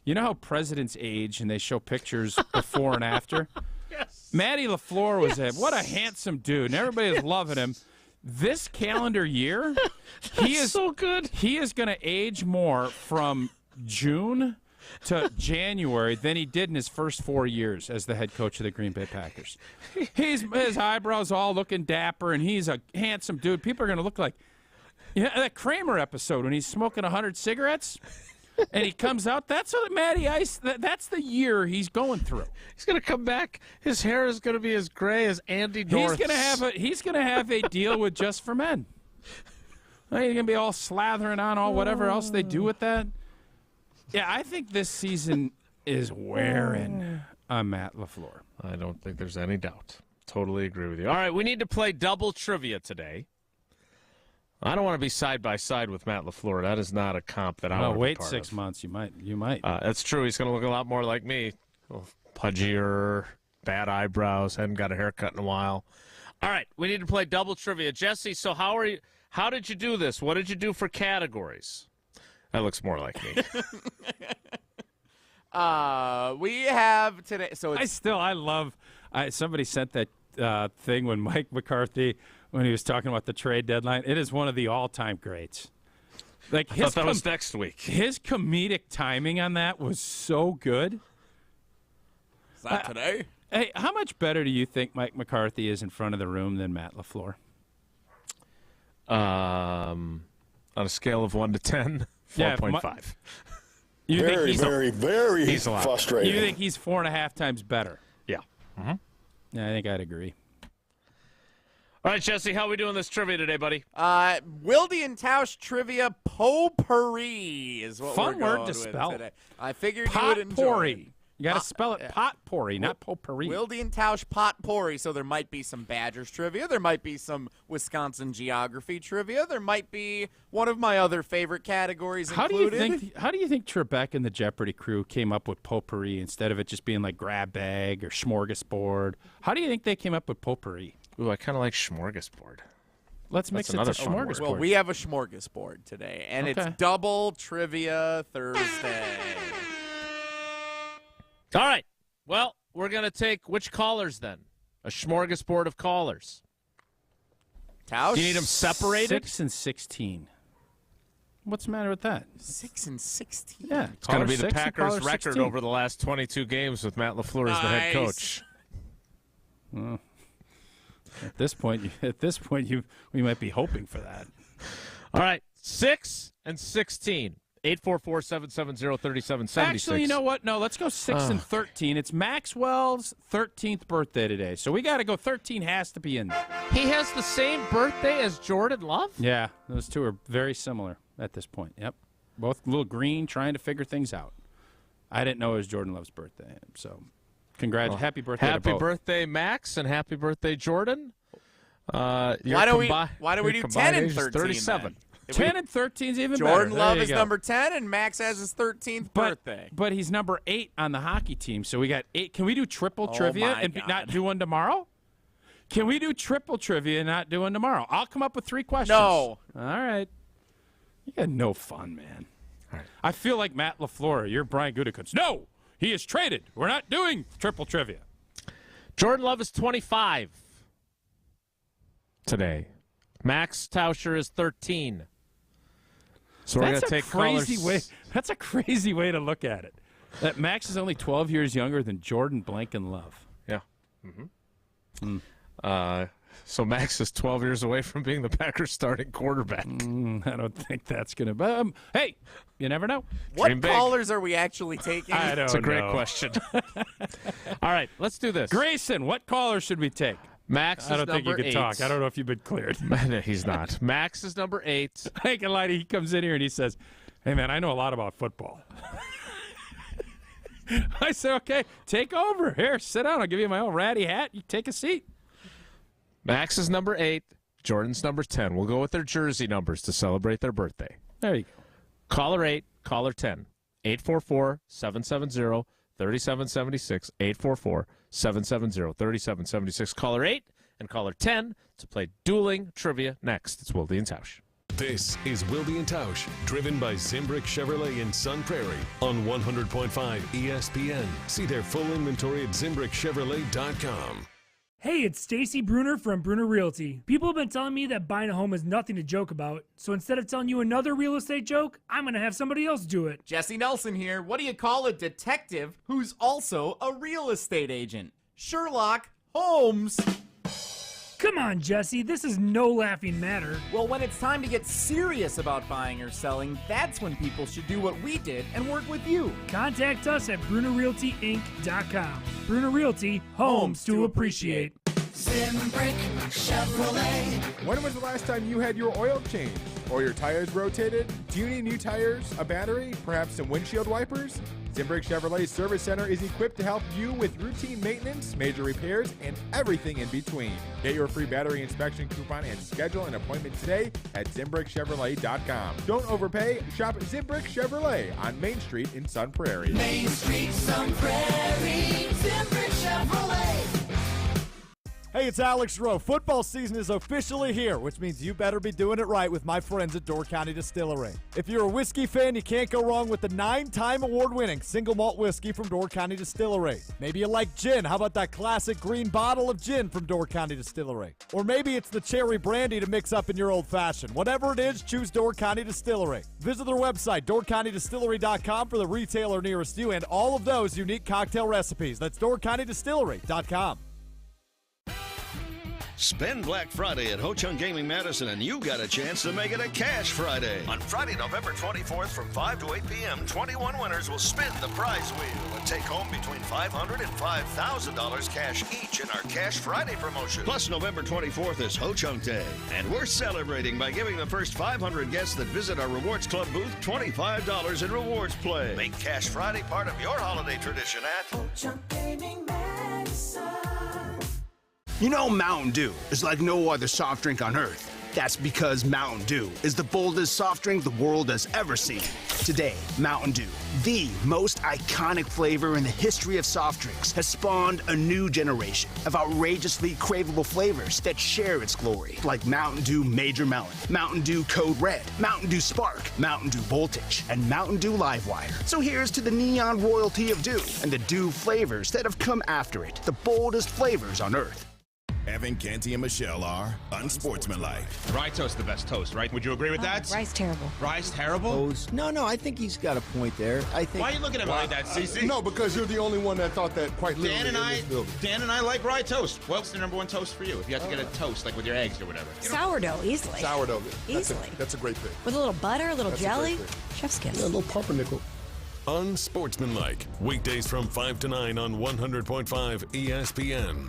You know how presidents age and they show pictures before and after? Yes. Matty LaFleur was what a handsome dude, and everybody's loving him. This calendar year, he is so good. He is going to age more from June to January than he did in his first 4 years as the head coach of the Green Bay Packers. His eyebrows all looking dapper, and he's a handsome dude. People are going to look like that Kramer episode when he's smoking 100 cigarettes. And he comes out. That's what Matty Ice. That's the year he's going through. He's going to come back. His hair is going to be as gray as Andy North's. He's going to have a deal with Just for Men. He's going to be all slathering on all whatever else they do with that. Yeah, I think this season is wearing on Matt LaFleur. I don't think there's any doubt. Totally agree with you. All right, we need to play double trivia today. I don't want to be side by side with Matt LaFleur. That is not a comp that I want to be wait part 6 of. months. You might. That's true. He's going to look a lot more like me. Pudgier, bad eyebrows, hadn't got a haircut in a while. All right, we need to play double trivia. Jesse, so how did you do this? What did you do for categories? That looks more like me. We have today. So somebody sent that thing when Mike McCarthy, when he was talking about the trade deadline. It is one of the all-time greats. Like I thought that was next week. His comedic timing on that was so good. Is that today? Hey, how much better do you think Mike McCarthy is in front of the room than Matt LaFleur? On a scale of 1 to 10, 4.5. Very he's a lot. frustrating. You think he's 4.5 times better? Yeah. Mm-hmm. Yeah, I think I'd agree. All right, Jesse, how are we doing this trivia today, buddy? Wilde and Tausch trivia potpourri is what Fun we're word going to with spell. today. I figured you would enjoy it. Potpourri. You got to spell it potpourri, not potpourri. Wilde and Tausch potpourri. So there might be some Badgers trivia. There might be some Wisconsin geography trivia. There might be one of my other favorite categories included. How do you think Trebek and the Jeopardy crew came up with potpourri instead of it just being like grab bag or smorgasbord? How do you think they came up with potpourri? Ooh, I kind of like smorgasbord. Let's mix it to smorgasbord. Well, we have a smorgasbord today, and it's double trivia Thursday. All right. Well, we're going to take which callers then? A smorgasbord of callers. Tausch? Do you need them separated? 6 and 16. What's the matter with that? 6 and 16. Yeah. It's going to be the Packers' record over the last 22 games with Matt LaFleur as the head coach. Well, at this point, we might be hoping for that. All right. 6 and 16. 844-770-3776. Actually, you know what? No, let's go 6 and 13. It's Maxwell's 13th birthday today, so we got to go. 13 has to be in there. He has the same birthday as Jordan Love? Yeah, those two are very similar at this point. Yep, both a little green, trying to figure things out. I didn't know it was Jordan Love's birthday, so happy birthday to both. Happy birthday, Max, and happy birthday, Jordan. Why don't we do 10 and 13? 37. Then? 10 and 13 is even Jordan better. Love is number 10, and Max has his 13th birthday. But he's number 8 on the hockey team, so we got 8. Can we do triple trivia and not do one tomorrow? Can we do triple trivia and not do one tomorrow? I'll come up with 3 questions. No. All right. You got no fun, man. I feel like Matt LaFleur. You're Brian Gutekunst. No, he is traded. We're not doing triple trivia. Jordan Love is 25 today. Max Tauscher is 13. So we're going to take crazy callers. way. That's a crazy way to look at it. That Max is only 12 years younger than Jordan Blanken Love. Yeah. So Max is 12 years away from being the Packers' starting quarterback. I don't think that's going to. Hey, you never know. What callers are we actually taking? I don't know. It's a great question. All right, let's do this. Grayson, what caller should we take? Max is I don't think you number can 8. talk. I don't know if you've been cleared. No, he's not. Max is number 8. I ain't gonna lie to you. He comes in here and he says, "Hey, man, I know a lot about football." I say, "Okay, take over. Here, sit down. I'll give you my own ratty hat. You take a seat." Max is number 8. Jordan's number 10. We'll go with their jersey numbers to celebrate their birthday. There you go. Caller 8, caller 10. 844-770-3776. 844-770-3776. Caller 8 and caller 10 to play dueling trivia next. It's Wilde and Tausch. This is Wilde and Tausch, driven by Zimbrick Chevrolet in Sun Prairie on 100.5 ESPN. See their full inventory at ZimbrickChevrolet.com. Hey, it's Stacy Bruner from Bruner Realty. People have been telling me that buying a home is nothing to joke about, so instead of telling you another real estate joke, I'm going to have somebody else do it. Jesse Nelson here. What do you call a detective who's also a real estate agent? Sherlock Holmes. Come on, Jesse, this is no laughing matter. Well, when it's time to get serious about buying or selling, that's when people should do what we did and work with you. Contact us at BrunerRealtyInc.com. Bruner Realty, homes to appreciate. Zimbrick Chevrolet. When was the last time you had your oil changed or your tires rotated? Do you need new tires, a battery, perhaps some windshield wipers? Zimbrick Chevrolet Service Center is equipped to help you with routine maintenance, major repairs, and everything in between. Get your free battery inspection coupon and schedule an appointment today at ZimbrickChevrolet.com. Don't overpay. Shop Zimbrick Chevrolet on Main Street in Sun Prairie. Main Street, Sun Prairie. Zimbrick Chevrolet. Hey, it's Alex Rowe. Football season is officially here, which means you better be doing it right with my friends at Door County Distillery. If you're a whiskey fan, you can't go wrong with the 9-time award-winning single malt whiskey from Door County Distillery. Maybe you like gin. How about that classic green bottle of gin from Door County Distillery? Or maybe it's the cherry brandy to mix up in your old-fashioned. Whatever it is, choose Door County Distillery. Visit their website, doorcountydistillery.com, for the retailer nearest you and all of those unique cocktail recipes. That's doorcountydistillery.com. Spend Black Friday at Ho-Chunk Gaming Madison, and you got a chance to make it a Cash Friday. On Friday, November 24th from 5 to 8 p.m., 21 winners will spin the prize wheel and take home between $500 and $5,000 cash each in our Cash Friday promotion. Plus, November 24th is Ho-Chunk Day, and we're celebrating by giving the first 500 guests that visit our Rewards Club booth $25 in rewards play. Make Cash Friday part of your holiday tradition at Ho-Chunk Gaming Madison. You know Mountain Dew is like no other soft drink on earth. That's because Mountain Dew is the boldest soft drink the world has ever seen. Today, Mountain Dew, the most iconic flavor in the history of soft drinks, has spawned a new generation of outrageously craveable flavors that share its glory, like Mountain Dew Major Melon, Mountain Dew Code Red, Mountain Dew Spark, Mountain Dew Voltage, and Mountain Dew Livewire. So here's to the neon royalty of Dew and the Dew flavors that have come after it, the boldest flavors on earth. Evan, Canty, and Michelle are unsportsmanlike. Rye toast the best toast, right? Would you agree with that? Rye's terrible. Rye's terrible? No, I think he's got a point there. I think. Why are you looking at me like that, CC? No, because you're the only one that thought that quite literally Dan and I like rye toast. What's the number one toast for you? If you had to get a toast, like with your eggs or whatever. Sourdough, easily. Sourdough. Easily. That's a great thing. With a little butter, a little jelly. Chef's kiss. Yeah, a little pumpernickel. Unsportsmanlike. Weekdays from 5 to 9 on 100.5 ESPN.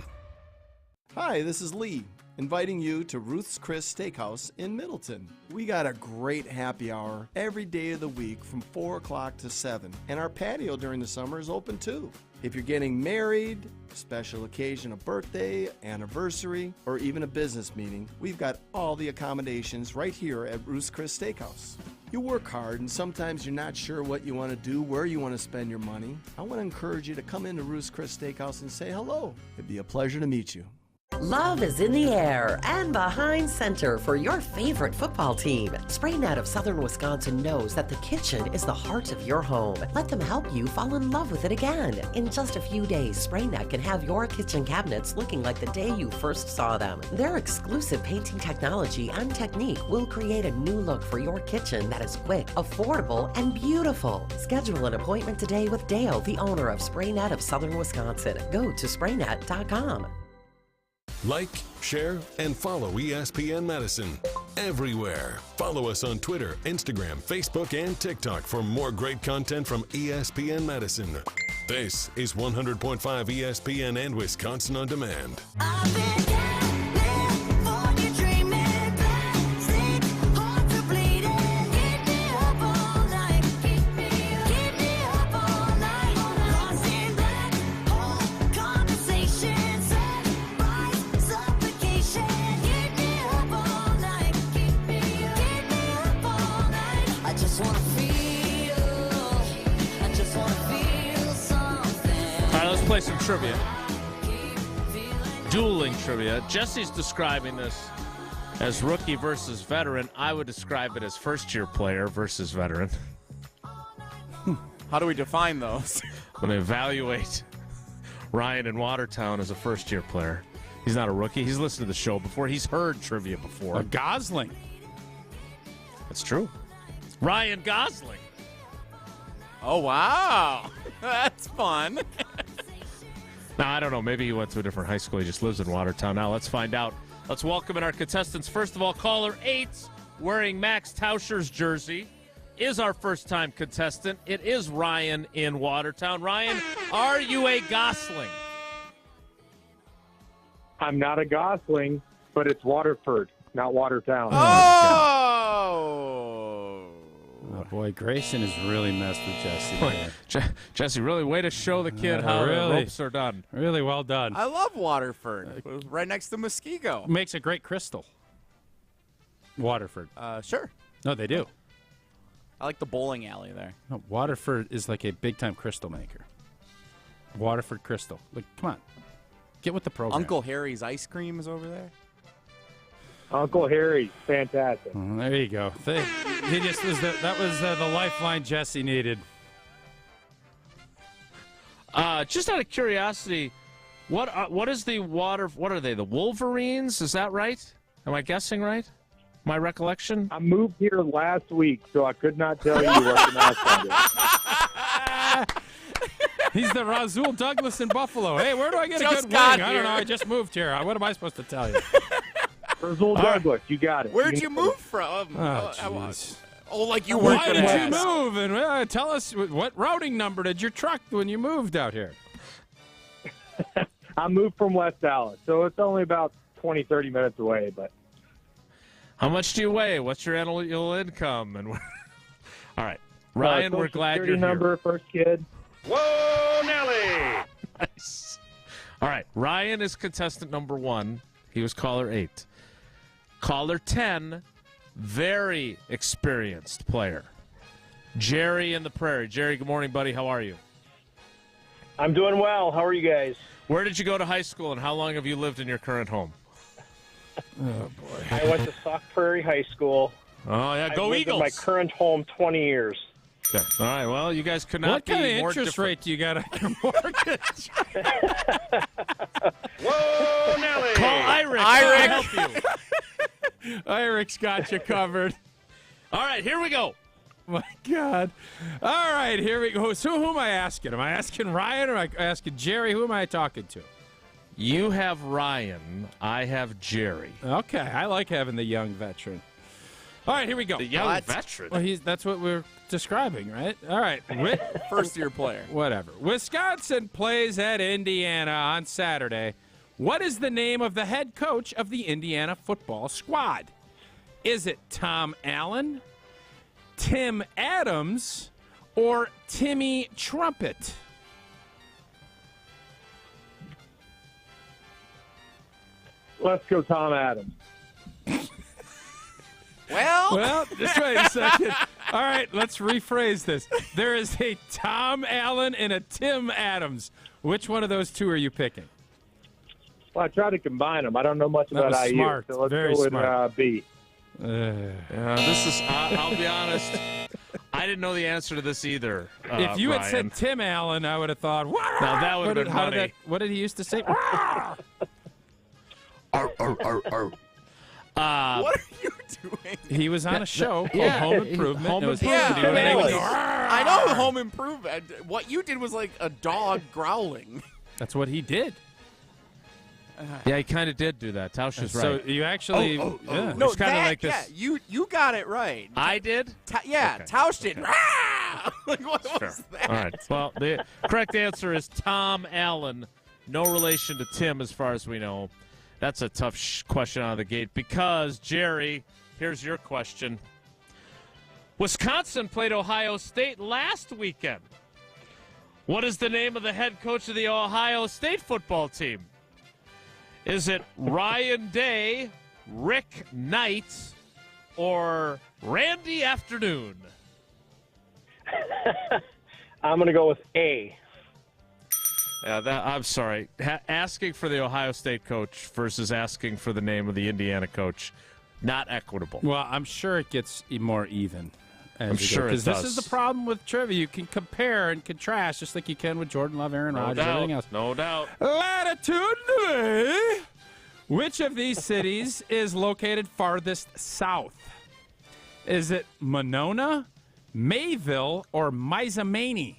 Hi, this is Lee, inviting you to Ruth's Chris Steakhouse in Middleton. We got a great happy hour every day of the week from 4 o'clock to 7, and our patio during the summer is open too. If you're getting married, special occasion, a birthday, anniversary, or even a business meeting, we've got all the accommodations right here at Ruth's Chris Steakhouse. You work hard and sometimes you're not sure what you want to do, where you want to spend your money. I want to encourage you to come into Ruth's Chris Steakhouse and say hello. It'd be a pleasure to meet you. Love is in the air and behind center for your favorite football team. SprayNet of Southern Wisconsin knows that the kitchen is the heart of your home. Let them help you fall in love with it again. In just a few days, SprayNet can have your kitchen cabinets looking like the day you first saw them. Their exclusive painting technology and technique will create a new look for your kitchen that is quick, affordable, and beautiful. Schedule an appointment today with Dale, the owner of SprayNet of Southern Wisconsin. Go to spraynet.com. Like, share, and follow ESPN Madison everywhere. Follow us on Twitter, Instagram, Facebook, and TikTok for more great content from ESPN Madison. This is 100.5 ESPN and Wisconsin On Demand. Play some trivia. Dueling trivia. Jesse's describing this as rookie versus veteran. I would describe it as first-year player versus veteran. How do we define those? I'm going to evaluate Ryan in Watertown as a first-year player. He's not a rookie. He's listened to the show before. He's heard trivia before. Gosling. That's true. Ryan Gosling. Oh, wow. That's fun. Now, I don't know. Maybe he went to a different high school. He just lives in Watertown now. Let's find out. Let's welcome in our contestants. First of all, caller 8, wearing Max Tauscher's jersey, is our first-time contestant. It is Ryan in Watertown. Ryan, are you a Gosling? I'm not a Gosling, but it's Waterford, not Watertown. Oh, boy, Grayson has really messed with Jesse. Boy, Jesse, really way to show the kid how the ropes are done. Really well done. I love Waterford. Right next to Muskego. Makes a great crystal. Waterford. Sure. No, they do. I like the bowling alley there. No, Waterford is like a big-time crystal maker. Waterford Crystal. Like, come on. Get with the program. Uncle Harry's ice cream is over there. Uncle Harry, fantastic. There you go. He just was that was the lifeline Jesse needed. Just out of curiosity, what is the water? What are they? The Wolverines? Is that right? Am I guessing right? My recollection. I moved here last week, so I could not tell you what the mascot is. He's the Rasul Douglas in Buffalo. Hey, where do I get a good wing? I don't know. I just moved here. What am I supposed to tell you? Rasul Douglas, you got it. Where'd you move from? Like you weren't Why going to did you move? And tell us, what routing number did your truck when you moved out here? I moved from West Dallas, so it's only about 20, 30 minutes away. But how much do you weigh? What's your annual income? And all right, Ryan, we're glad you're number, here. First kid. Whoa, Nelly! Nice. All right, Ryan is contestant number 1. He was caller 8. Caller 10, very experienced player. Jerry in the Prairie. Jerry, good morning, buddy. How are you? I'm doing well. How are you guys? Where did you go to high school, and how long have you lived in your current home? Oh, boy. I went to Sauk Prairie High School. Oh, yeah, go I lived Eagles. in my current home 20 years. Okay. All right, well, you guys could not be more different. What kind of interest rate do you got on your mortgage? Whoa, Nelly! Call Irick. I'll help you. Irik's got you covered. All right, here we go. My God. All right, here we go. So who am I asking? Am I asking Ryan or am I asking Jerry? Who am I talking to? You have Ryan. I have Jerry. Okay, I like having the young veteran. All right, here we go. The young veteran? Well, that's what we're describing, right? All right. First-year player. Whatever. Wisconsin plays at Indiana on Saturday. What is the name of the head coach of the Indiana football squad? Is it Tom Allen, Tim Adams, or Timmy Trumpet? Let's go Tom Adams. Well, just wait a second. All right, let's rephrase this. There is a Tom Allen and a Tim Adams. Which one of those two are you picking? Well, I tried to combine them. I don't know much That about was IU. smart. So let's Very go with smart. B. This is. I'll be honest. I didn't know the answer to this either. If you had Ryan. said Tim Allen, I would have thought, "What?" Now that would have been funny. What did he used to say? What are you doing? He was on a show called yeah, Home Improvement. Home It was- Improvement. Yeah, He was- I know Home Improvement. What you did was like a dog growling. That's what he did. Yeah, he kind of did do that. Tausch is So right. you actually, No, it's kind of that, like this. yeah, you got it right. I did. Tausch did. Like, what was that? All right. Well, the correct answer is Tom Allen. No relation to Tim, as far as we know. That's a tough question out of the gate because, Jerry, here's your question. Wisconsin played Ohio State last weekend. What is the name of the head coach of the Ohio State football team? Is it Ryan Day, Rick Knight, or Randy Afternoon? I'm going to go with A. I'm sorry. Asking for the Ohio State coach versus asking for the name of the Indiana coach, not equitable. Well, I'm sure it gets more even. I'm sure it because this does. is the problem with trivia. You can compare and contrast just like you can with Jordan Love, Aaron Rodgers, and everything else. No doubt. Latitudinally, which of these cities is located farthest south? Is it Monona, Mayville, or Mizamani?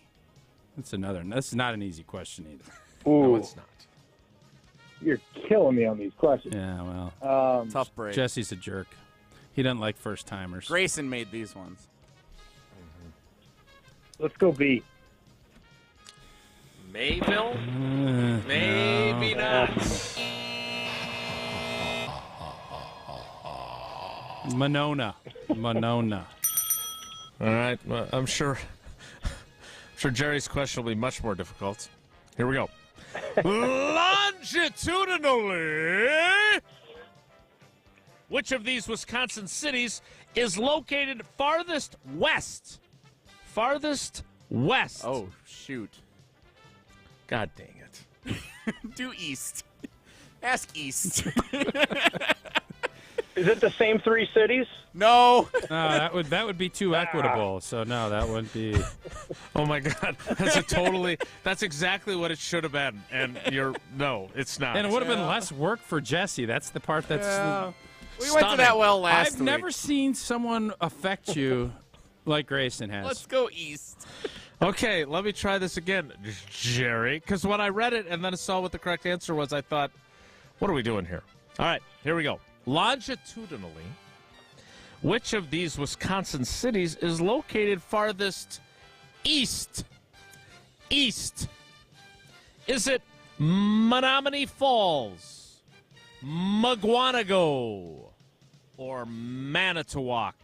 That's not an easy question either. Ooh. No, it's not. You're killing me on these questions. Yeah, well. Tough break. Jesse's a jerk. He doesn't like first-timers. Grayson made these ones. Let's go B. Mayville? Maybe not. Monona. All right. Well, I'm sure Jerry's question will be much more difficult. Here we go. Longitudinally, which of these Wisconsin cities is located farthest west? Farthest west. Oh, shoot. God dang it. Do East. Ask East. Is it the same three cities? No. No, that would be too equitable. So no, that wouldn't be. Oh my God, that's exactly what it should have been. And no, it's not. And it would have been less work for Jesse. That's the part that's. We went to that well last I've week. never seen someone affect you like Grayson has. Let's go East. Okay, let me try this again, Jerry. Because when I read it and then I saw what the correct answer was, I thought, what are we doing here? All right, here we go. Longitudinally, which of these Wisconsin cities is located farthest east? East. Is it Menominee Falls, Mugwanago, or Manitowoc?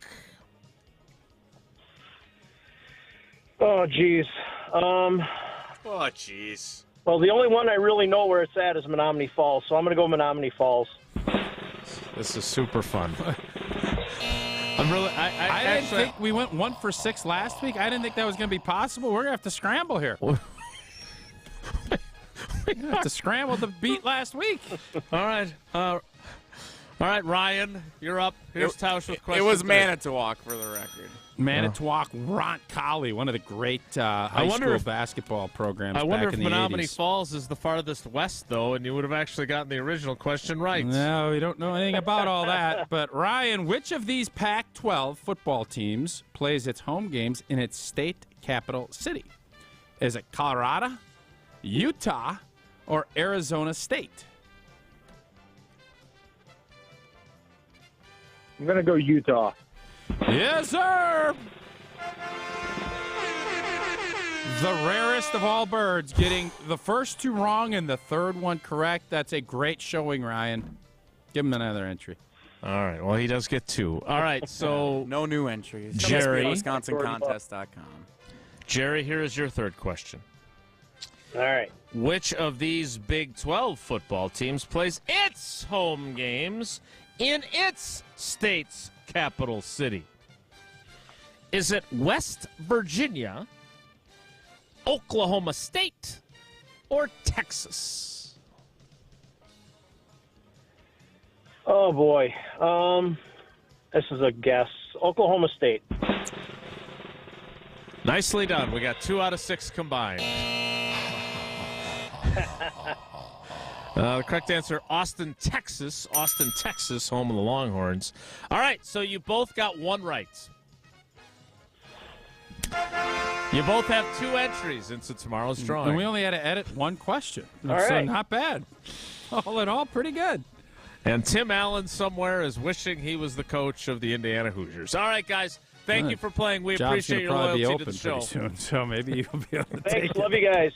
Oh, geez. Oh, jeez. Well, the only one I really know where it's at is Menominee Falls, so I'm going to go Menominee Falls. This is super fun. I'm really. I didn't think we went 1 for 6 last week. I didn't think that was going to be possible. We're going to have to scramble here. We're going to have to scramble the beat last week. All right, Ryan, you're up. Here's Tausch with questions. It was Manitowoc for the record. Manitowoc Roncalli, one of the great high school basketball programs I wonder back if in the Menominee 80s. Falls is the farthest west, though, and you would have actually gotten the original question right. No, we don't know anything about all that. But, Ryan, which of these Pac-12 football teams plays its home games in its state capital city? Is it Colorado, Utah, or Arizona State? I'm going to go Utah. Yes, sir! The rarest of all birds, getting the first 2 wrong and the third one correct. That's a great showing, Ryan. Give him another entry. All right, well, he does get 2. All right, so... No new entries. Jerry. WisconsinContest.com. Jerry, here is your third question. All right. Which of these Big 12 football teams plays its home games in its state's capital city? Is it West Virginia, Oklahoma State, or Texas? Oh, boy. This is a guess. Oklahoma State. Nicely done. We got 2 out of 6 combined. The correct answer, Austin, Texas. Austin, Texas, home of the Longhorns. All right, so you both got 1 right. You both have 2 entries into tomorrow's drawing. And we only had to edit 1 question. All So right. not bad. All in all, pretty good. And Tim Allen somewhere is wishing he was the coach of the Indiana Hoosiers. All right, guys. Thank you for playing. We Job's appreciate your gonna probably loyalty be to the open show. pretty soon, so maybe you'll be able to take Thanks. it. Love you guys.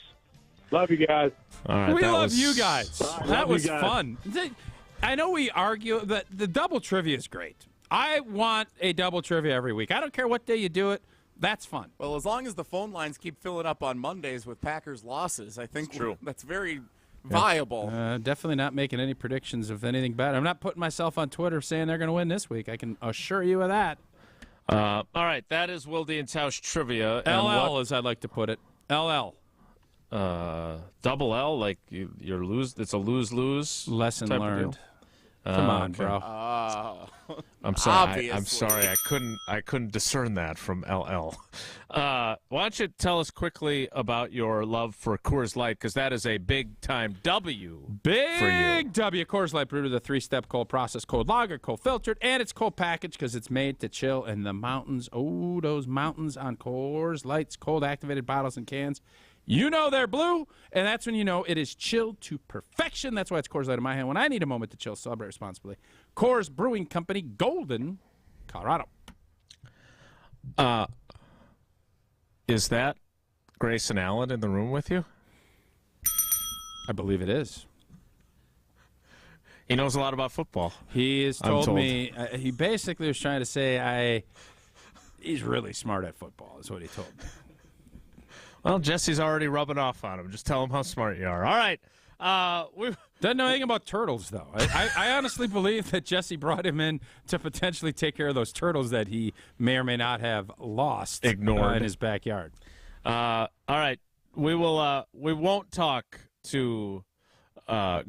Love you guys. All right, We that love was- you guys. Love That you was guys. fun. I know we argue, but the double trivia is great. I want a double trivia every week. I don't care what day you do it. That's fun. Well, as long as the phone lines keep filling up on Mondays with Packers losses, I think that's very viable. Definitely not making any predictions of anything better. I'm not putting myself on Twitter saying they're going to win this week. I can assure you of that. All right, that is Wilde and Tausch trivia. And LL, as I'd like to put it. LL. Double L, like you're lose. It's a lose-lose. Lesson type of learned. deal? Come on, okay. bro. I'm sorry. Obviously. I'm sorry. I couldn't discern that from LL. Why don't you tell us quickly about your love for Coors Light, because that is a big time W for you. Big W. Coors Light brewed with a 3-step cold process, cold lager, cold filtered, and it's cold packaged because it's made to chill in the mountains. Oh, those mountains on Coors Light's cold activated bottles and cans. You know they're blue, and that's when you know it is chilled to perfection. That's why it's Coors Light in my hand. When I need a moment to chill, celebrate responsibly. Coors Brewing Company, Golden, Colorado. Is that Grayson Allen in the room with you? I believe it is. He knows a lot about football. He has I'm told told. me, he basically was trying to say he's really smart at football, is what he told me. Well, Jesse's already rubbing off on him. Just tell him how smart you are. All right. Doesn't know anything about turtles, though. I honestly believe that Jesse brought him in to potentially take care of those turtles that he may or may not have lost Ignored. in his backyard. All right. We won't talk to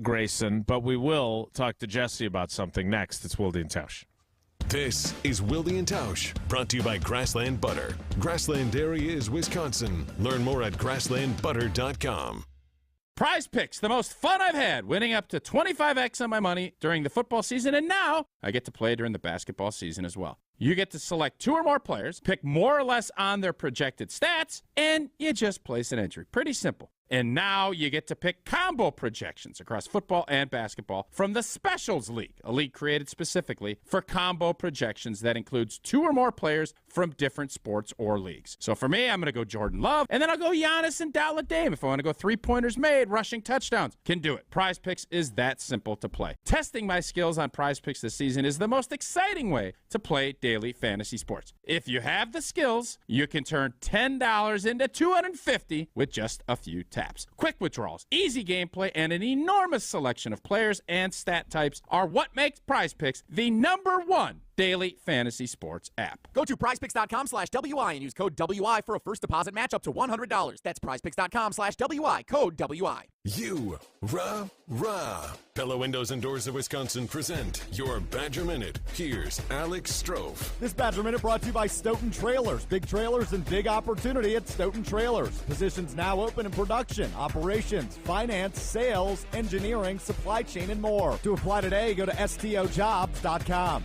Grayson, but we will talk to Jesse about something next. It's Wilde and Tausch. This is Wilde and Tausch, brought to you by Grassland Butter. Grassland Dairy is Wisconsin. Learn more at grasslandbutter.com. Prize Picks, the most fun I've had, winning up to 25x on my money during the football season, and now I get to play during the basketball season as well. You get to select 2 or more players, pick more or less on their projected stats, and you just place an entry. Pretty simple. And now you get to pick combo projections across football and basketball from the Specials League, a league created specifically for combo projections that includes 2 or more players from different sports or leagues. So for me, I'm going to go Jordan Love, and then I'll go Giannis and Dallas Dame. If I want to go 3-pointers made, rushing touchdowns, can do it. Prize Picks is that simple to play. Testing my skills on Prize Picks this season is the most exciting way to play daily fantasy sports. If you have the skills, you can turn $10 into $250 with just a few taps. Quick withdrawals, easy gameplay, and an enormous selection of players and stat types are what makes Prize Picks the #1 daily fantasy sports app. Go to prizepicks.com/WI and use code WI for a first deposit match up to $100. That's prizepicks.com/WI, code WI. You, rah. Pella Windows and Doors of Wisconsin present your Badger Minute. Here's Alex Strofe. This Badger Minute brought to you by Stoughton Trailers. Big trailers and big opportunity at Stoughton Trailers. Positions now open in production, operations, finance, sales, engineering, supply chain, and more. To apply today, go to stojobs.com.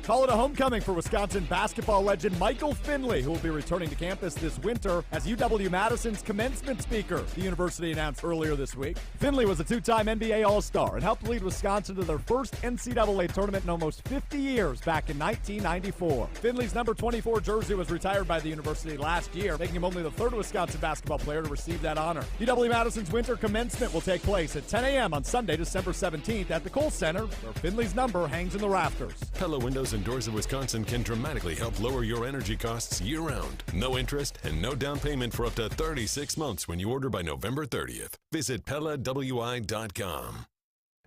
Call it a homecoming for Wisconsin basketball legend Michael Finley, who will be returning to campus this winter as UW-Madison's commencement speaker, the university announced earlier this week. Finley was a 2-time NBA All-Star and helped lead Wisconsin to their first NCAA tournament in almost 50 years back in 1994. Finley's number 24 jersey was retired by the university last year, making him only the 3rd Wisconsin basketball player to receive that honor. UW-Madison's winter commencement will take place at 10 a.m. on Sunday, December 17th at the Kohl Center, where Finley's number hangs in the rafters. Pella Windows and Doors of Wisconsin can dramatically help lower your energy costs year-round. No interest and no down payment for up to 36 months when you order by November 30th. Visit PellaWI.com.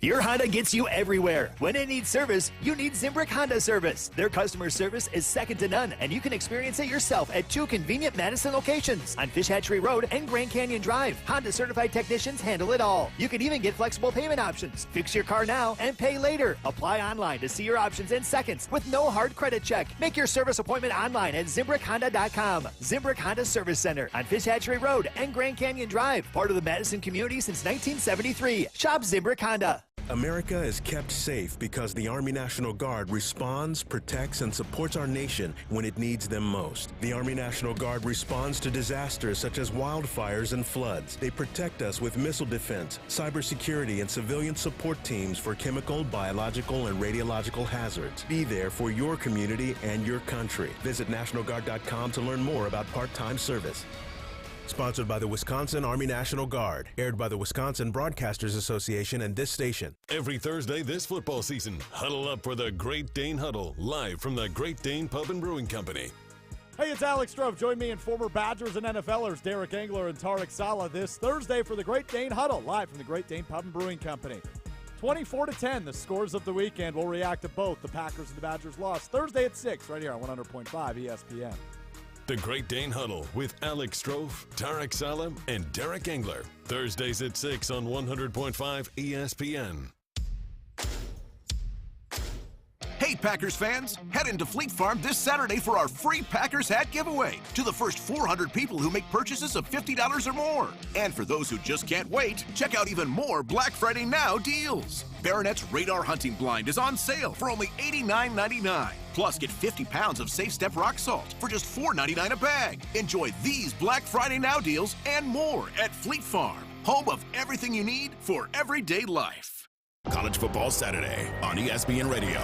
Your Honda gets you everywhere. When it needs service, you need Zimbrick Honda service. Their customer service is second to none, and you can experience it yourself at 2 convenient Madison locations on Fish Hatchery Road and Grand Canyon Drive. Honda certified technicians handle it all. You can even get flexible payment options. Fix your car now and pay later. Apply online to see your options in seconds with no hard credit check. Make your service appointment online at ZimbrickHonda.com. Zimbrick Honda Service Center on Fish Hatchery Road and Grand Canyon Drive. Part of the Madison community since 1973. Shop Zimbrick Honda. America is kept safe because the Army National Guard responds, protects, and supports our nation when it needs them most. The Army National Guard responds to disasters such as wildfires and floods. They protect us with missile defense, cybersecurity, and civilian support teams for chemical, biological, and radiological hazards. Be there for your community and your country. Visit NationalGuard.com to learn more about part-time service. Sponsored by the Wisconsin Army National Guard. Aired by the Wisconsin Broadcasters Association and this station. Every Thursday this football season, huddle up for the Great Dane Huddle, live from the Great Dane Pub and Brewing Company. Hey, it's Alex Strofe. Join me and former Badgers and NFLers Derek Engler and Tarek Saleh this Thursday for the Great Dane Huddle, live from the Great Dane Pub and Brewing Company. 24-10, the scores of the weekend. We'll react to both. The Packers and the Badgers lost Thursday at 6, right here on 100.5 ESPN. The Great Dane Huddle with Alex Strofe, Tarek Saleh, and Derek Engler. Thursdays at 6 on 100.5 ESPN. Hey, Packers fans, head into Fleet Farm this Saturday for our free Packers hat giveaway to the first 400 people who make purchases of $50 or more. And for those who just can't wait, check out even more Black Friday Now deals. Baronet's Radar Hunting Blind is on sale for only $89.99. Plus, get 50 pounds of Safe Step Rock Salt for just $4.99 a bag. Enjoy these Black Friday Now deals and more at Fleet Farm, home of everything you need for everyday life. College football Saturday on ESPN Radio.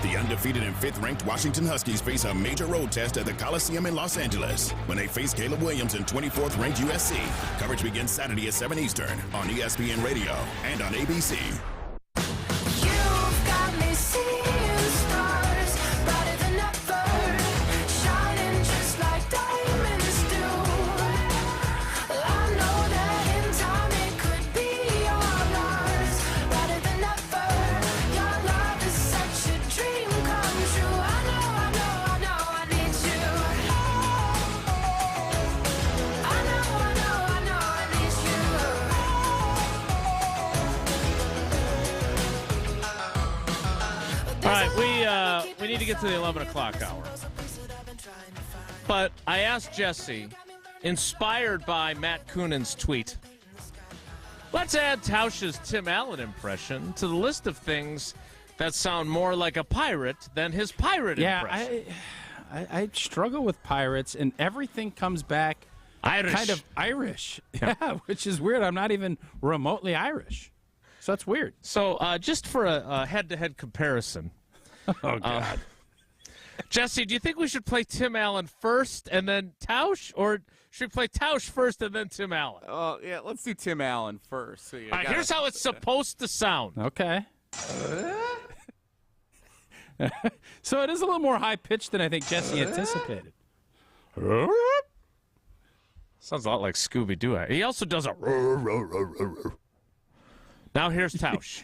The undefeated and 5th-ranked Washington Huskies face a major road test at the Coliseum in Los Angeles when they face Caleb Williams and 24th-ranked USC. Coverage begins Saturday at 7 Eastern on ESPN Radio and on ABC. You've got me seeing stars brighter than ever, shining just like diamonds do. I know that in time it could be all ours, brighter than ever. Your love is such a dream come true. I know I need you. I know I need you. All right, we need to get to the 11 o'clock hour. But I asked Jesse, inspired by Matt Kunin's tweet, let's add Tausch's Tim Allen impression to the list of things that sound more like a pirate than his pirate impression. I struggle with pirates, and everything comes back Irish. kind of Irish. Yeah, which is weird. I'm not even remotely Irish. So that's weird. So just for a head-to-head comparison. Oh, God. Jesse, do you think we should play Tim Allen first and then Tausch, or should we play Tausch first and then Tim Allen? Yeah, let's do Tim Allen first. So All right, here's how it's supposed to sound. Okay. So it is a little more high-pitched than I think Jesse anticipated. Sounds a lot like Scooby-Doo. He also does a... Now here's Tausch.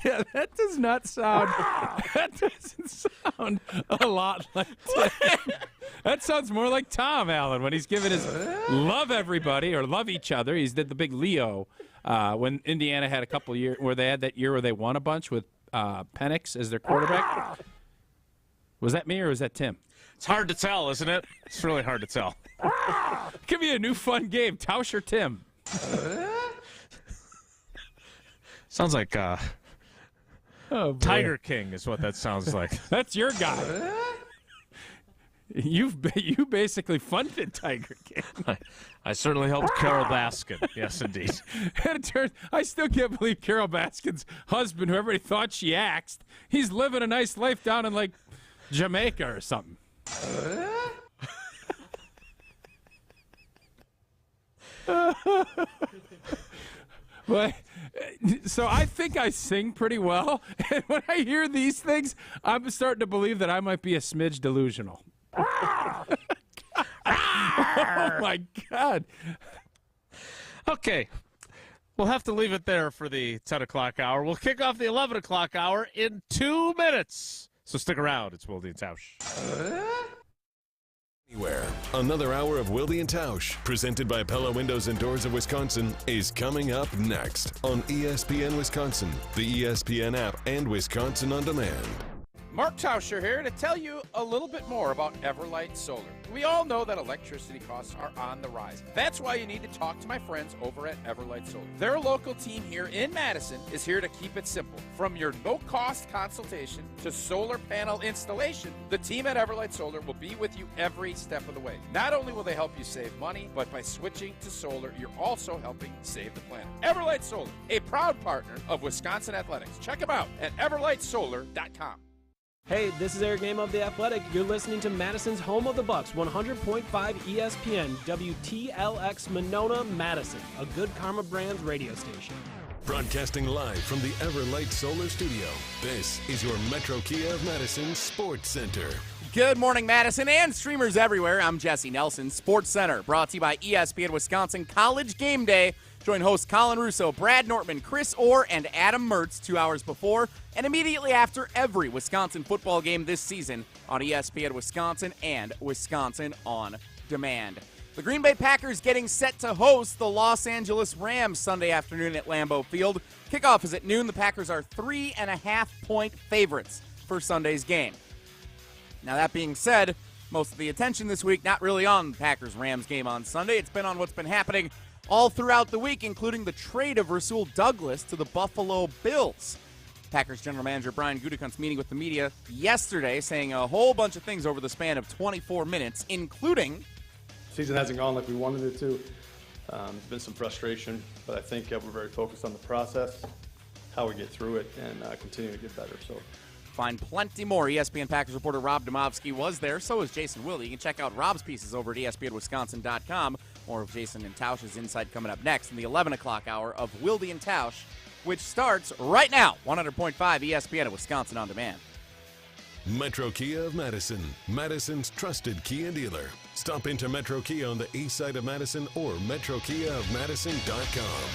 Yeah, that does not sound. That doesn't sound a lot like Tim. That sounds more like Tom Allen when he's giving his love everybody or love each other. He's did the big Leo when Indiana had a couple years where they had that year where they won a bunch with Penix as their quarterback. Was that me or was that Tim? It's hard to tell, isn't it? It's really hard to tell. Could be a new fun game. Tausch or Tim? Sounds like Tiger King is what that sounds like. That's your guy. You basically funded Tiger King. I certainly helped Carol Baskin. Yes, indeed. And it turns, I still can't believe Carol Baskin's husband, who everybody thought she axed, he's living a nice life down in, like, Jamaica or something. But, so I think I sing pretty well, and when I hear these things, I'm starting to believe that I might be a smidge delusional. Oh, my God. Okay. We'll have to leave it there for the 10 o'clock hour. We'll kick off the 11 o'clock hour in 2 minutes. So stick around. It's Wilde and Tausch. Anywhere. Another hour of Wilde and Tausch, presented by Pella Windows and Doors of Wisconsin, is coming up next on ESPN Wisconsin, the ESPN app, and Wisconsin On Demand. Mark Tauscher here to tell you a little bit more about Everlight Solar. We all know that electricity costs are on the rise. That's why you need to talk to my friends over at Everlight Solar. Their local team here in Madison is here to keep it simple. From your no-cost consultation to solar panel installation, the team at Everlight Solar will be with you every step of the way. Not only will they help you save money, but by switching to solar, you're also helping save the planet. Everlight Solar, a proud partner of Wisconsin Athletics. Check them out at everlightsolar.com. Hey, this is Eric Name of The Athletic. You're listening to Madison's home of the Bucks, 100.5 ESPN, WTLX Monona, Madison, a Good Karma Brands radio station. Broadcasting live from the Everlight Solar Studio, this is your Metro Kia of Madison Sports Center. Good morning, Madison, and streamers everywhere. I'm Jesse Nelson, Sports Center, brought to you by ESPN Wisconsin College Game Day. Join hosts Colin Russo, Brad Nortman, Chris Orr, and Adam Mertz 2 hours before and immediately after every Wisconsin football game this season on ESPN Wisconsin and Wisconsin On Demand. The Green Bay Packers getting set to host the Los Angeles Rams Sunday afternoon at Lambeau Field. Kickoff is at noon. The Packers are 3.5-point favorites for Sunday's game. Now, that being said, most of the attention this week not really on the Packers-Rams game on Sunday. It's been on what's been happening all throughout the week, including the trade of Rasul Douglas to the Buffalo Bills. Packers general manager Brian Gutekunst meeting with the media yesterday, saying a whole bunch of things over the span of 24 minutes, including... Season hasn't gone like we wanted it to. There's been some frustration, but I think we're very focused on the process, how we get through it, and continue to get better. So, find plenty more. ESPN Packers reporter Rob Demovsky was there. So is Jason Wilde. You can check out Rob's pieces over at ESPNWisconsin.com. More of Jason and Tausch's insight coming up next in the 11 o'clock hour of Wilde and Tausch, which starts right now. 100.5 ESPN at Wisconsin On Demand. Metro Kia of Madison, Madison's trusted Kia dealer. Stop into Metro Kia on the east side of Madison or metrokiaofmadison.com.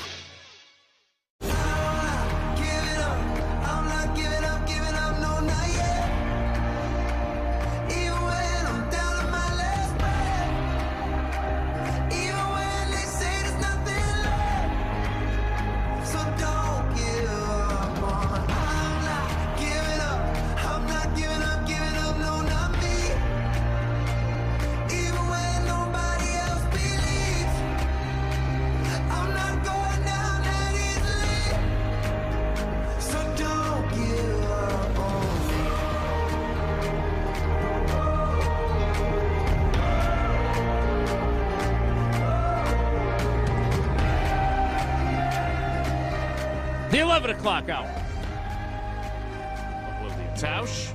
The 11 o'clock hour of Wilde and Tausch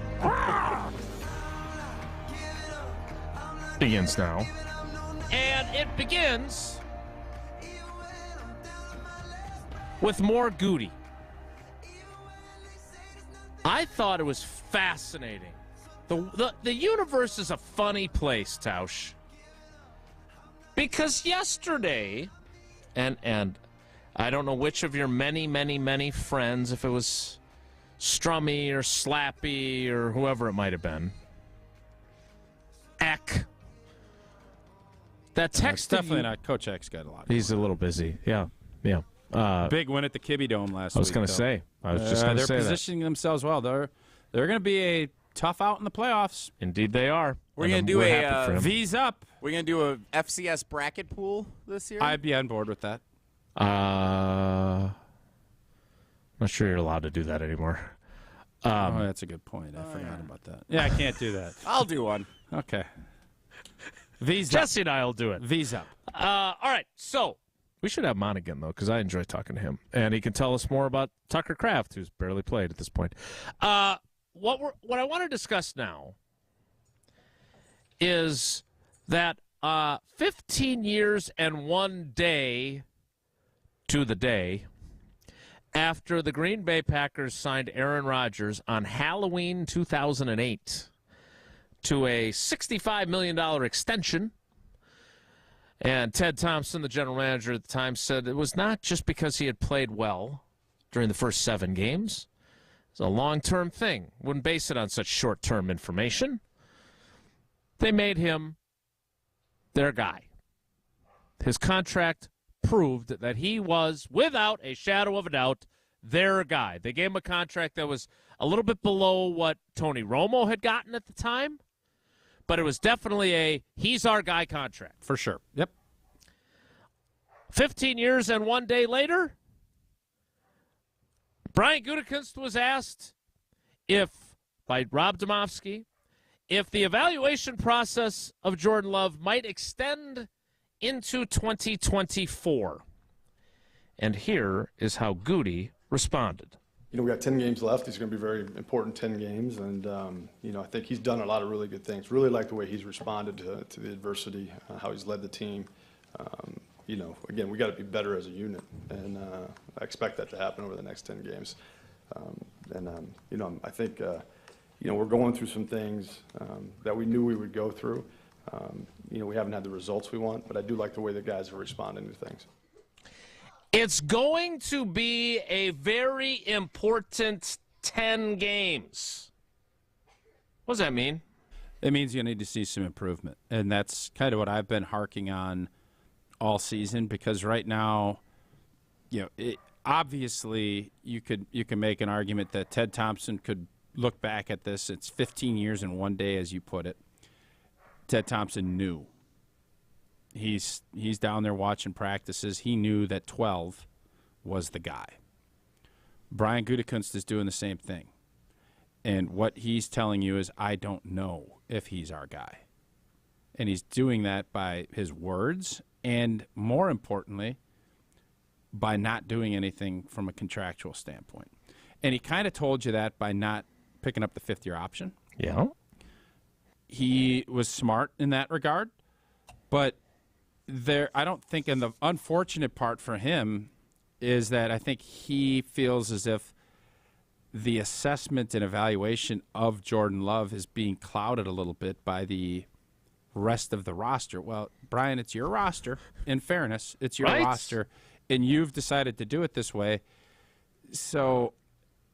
begins now. And it begins with more Goody. I thought it was fascinating. The universe is a funny place, Tausch. Because yesterday, and I don't know which of your many, many, many friends, if it was Strummy or Slappy or whoever it might have been, Eck, that text definitely not. Coach Eck's got a lot. He's a little busy. Yeah. Big win at the Kibbe Dome last week. I was going to say. I was just going to say they're positioning themselves well. They're going to be a tough out in the playoffs. Indeed, they are. We're going to do a V's up. We're going to do a FCS bracket pool this year. I'd be on board with that. Not sure you're allowed to do that anymore. That's a good point. I forgot about that. Yeah, I can't do that. I'll do one. Okay. V's Jesse and I will do it. V's up. All right, so we should have him on again, though, because I enjoy talking to him. And he can tell us more about Tucker Kraft, who's barely played at this point. What I want to discuss now is that 15 years and 1 day to the day after the Green Bay Packers signed Aaron Rodgers on Halloween 2008 to a $65 million extension, And Ted Thompson, the general manager at the time, said it was not just because he had played well during the first 7 games. It's a long-term thing. Wouldn't base it on such short-term information. They made him their guy. His contract proved that he was, without a shadow of a doubt, their guy. They gave him a contract that was a little bit below what Tony Romo had gotten at the time, but it was definitely a he's our guy contract. For sure. Yep. 15 years and 1 day later, Brian Gutekunst was asked by Rob Domofsky if the evaluation process of Jordan Love might extend into 2024. And here is how Goody responded. We got 10 games left. These are going to be very important 10 games. And, I think he's done a lot of really good things. Really like the way he's responded to the adversity, how he's led the team. Again, we got to be better as a unit. And I expect that to happen over the next 10 games. I think, we're going through some things that we knew we would go through. We haven't had the results we want, but I do like the way the guys are responding to things. It's going to be a very important 10 games. What does that mean? It means you need to see some improvement. And that's kind of what I've been harking on all season, because right now, obviously you can make an argument that Ted Thompson could look back at this. It's 15 years and 1 day, as you put it. Ted Thompson knew. He's down there watching practices. He knew that 12 was the guy. Brian Gutekunst is doing the same thing. And what he's telling you is, I don't know if he's our guy. And he's doing that by his words and, more importantly, by not doing anything from a contractual standpoint. And he kind of told you that by not picking up the fifth-year option. Yeah. He was smart in that regard. But I don't think, and the unfortunate part for him is that I think he feels as if the assessment and evaluation of Jordan Love is being clouded a little bit by the rest of the roster. Well, Brian, it's your roster. In fairness, it's your roster, and you've decided to do it this way. So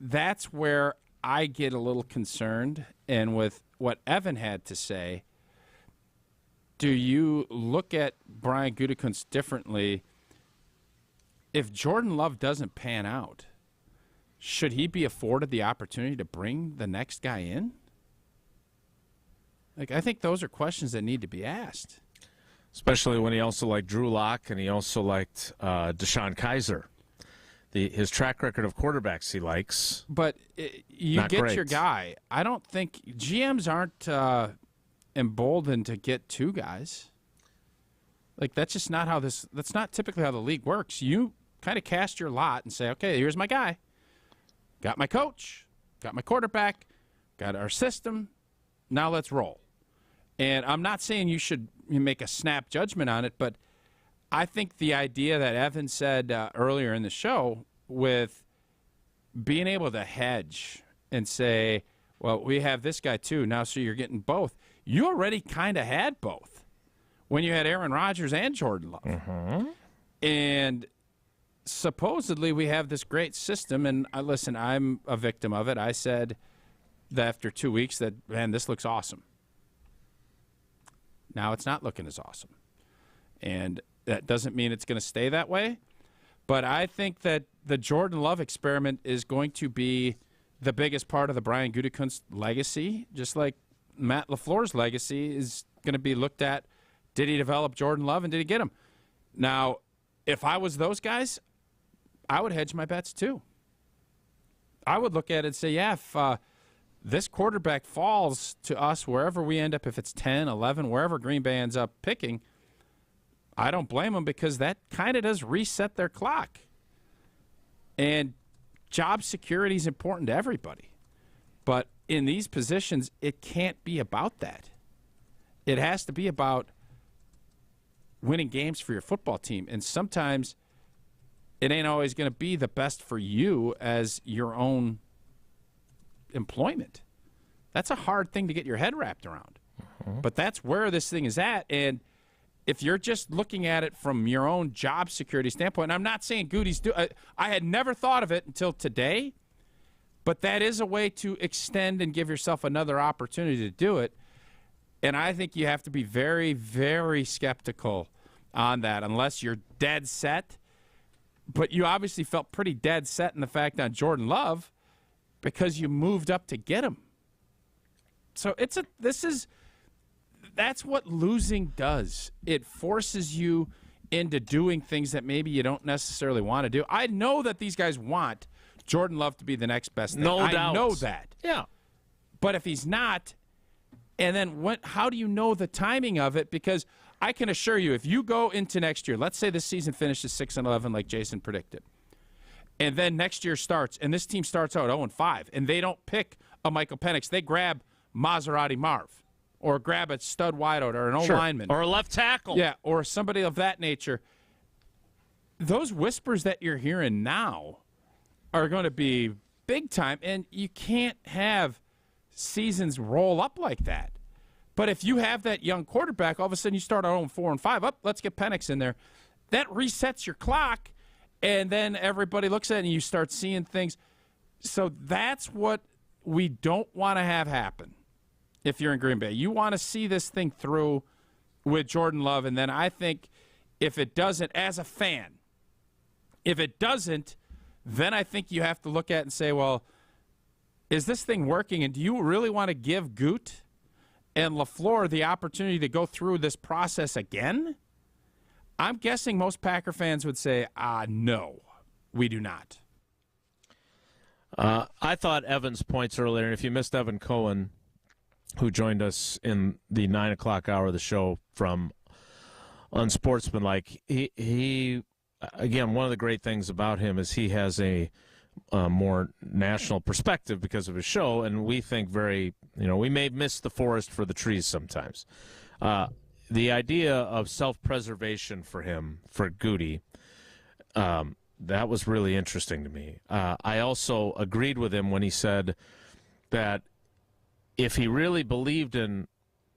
that's where I get a little concerned. And with what Evan had to say, do you look at Brian Gutekunst differently? If Jordan Love doesn't pan out, should he be afforded the opportunity to bring the next guy in? I think those are questions that need to be asked. Especially when he also liked Drew Lock and he also liked Deshaun Kaiser. His track record of quarterbacks he likes. But you get great. Your guy. I don't think GMs aren't emboldened to get two guys. That's just not how that's not typically how the league works. You kind of cast your lot and say, okay, here's my guy. Got my coach, got my quarterback, got our system. Now let's roll. And I'm not saying you should make a snap judgment on it, but I think the idea that Evan said earlier in the show with being able to hedge and say, well, we have this guy too, now so you're getting both. You already kind of had both when you had Aaron Rodgers and Jordan Love. Mm-hmm. And supposedly we have this great system, and listen, I'm a victim of it. I said that after 2 weeks that, man, this looks awesome. Now it's not looking as awesome. And that doesn't mean it's going to stay that way. But I think that the Jordan Love experiment is going to be the biggest part of the Brian Gutekunst legacy, just like Matt LaFleur's legacy is going to be looked at. Did he develop Jordan Love, and did he get him? Now, if I was those guys, I would hedge my bets too. I would look at it and say, yeah, if this quarterback falls to us wherever we end up, if it's 10, 11, wherever Green Bay ends up picking, I don't blame them, because that kind of does reset their clock. And job security is important to everybody. But in these positions, it can't be about that. It has to be about winning games for your football team. And sometimes it ain't always going to be the best for you as your own employment. That's a hard thing to get your head wrapped around. Mm-hmm. But that's where this thing is at. And if you're just looking at it from your own job security standpoint, and I'm not saying Goody's I had never thought of it until today, but that is a way to extend and give yourself another opportunity to do it. And I think you have to be very, very skeptical on that unless you're dead set. But you obviously felt pretty dead set in the fact on Jordan Love because you moved up to get him. So that's what losing does. It forces you into doing things that maybe you don't necessarily want to do. I know that these guys want Jordan Love to be the next best thing. No doubt. I know that. Yeah. But if he's not, and then how do you know the timing of it? Because I can assure you, if you go into next year, let's say this season finishes 6-11 like Jason predicted, and then next year starts, and this team starts out 0-5, and they don't pick a Michael Penix, they grab Maserati Marv, or grab a stud wideout or an O-lineman. Or a left tackle. Yeah, or somebody of that nature. Those whispers that you're hearing now are going to be big time, and you can't have seasons roll up like that. But if you have that young quarterback, all of a sudden you start out 4-5. Let's get Penix in there. That resets your clock, and then everybody looks at it and you start seeing things. So that's what we don't want to have happen if you're in Green Bay. You want to see this thing through with Jordan Love, and then I think if it doesn't, as a fan, if it doesn't, then I think you have to look at it and say, well, is this thing working, and do you really want to give Goot and LaFleur the opportunity to go through this process again? I'm guessing most Packer fans would say, no, we do not. I thought Evan's points earlier, and if you missed Evan Cohen, who joined us in the 9 o'clock hour of the show from Unsportsmanlike, he again, one of the great things about him is he has a more national perspective because of his show, and we think we may miss the forest for the trees sometimes. The idea of self-preservation for him, for Goody, that was really interesting to me. I also agreed with him when he said that if he really believed in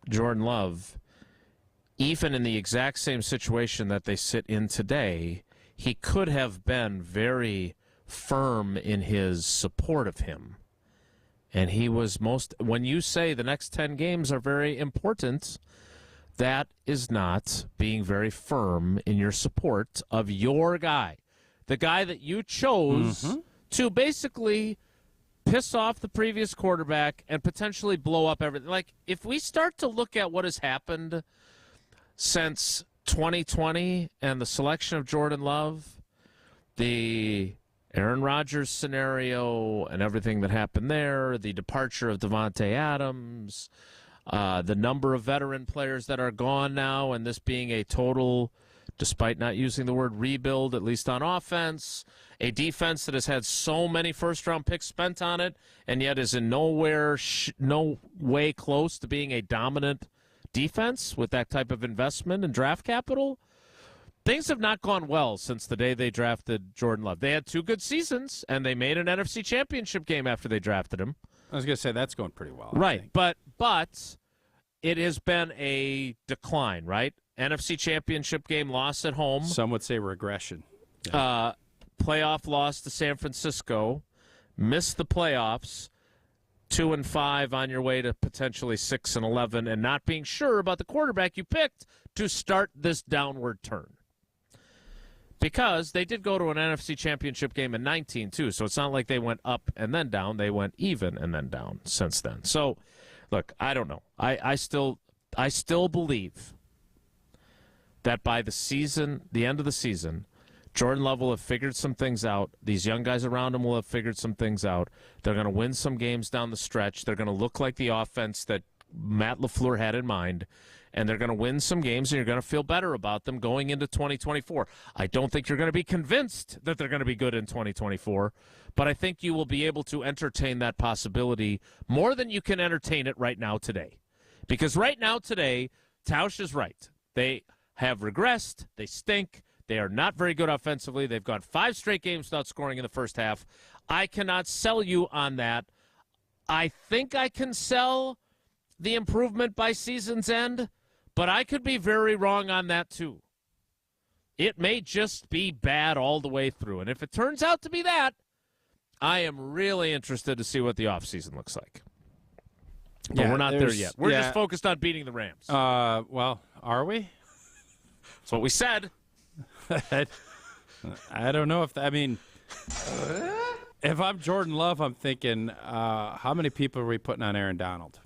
Jordan Love, even in the exact same situation that they sit in today, he could have been very firm in his support of him. And he was when you say the next 10 games are very important, that is not being very firm in your support of your guy. The guy that you chose to basically piss off the previous quarterback and potentially blow up everything. Like, if we start to look at what has happened since 2020 and the selection of Jordan Love, the Aaron Rodgers scenario and everything that happened there, the departure of Devontae Adams, the number of veteran players that are gone now, and this being a total, despite not using the word rebuild, at least on offense, a defense that has had so many first-round picks spent on it and yet is in no way close to being a dominant defense with that type of investment and draft capital. Things have not gone well since the day they drafted Jordan Love. They had 2 good seasons, and they made an NFC Championship game after they drafted him. I was going to say that's going pretty well. Right, but it has been a decline, right? NFC Championship game loss at home. Some would say regression. Playoff loss to San Francisco. Missed the playoffs. 2-5 on your way to potentially 6-11, and not being sure about the quarterback you picked to start this downward turn. Because they did go to an NFC Championship game in 19, too, so it's not like they went up and then down. They went even and then down since then. So, look, I don't know. I still believe that by the end of the season, Jordan Love will have figured some things out. These young guys around him will have figured some things out. They're going to win some games down the stretch. They're going to look like the offense that Matt LaFleur had in mind, and they're going to win some games, and you're going to feel better about them going into 2024. I don't think you're going to be convinced that they're going to be good in 2024, but I think you will be able to entertain that possibility more than you can entertain it right now today. Because right now today, Tausch is right. They have regressed. They stink. They are not very good offensively. They've gone 5 straight games without scoring in the first half. I cannot sell you on that. I think I can sell the improvement by season's end, But I could be very wrong on that, too. It may just be bad all the way through. And if it turns out to be that, I am really interested to see what the offseason looks like. But we're not there yet. We're just focused on beating the Rams. Well, are we? That's what we said. I don't know if if I'm Jordan Love, I'm thinking, how many people are we putting on Aaron Donald?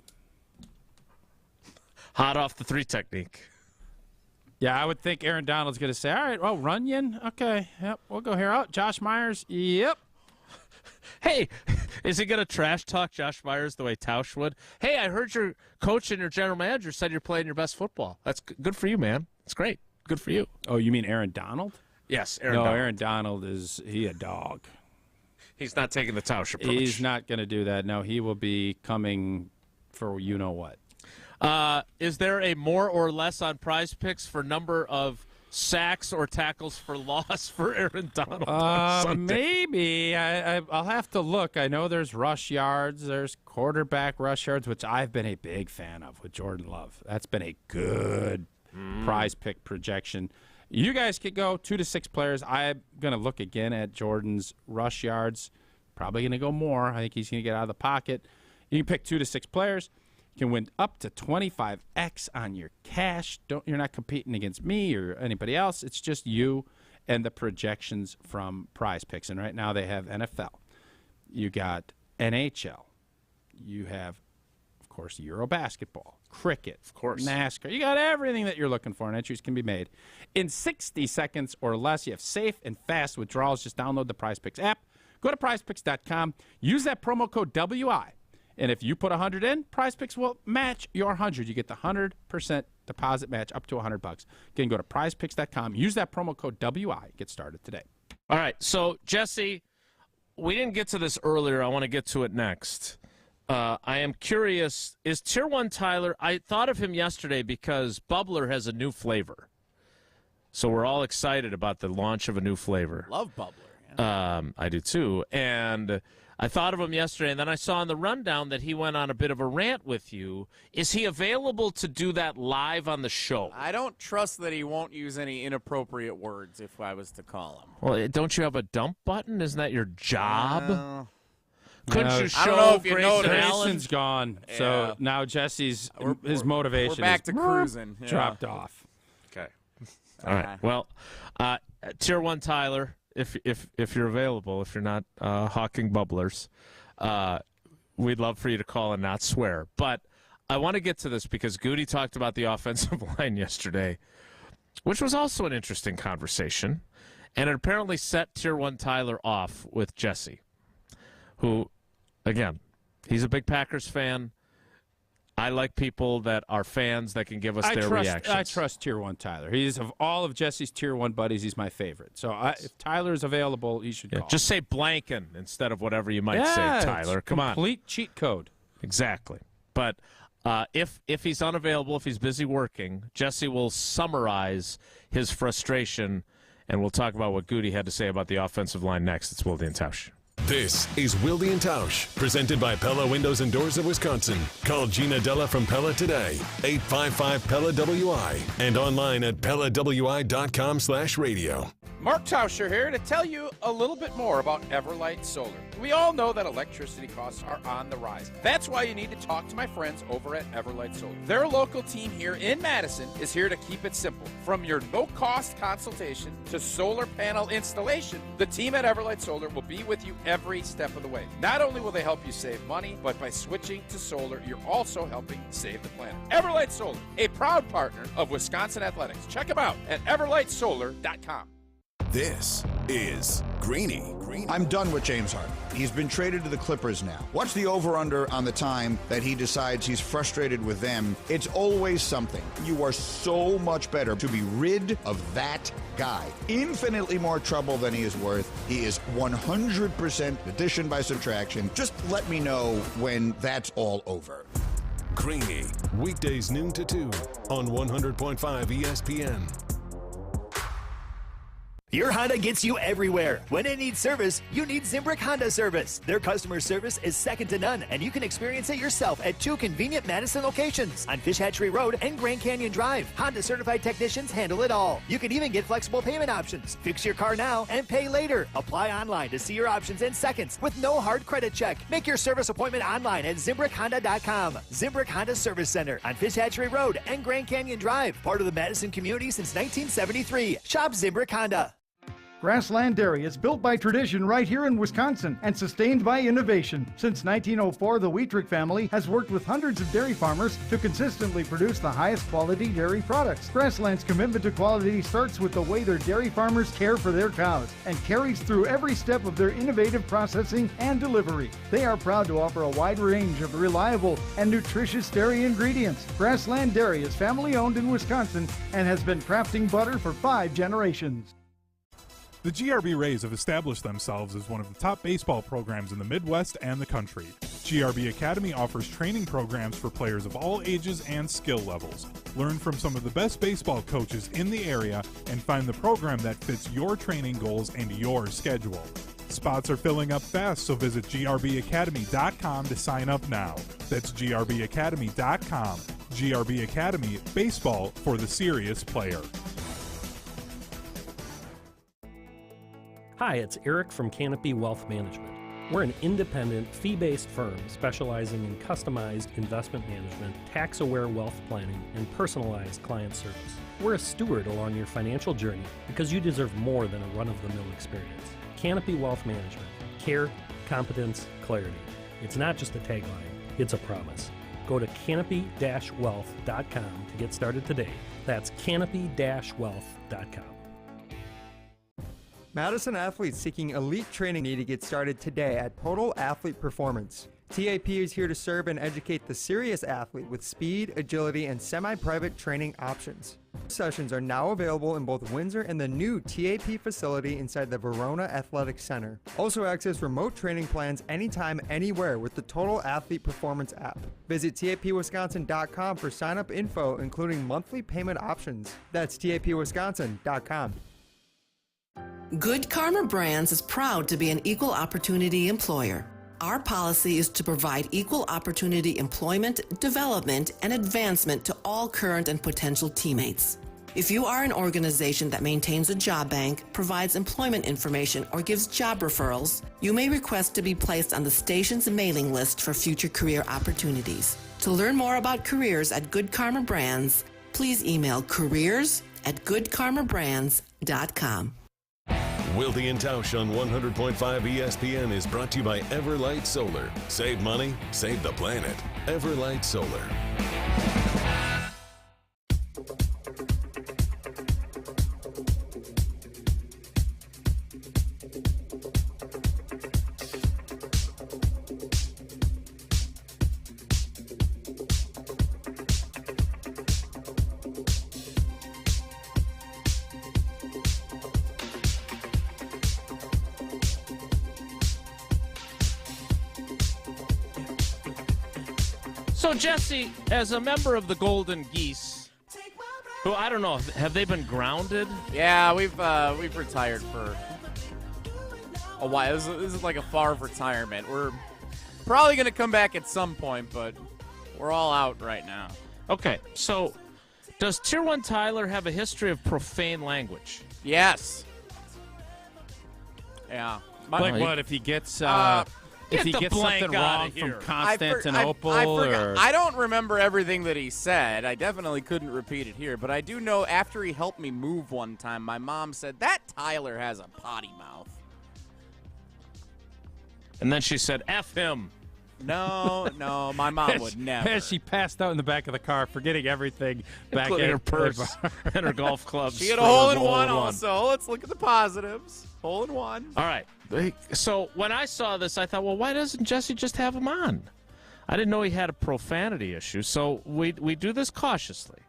Hot off the 3 technique. Yeah, I would think Aaron Donald's going to say, all right, well, Runyon, okay, yep, we'll go here. Out. Josh Myers, yep. Hey, is he going to trash talk Josh Myers the way Tausch would? Hey, I heard your coach and your general manager said you're playing your best football. That's good for you, man. It's great. Good for you. Oh, you mean Aaron Donald? Yes, Aaron Donald. Aaron Donald, is he a dog? He's not taking the Tausch approach. He's not going to do that. No, he will be coming for you-know-what. Is there a more or less on Prize Picks for number of sacks or tackles for loss for Aaron Donald on Sunday? Maybe. I'll have to look. I know there's rush yards. There's quarterback rush yards, which I've been a big fan of with Jordan Love. That's been a good Prize Pick projection. You guys could go 2 to 6 players. I'm going to look again at Jordan's rush yards. Probably going to go more. I think he's going to get out of the pocket. You can pick 2 to 6 players. You can win up to 25x on your cash. You're not competing against me or anybody else. It's just you and the projections from Prize Picks. And right now they have NFL. You got NHL. You have, of course, Euro basketball, cricket, of course, NASCAR. You got everything that you're looking for, and entries can be made in 60 seconds or less. You have safe and fast withdrawals. Just download the Prize Picks app. Go to prizepicks.com. Use that promo code WI. And if you put 100 in, Prize Picks will match your 100. You get the 100% deposit match up to $100. Again, go to prizepicks.com. Use that promo code WI. Get started today. All right. So, Jesse, we didn't get to this earlier. I want to get to it next. I am curious, is Tier 1 Tyler, I thought of him yesterday because Bubbler has a new flavor. So we're all excited about the launch of a new flavor. Love Bubbler. Yeah. I do too. And I thought of him yesterday, and then I saw in the rundown that he went on a bit of a rant with you. Is he available to do that live on the show? I don't trust that he won't use any inappropriate words if I was to call him. Well, don't you have a dump button? Isn't that your job? Couldn't you show I don't know if you Grayson noticed. Allen? Grayson's gone, so now Jesse's his motivation We're back is to cruising. Yeah. dropped off. Okay. All right. Well, Tier 1 Tyler, if you're available, if you're not hawking bubblers, we'd love for you to call and not swear. But I want to get to this because Goody talked about the offensive line yesterday, which was also an interesting conversation, and it apparently set Tier 1 Tyler off with Jesse, who, again, he's a big Packers fan. I like people that are fans that can give us their reactions. I trust Tier 1 Tyler. He's of all of Jesse's Tier 1 buddies, he's my favorite. So if Tyler's available, he should call. Just say Blanken instead of whatever you might say, Tyler. Come on. Complete cheat code. Exactly. But if he's unavailable, if he's busy working, Jesse will summarize his frustration, and we'll talk about what Goody had to say about the offensive line next. It's Wilde and Tausch. This is Wilde and Tausch, presented by Pella Windows and Doors of Wisconsin. Call Gina Della from Pella today, 855-PELLA-WI, and online at PellaWI.com/radio. Mark Tauscher here to tell you a little bit more about Everlight Solar. We all know that electricity costs are on the rise. That's why you need to talk to my friends over at Everlight Solar. Their local team here in Madison is here to keep it simple. From your no-cost consultation to solar panel installation, the team at Everlight Solar will be with you every step of the way. Not only will they help you save money, but by switching to solar, you're also helping save the planet. Everlight Solar, a proud partner of Wisconsin Athletics. Check them out at everlightsolar.com. This is Greeny. I'm done with James Harden. He's been traded to the Clippers now. What's the over-under on the time that he decides he's frustrated with them? It's always something. You are so much better to be rid of that guy. Infinitely more trouble than he is worth. He is 100% addition by subtraction. Just let me know when that's all over. Greeny, weekdays noon to 2 on 100.5 ESPN. Your Honda gets you everywhere. When it needs service, you need Zimbrick Honda service. Their customer service is second to none, and you can experience it yourself at 2 convenient Madison locations on Fish Hatchery Road and Grand Canyon Drive. Honda certified technicians handle it all. You can even get flexible payment options. Fix your car now and pay later. Apply online to see your options in seconds with no hard credit check. Make your service appointment online at ZimbrickHonda.com. Zimbrick Honda Service Center on Fish Hatchery Road and Grand Canyon Drive. Part of the Madison community since 1973. Shop Zimbrick Honda. Grassland Dairy is built by tradition right here in Wisconsin and sustained by innovation. Since 1904, the Wheatrick family has worked with hundreds of dairy farmers to consistently produce the highest quality dairy products. Grassland's commitment to quality starts with the way their dairy farmers care for their cows and carries through every step of their innovative processing and delivery. They are proud to offer a wide range of reliable and nutritious dairy ingredients. Grassland Dairy is family owned in Wisconsin and has been crafting butter for 5 generations. The GRB Rays have established themselves as one of the top baseball programs in the Midwest and the country. GRB Academy offers training programs for players of all ages and skill levels. Learn from some of the best baseball coaches in the area and find the program that fits your training goals and your schedule. Spots are filling up fast, so visit grbacademy.com to sign up now. That's grbacademy.com. GRB Academy, baseball for the serious player. Hi, it's Eric from Canopy Wealth Management. We're an independent, fee-based firm specializing in customized investment management, tax-aware wealth planning, and personalized client service. We're a steward along your financial journey because you deserve more than a run-of-the-mill experience. Canopy Wealth Management. Care, competence, clarity. It's not just a tagline, it's a promise. Go to canopy-wealth.com to get started today. That's canopy-wealth.com. Madison athletes seeking elite training need to get started today at Total Athlete Performance. TAP is here to serve and educate the serious athlete with speed, agility, and semi-private training options. Sessions are now available in both Windsor and the new TAP facility inside the Verona Athletic Center. Also access remote training plans anytime, anywhere with the Total Athlete Performance app. Visit tapwisconsin.com for sign-up info, including monthly payment options. That's tapwisconsin.com. Good Karma Brands is proud to be an equal opportunity employer. Our policy is to provide equal opportunity employment, development, and advancement to all current and potential teammates. If you are an organization that maintains a job bank, provides employment information, or gives job referrals, you may request to be placed on the station's mailing list for future career opportunities. To learn more about careers at Good Karma Brands, please email careers@goodkarmabrands.com. Wilde and Tausch on 100.5 ESPN is brought to you by Everlight Solar. Save money, save the planet. Everlight Solar. So, Jesse, as a member of the Golden Geese, who I don't know, have they been grounded? Yeah, we've retired for a while. This is like a far retirement. We're probably going to come back at some point, but we're all out right now. Okay, so does Tier 1 Tyler have a history of profane language? Yes. Yeah. Like what if he gets if he gets something wrong from Constantinople? I don't remember everything that he said. I definitely couldn't repeat it here, but I do know after he helped me move one time, my mom said, that Tyler has a potty mouth. And then she said, F him. No, my mom would never. As she passed out in the back of the car, forgetting everything back in at her purse and her golf clubs. She had a hole-in-one also. Let's look at the positives. Hole-in-one. All right. So when I saw this, I thought, well, why doesn't Jesse just have him on? I didn't know he had a profanity issue. So we do this cautiously.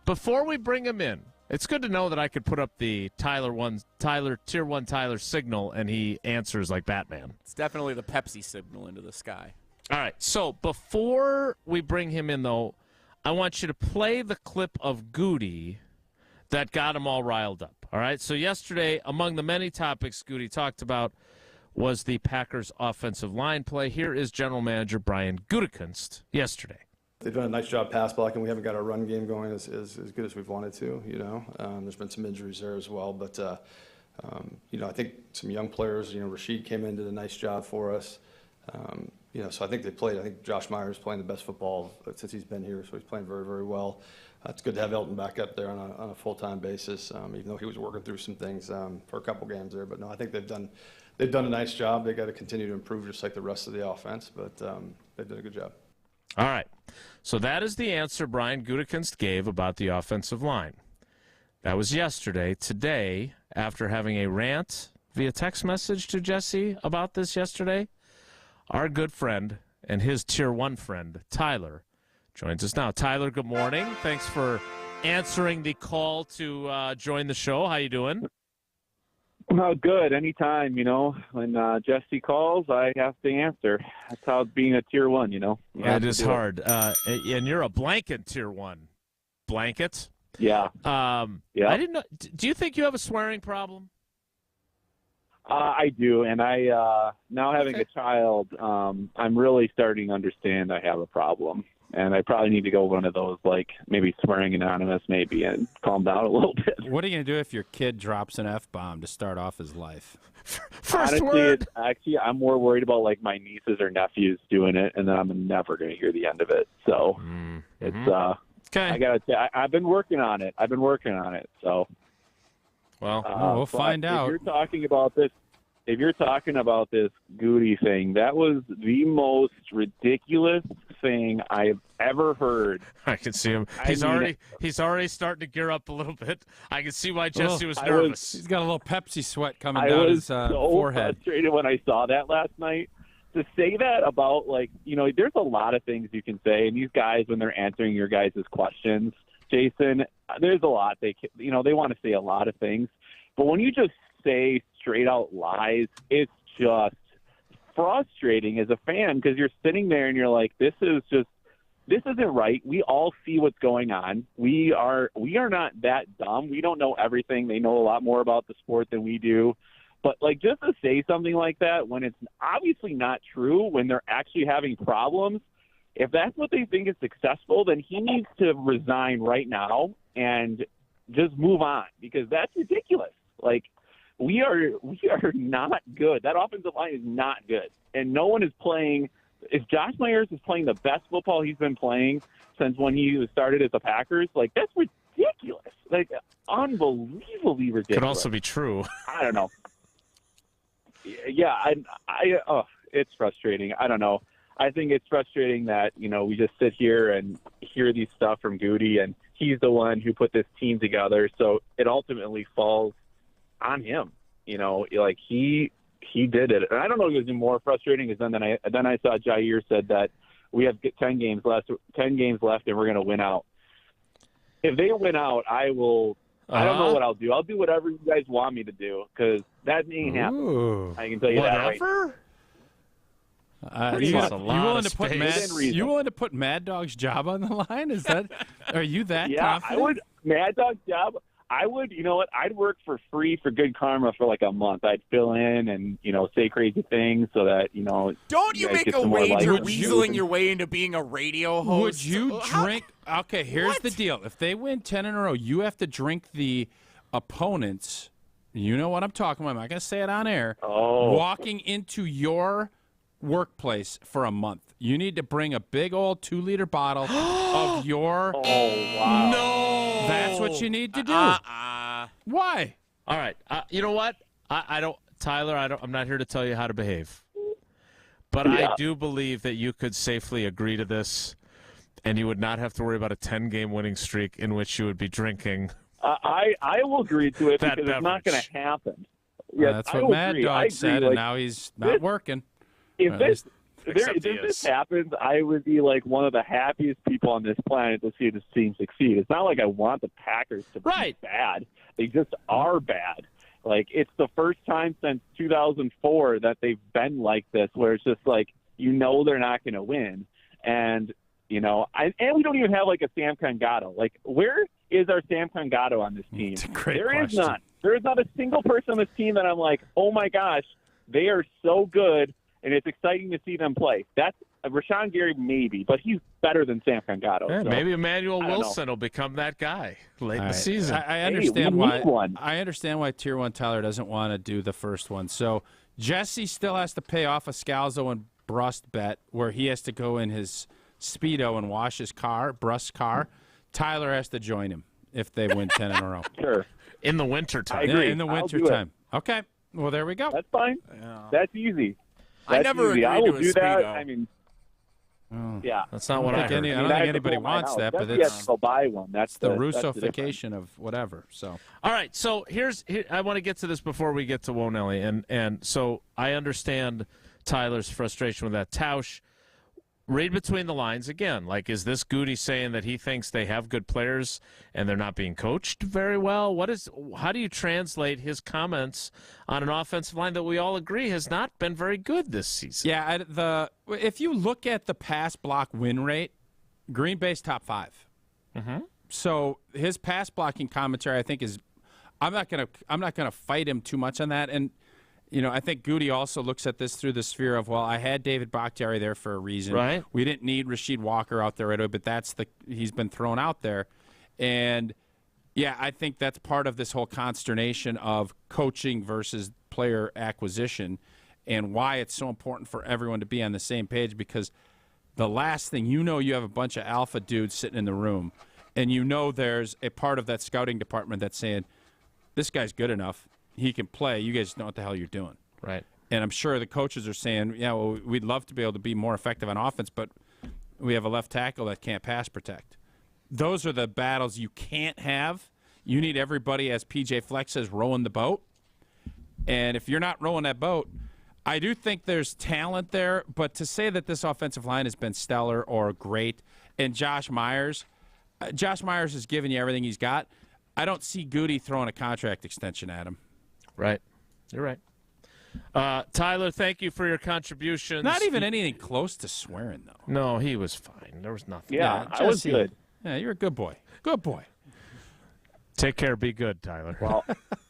Before we bring him in, it's good to know that I could put up the Tier 1 Tyler signal, and he answers like Batman. It's definitely the Pepsi signal into the sky. All right, so before we bring him in, though, I want you to play the clip of Goody that got him all riled up. All right, so yesterday, among the many topics Goody talked about was the Packers' offensive line play. Here is General Manager Brian Gutekunst yesterday. They've done a nice job pass blocking. We haven't got our run game going as good as we've wanted to, There's been some injuries there as well. But, I think some young players, Rashid came in, did a nice job for us. So I think they played. I think Josh Myers playing the best football since he's been here, so he's playing very, very well. It's good to have Elton back up there on a full-time basis, even though he was working through some things for a couple games there. But, no, I think they've done a nice job. They've got to continue to improve just like the rest of the offense, but they've done a good job. All right. So that is the answer Brian Gutekunst gave about the offensive line. That was yesterday. Today, after having a rant via text message to Jesse about this yesterday, our good friend and his Tier 1 friend, Tyler, joins us now. Tyler, good morning. Thanks for answering the call to join the show. How you doing? Oh, good. Anytime, when Jesse calls, I have to answer. That's how it's being a Tier 1, It is hard. And you're a blanket Tier 1. Blanket? Yeah. Yeah. I didn't know. Do you think you have a swearing problem? I do, and I now having a child, I'm really starting to understand I have a problem. And I probably need to go one of those, like maybe Swearing Anonymous, maybe, and calm down a little bit. What are you going to do if your kid drops an F-bomb to start off his life? Honestly, I'm more worried about like my nieces or nephews doing it, and then I'm never going to hear the end of it. So it's okay. I've been working on it. So we'll find out. If you're talking about this Goody thing, that was the most ridiculous thing I've ever heard. I can see him. He's already starting to gear up a little bit. I can see why Jesse was nervous. He's got a little Pepsi sweat coming down his forehead. I was so frustrated when I saw that last night. To say that about, there's a lot of things you can say, and these guys, when they're answering your guys' questions, Jason, there's a lot they want to say a lot of things, but when you just say straight out lies, it's just frustrating as a fan because you're sitting there and you're like, this isn't right. We all see what's going on. We are not that dumb. We don't know everything. They know a lot more about the sport than we do. But just to say something like that when it's obviously not true, when they're actually having problems, if that's what they think is successful, then he needs to resign right now and just move on because that's ridiculous. We are not good. That offensive line is not good. And no one is playing – if Josh Myers is playing the best football he's been playing since when he started at the Packers, that's ridiculous. Unbelievably ridiculous. Could also be true. I don't know. Yeah, it's frustrating. I don't know. I think it's frustrating that, we just sit here and hear these stuff from Goody, and he's the one who put this team together, so it ultimately falls – on him, he did it. And I don't know if it was even more frustrating because then I saw Jair said that we have 10 games left and we're going to win out. If they win out, I will, I don't know what I'll do. I'll do whatever you guys want me to do because that ain't happening. I can tell you that right. You willing to put Mad Dog's job on the line? Is that, are you that confident? I would, Mad Dog's job. I would, I'd work for free for Good Karma for a month. I'd fill in and, say crazy things so that, Don't you make a wager weaseling your way into being a radio host? Would you drink? Okay, here's the deal. If they win 10 in a row, you have to drink the opponents. You know what I'm talking about. I'm not going to say it on air. Walking into your workplace for a month. You need to bring a big old 2-liter bottle of your. Oh, wow. No. That's what you need to do. Why? All right. You know what? I don't, Tyler. I'm not here to tell you how to behave, but I do believe that you could safely agree to this, and you would not have to worry about a 10-game winning streak in which you would be drinking. I will agree to it because beverage. It's not going to happen. Yes, that's what Mad Dog said, and now he's not working. If this happens, I would be one of the happiest people on this planet to see this team succeed. It's not like I want the Packers to be bad. They just are bad. It's the first time since 2004 that they've been like this, where it's just they're not going to win. And, and we don't even have a Sam Congato. is our Sam Congato on this team? It's a great There is question. not. There is not a single person on this team that I'm like, oh my gosh, they are so good, and it's exciting to see them play. That's Rashawn Gary, maybe, but he's better than Sam Congato. Yeah, so, maybe Emmanuel I don't Wilson will become that guy late in All the right. season. I Hey, understand we why. need one. I understand why Tier 1 Tyler doesn't want to do the first one. So Jesse still has to pay off a Scalzo and Brust bet where he has to go in his Speedo and wash his car, Brust's car. Tyler has to join him if they win 10 in a row. Sure. In the wintertime. I agree. Yeah, in the I'll do wintertime. Okay. Well, there we go. That's fine. That's easy. I That's never easy. I agreed will to a do that. Speedo. I mean, Oh. yeah. That's not what I heard. I don't I think have to anybody pull mine wants out. that, but Jesse has it's to go buy one. That's the that's difference. Russo-fication of whatever. So All right, so here I want to get to this before we get to Wonelli, and so I understand Tyler's frustration with that. Tausch, read between the lines again. Like, is this Goody saying that he thinks they have good players and they're not being coached very well? How do you translate his comments on an offensive line that we all agree has not been very good this season? yeah, if you look at the pass block win rate, Green Bay's top 5. Mm-hmm. So his pass blocking commentary, I think, is I'm not gonna fight him too much on that. And I think Goody also looks at this through the sphere of, well, I had David Bakhtiari there for a reason. Right. We didn't need Rasheed Walker out there right away, but he's been thrown out there. And yeah, I think that's part of this whole consternation of coaching versus player acquisition and why it's so important for everyone to be on the same page, because the last thing you have a bunch of alpha dudes sitting in the room, and there's a part of that scouting department that's saying, this guy's good enough. He can play. You guys know what the hell you're doing. Right. And I'm sure the coaches are saying, yeah, well, we'd love to be able to be more effective on offense, but we have a left tackle that can't pass protect. Those are the battles you can't have. You need everybody, as PJ Fleck says, rowing the boat. And if you're not rowing that boat, I do think there's talent there, but to say that this offensive line has been stellar or great, and Josh Myers has given you everything he's got. I don't see Goody throwing a contract extension at him. Right. You're right. Tyler, thank you for your contributions. Not even anything close to swearing, though. No, he was fine. There was nothing. Yeah, I was Jesse, good. Yeah, you're a good boy. Good boy. Take care. Be good, Tyler. Well,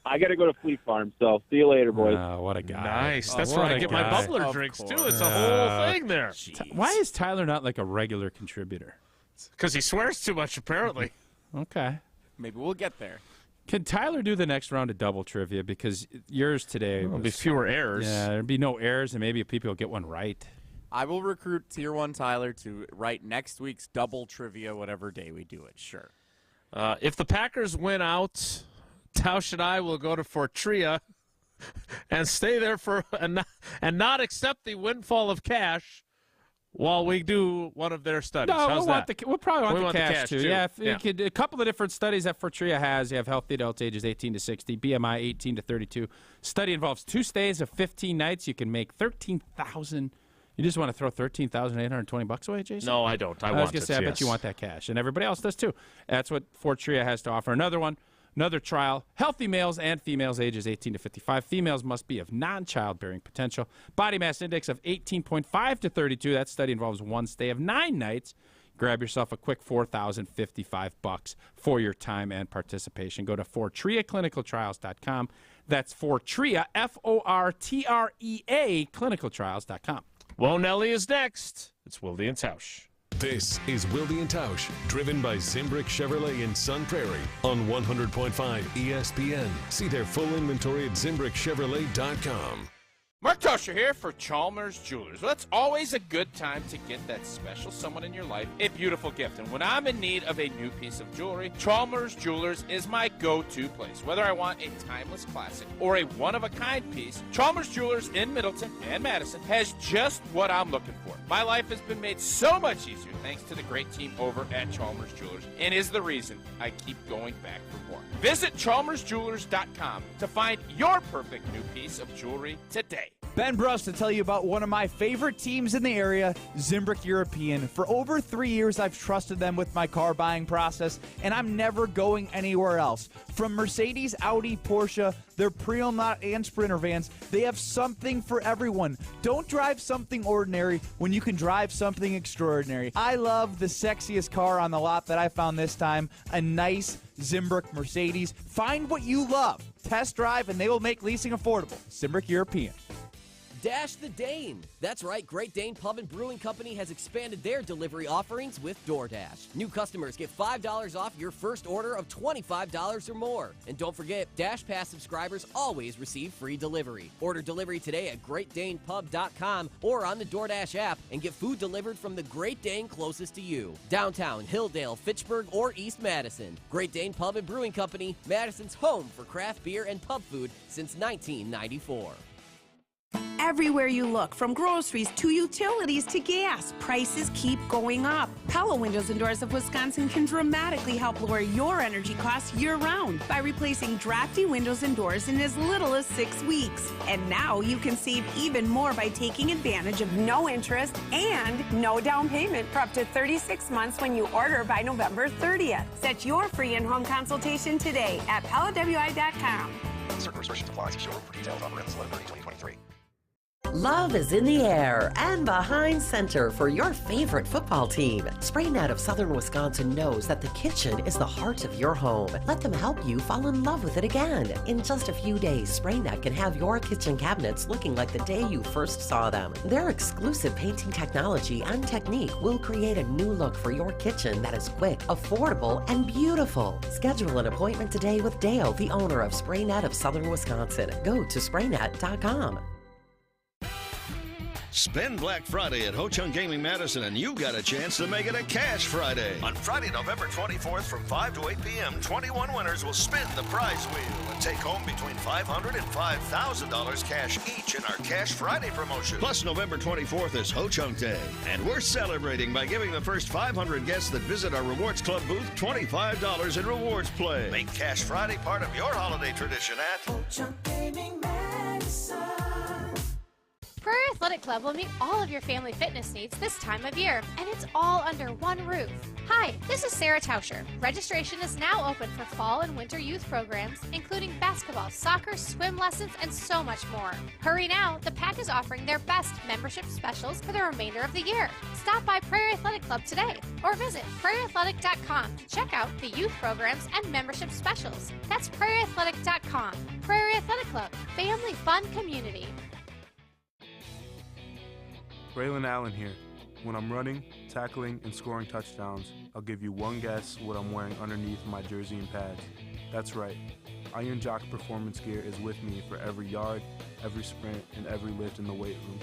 I got to go to Fleet Farm, so see you later, boys. What a guy. Nice. That's what where I a get my guy. bubbler drinks, too. It's a whole thing there. Why is Tyler not like a regular contributor? Because he swears too much, apparently. Okay. Maybe we'll get there. Can Tyler do the next round of double trivia? Because yours today There'll be fewer errors. Yeah, there'd be no errors, and maybe people will get one right. I will recruit Tier 1 Tyler to write next week's double trivia, whatever day we do it. Sure. If the Packers win out, Tausch and I will go to Fortria and stay there and not accept the windfall of cash while we do one of their studies. No, How's we'll probably want the cash too. Yeah, if Yeah. you could, a couple of different studies that Fortria has. You have healthy adults ages 18 to 60, BMI 18 to 32. Study involves 2 stays of 15 nights. You can make $13,000. You just want to throw $13,820 away, Jason? No, I don't. I was want going to it, say, I bet yes. you want that cash, and everybody else does too. That's what Fortria has to offer. Another trial. Healthy males and females ages 18 to 55. Females must be of non-childbearing potential. Body mass index of 18.5 to 32. That study involves 1 stay of 9 nights. Grab yourself a quick $4,055 for your time and participation. Go to FortriaClinicalTrials.com. That's Fortria, Fortrea, clinicaltrials.com. Wonelli is next. It's Wilde and Tausch. This is Wilde and Tausch, driven by Zimbrick Chevrolet in Sun Prairie on 100.5 ESPN. See their full inventory at ZimbrickChevrolet.com. Mark Tosher here for Chalmers Jewelers. Well, it's always a good time to get that special someone in your life a beautiful gift. And when I'm in need of a new piece of jewelry, Chalmers Jewelers is my go-to place. Whether I want a timeless classic or a one-of-a-kind piece, Chalmers Jewelers in Middleton and Madison has just what I'm looking for. My life has been made so much easier thanks to the great team over at Chalmers Jewelers, and is the reason I keep going back for more. Visit chalmersjewelers.com to find your perfect new piece of jewelry today. Ben Bruss to tell you about one of my favorite teams in the area, Zimbrick European. For over 3 years, I've trusted them with my car buying process, and I'm never going anywhere else. From Mercedes, Audi, Porsche, their pre-owned and Sprinter vans, they have something for everyone. Don't drive something ordinary when you can drive something extraordinary. I love the sexiest car on the lot that I found this time, a nice Zimbrick Mercedes. Find what you love. Test drive, and they will make leasing affordable. Zimbrick European. Dash the Dane. That's right, Great Dane Pub and Brewing Company has expanded their delivery offerings with DoorDash. New customers get $5 off your first order of $25 or more. And don't forget, Dash Pass subscribers always receive free delivery. Order delivery today at GreatDanePub.com or on the DoorDash app and get food delivered from the Great Dane closest to you. Downtown, Hilldale, Fitchburg, or East Madison. Great Dane Pub and Brewing Company, Madison's home for craft beer and pub food since 1994. Everywhere you look, from groceries to utilities to gas, prices keep going up. Pella Windows and Doors of Wisconsin can dramatically help lower your energy costs year-round by replacing drafty windows and doors in as little as 6 weeks. And now you can save even more by taking advantage of no interest and no down payment for up to 36 months when you order by November 30th. Set your free in-home consultation today at PellaWI.com. Certain restrictions apply. See showroom for details on rents 11/30/2023. Love is in the air and behind center for your favorite football team. SprayNet of Southern Wisconsin knows that the kitchen is the heart of your home. Let them help you fall in love with it again. In just a few days, SprayNet can have your kitchen cabinets looking like the day you first saw them. Their exclusive painting technology and technique will create a new look for your kitchen that is quick, affordable, and beautiful. Schedule an appointment today with Dale, the owner of SprayNet of Southern Wisconsin. Go to spraynet.com. Spend Black Friday at Ho-Chunk Gaming Madison and you got a chance to make it a Cash Friday. On Friday, November 24th from 5 to 8 p.m., 21 winners will spin the prize wheel and take home between $500 and $5,000 cash each in our Cash Friday promotion. Plus, November 24th is Ho-Chunk Day, and we're celebrating by giving the first 500 guests that visit our Rewards Club booth $25 in rewards play. Make Cash Friday part of your holiday tradition at Ho-Chunk Gaming Madison. Prairie Athletic Club will meet all of your family fitness needs this time of year, and it's all under one roof. Hi, this is Sarah Tauscher. Registration is now open for fall and winter youth programs, including basketball, soccer, swim lessons, and so much more. Hurry now, the PAC is offering their best membership specials for the remainder of the year. Stop by Prairie Athletic Club today, or visit prairieathletic.com to check out the youth programs and membership specials. That's prairieathletic.com. Prairie Athletic Club, family fun community. Braylon Allen here. When I'm running, tackling, and scoring touchdowns, I'll give you one guess what I'm wearing underneath my jersey and pads. That's right. Iron Jock Performance Gear is with me for every yard, every sprint, and every lift in the weight room.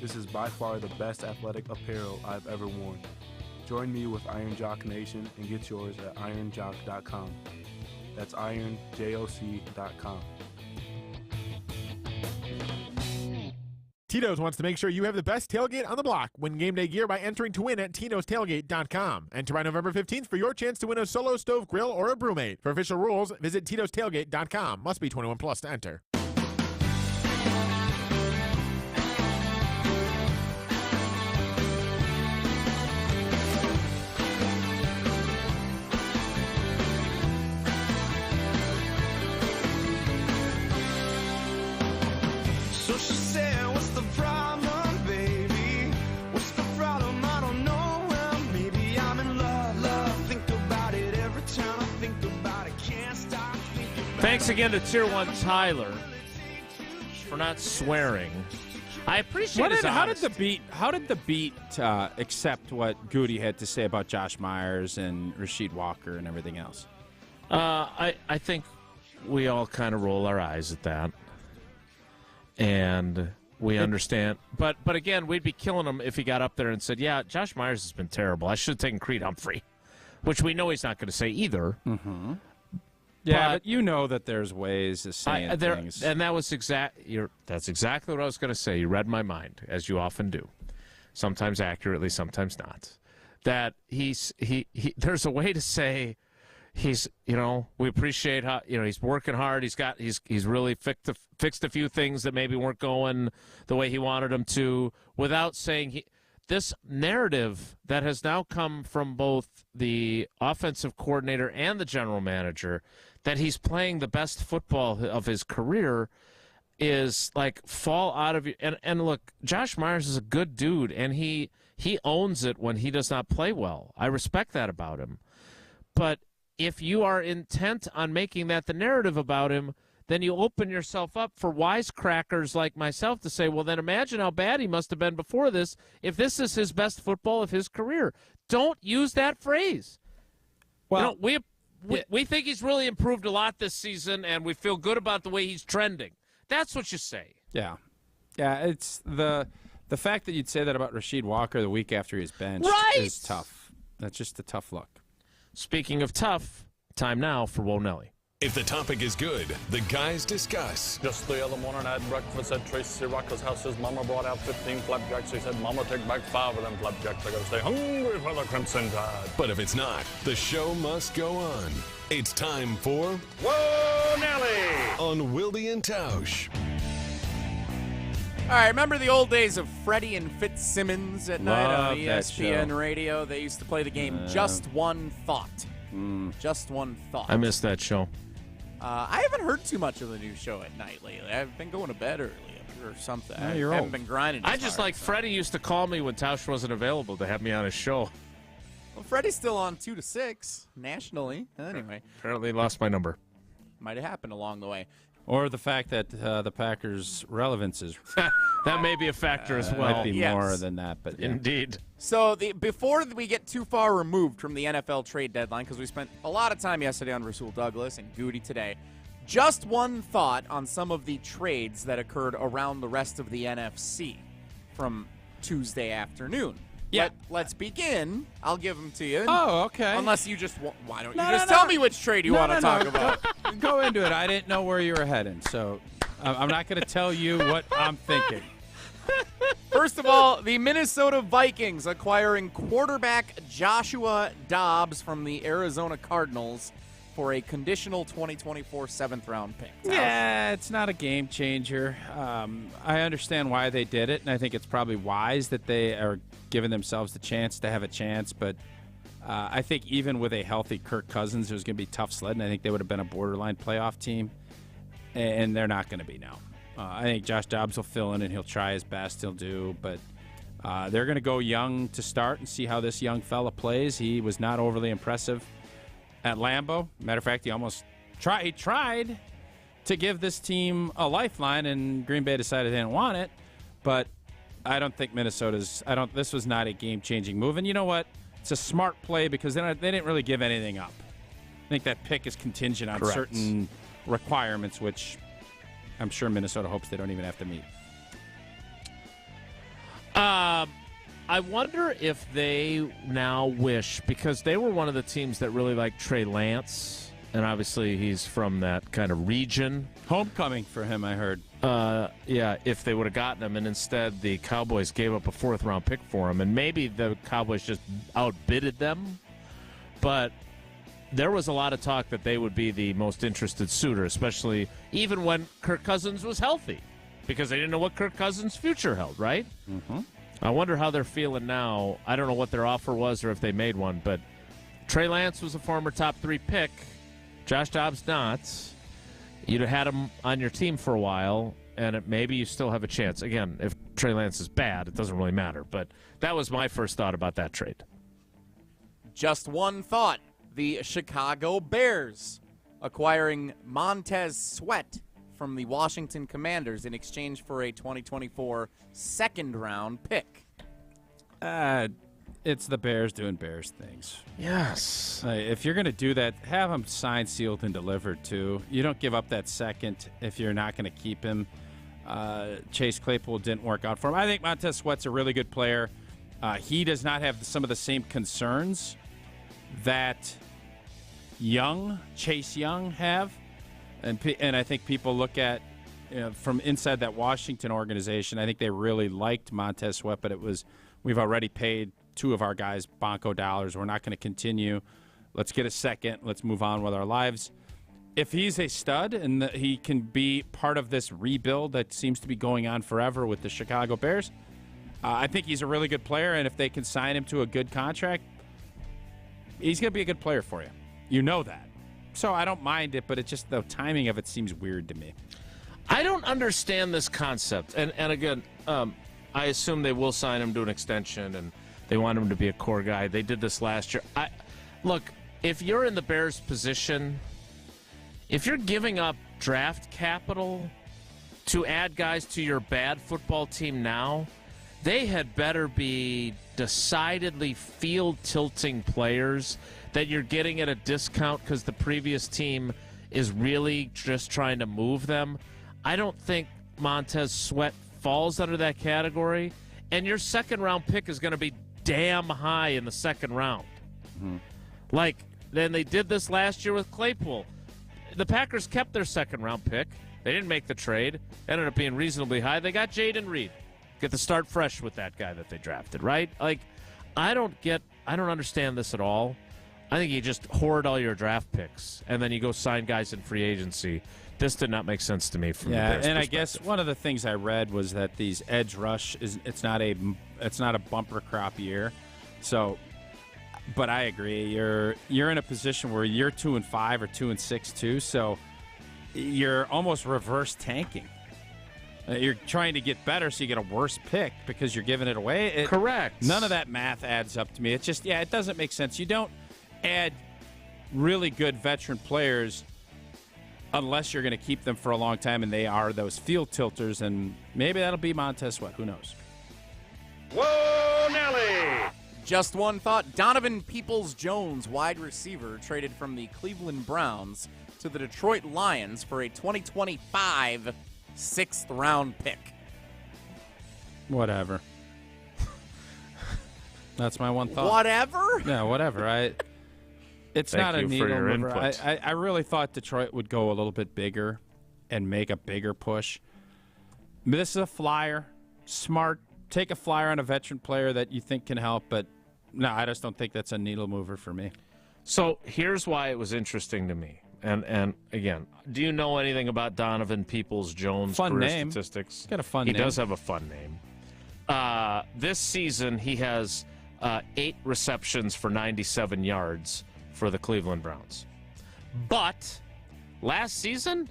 This is by far the best athletic apparel I've ever worn. Join me with Iron Jock Nation and get yours at ironjock.com. That's ironjoc.com. Tito's wants to make sure you have the best tailgate on the block. Win game day gear by entering to win at titostailgate.com. Enter by November 15th for your chance to win a Solo Stove Grill or a Brewmate. For official rules, visit titostailgate.com. Must be 21 plus to enter. So she said, what's the problem, baby? What's the problem? I don't know. Well, maybe I'm in love. Think about it every time I think about it. Can't stop thinking about it. Thanks again to Tier 1 Tyler for not swearing. I appreciate his honesty. How did the beat accept what Goody had to say about Josh Myers and Rasheed Walker and everything else? I think we all kind of roll our eyes at that. And we understand. But again, we'd be killing him if he got up there and said, yeah, Josh Myers has been terrible. I should have taken Creed Humphrey, which we know he's not going to say either. Mm-hmm. Yeah, but you know that there's ways of saying things. And that was that's exactly what I was going to say. You read my mind, as you often do. Sometimes accurately, sometimes not. That there's a way to say, he's, we appreciate how, he's working hard. He's really fixed a few things that maybe weren't going the way he wanted them to, without saying this narrative that has now come from both the offensive coordinator and the general manager that he's playing the best football of his career is like fall out of you. And look, Josh Myers is a good dude, and he owns it when he does not play well. I respect that about him. But if you are intent on making that the narrative about him, then you open yourself up for wisecrackers like myself to say, well, then imagine how bad he must have been before this if this is his best football of his career. Don't use that phrase. Well, we think he's really improved a lot this season, and we feel good about the way he's trending. That's what you say. Yeah. Yeah, it's the fact that you'd say that about Rasheed Walker the week after he was benched is tough. That's just a tough look. Speaking of tough, time now for Whoa Nelly. If the topic is good, the guys discuss. Just the other morning I had breakfast at Tracy Rocker's house. His mama brought out 15 flapjacks. He said, Mama, take back 5 of them flapjacks. I gotta stay hungry for the Crimson Tide. But if it's not, the show must go on. It's time for Whoa, Nelly! On Wilde and Tausch. All right, remember the old days of Freddie and Fitzsimmons at night on that ESPN show. Radio? They used to play the game Just One Thought. Just One Thought. I missed that show. I haven't heard too much of the new show at night lately. I've been going to bed early or something. Yeah, I you're haven't old. been grinding. I just like Freddie used to call me when Tausch wasn't available to have me on his show. Well, Freddie's still on 2 to 6 nationally. Anyway, Apparently he lost my number. might have happened along the way. Or the fact that the Packers' relevance is That may be a factor as well. might be yes. more than that, but yeah. Indeed. So before we get too far removed from the NFL trade deadline, because we spent a lot of time yesterday on Rasul Douglas and Goody today, just one thought on some of the trades that occurred around the rest of the NFC from Tuesday afternoon. Yeah. Let's begin. I'll give them to you. Oh, okay. Unless you just why don't you just tell me which trade you want to talk about? Go into it. I didn't know where you were heading, so I'm not going to tell you what I'm thinking. First of all, the Minnesota Vikings acquiring quarterback Joshua Dobbs from the Arizona Cardinals for a conditional 2024 7th-round pick. Yeah, it's not a game changer. I understand why they did it, and I think it's probably wise that they are giving themselves the chance to have a chance. But I think even with a healthy Kirk Cousins, it was going to be tough sledding. I think they would have been a borderline playoff team, and they're not going to be now. I think Josh Dobbs will fill in, and he'll try his best. He'll do, but they're going to go young to start and see how this young fella plays. He was not overly impressive at Lambeau. Matter of fact, he tried to give this team a lifeline, and Green Bay decided they didn't want it. But I don't think this was not a game-changing move. And you know what? It's a smart play because they didn't really give anything up. I think that pick is contingent on certain requirements, which I'm sure Minnesota hopes they don't even have to meet. I wonder if they now wish, because they were one of the teams that really liked Trey Lance, and obviously he's from that kind of region. Homecoming for him, I heard. Yeah, if they would have gotten him, and instead the Cowboys gave up a 4th-round pick for him, and maybe the Cowboys just outbidded them, but there was a lot of talk that they would be the most interested suitor, especially even when Kirk Cousins was healthy, because they didn't know what Kirk Cousins' future held, right? Mm-hmm. I wonder how they're feeling now. I don't know what their offer was or if they made one, but Trey Lance was a former top 3 pick. Josh Dobbs not. You'd have had him on your team for a while, and maybe you still have a chance. Again, if Trey Lance is bad, it doesn't really matter. But that was my first thought about that trade. Just one thought. The Chicago Bears acquiring Montez Sweat from the Washington Commanders in exchange for a 2024 2nd-round pick. It's the Bears doing Bears things. Yes. If you're going to do that, have him signed, sealed, and delivered, too. You don't give up that second if you're not going to keep him. Chase Claypool didn't work out for him. I think Montez Sweat's a really good player. He does not have some of the same concerns that Chase Young have. And I think people look at, from inside that Washington organization, I think they really liked Montez Sweat, but we've already paid 2 of our guys Bonko dollars. We're not going to continue. Let's get a second. Let's move on with our lives. If he's a stud and he can be part of this rebuild that seems to be going on forever with the Chicago Bears, I think he's a really good player, and if they can sign him to a good contract, he's going to be a good player for you. You know that. So I don't mind it, but it's just the timing of it seems weird to me. I don't understand this concept. And again, I assume they will sign him to an extension, and they want him to be a core guy. They did this last year. Look, if you're in the Bears' position, if you're giving up draft capital to add guys to your bad football team now, they had better be decidedly field-tilting players that you're getting at a discount because the previous team is really just trying to move them. I don't think Montez Sweat falls under that category, and your second-round pick is going to be damn high in the second round. Like, then they did this last year with Claypool. The Packers kept their second-round pick. They didn't make the trade. Ended up being reasonably high. They got Jaden Reed. Get to start fresh with that guy that they drafted, right? Like, I don't understand this at all. I think you just hoard all your draft picks, and then you go sign guys in free agency. This did not make sense to me from the Bears' and I perspective. guess one of the things I read was that these edge rush it's not a bumper crop year. So, but I agree. You're in a position where you're 2-5 or 2-6 too. So you're almost reverse tanking. You're trying to get better so you get a worse pick because you're giving it away. Correct. None of that math adds up to me. It's just, it doesn't make sense. You don't add really good veteran players unless you're going to keep them for a long time, and they are those field tilters, and maybe that'll be Montez Sweat. Who knows? Whoa, Nelly! Just one thought. Donovan Peoples-Jones, wide receiver, traded from the Cleveland Browns to the Detroit Lions for a 2025 sixth-round pick. Whatever. That's my one thought. Whatever? Yeah, whatever. It's Thank not a you for needle your mover. input. I really thought Detroit would go a little bit bigger and make a bigger push. But this is a flyer. Smart. Take a flyer on a veteran player that you think can help, but no, I just don't think that's a needle mover for me. So here's why it was interesting to me. And again, do you know anything about Donovan Peoples-Jones' Fun career name. statistics? He's got a fun He name. does have a fun name. This season, he has 8 receptions for 97 yards for the Cleveland Browns. But last season,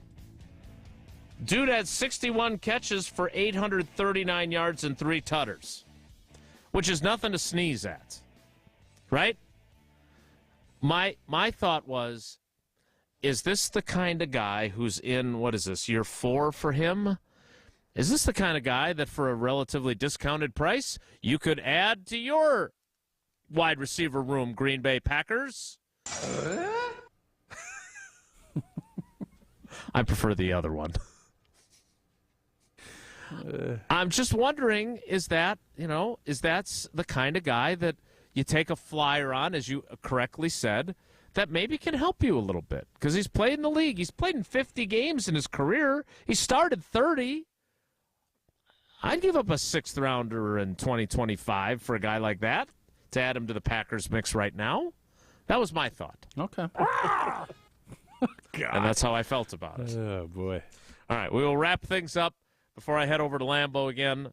dude had 61 catches for 839 yards and 3 tutters, which is nothing to sneeze at, right? My thought was, is this the kind of guy who's in, what is this, year 4 for him? Is this the kind of guy that for a relatively discounted price you could add to your wide receiver room, Green Bay Packers? I prefer the other one. I'm just wondering, is that the kind of guy that you take a flyer on, as you correctly said, that maybe can help you a little bit? Because he's played in the league. He's played in 50 games in his career. He started 30. I'd give up a 6th rounder in 2025 for a guy like that to add him to the Packers mix right now. That was my thought. Okay. And that's how I felt about it. Oh, boy. All right, we will wrap things up before I head over to Lambeau again.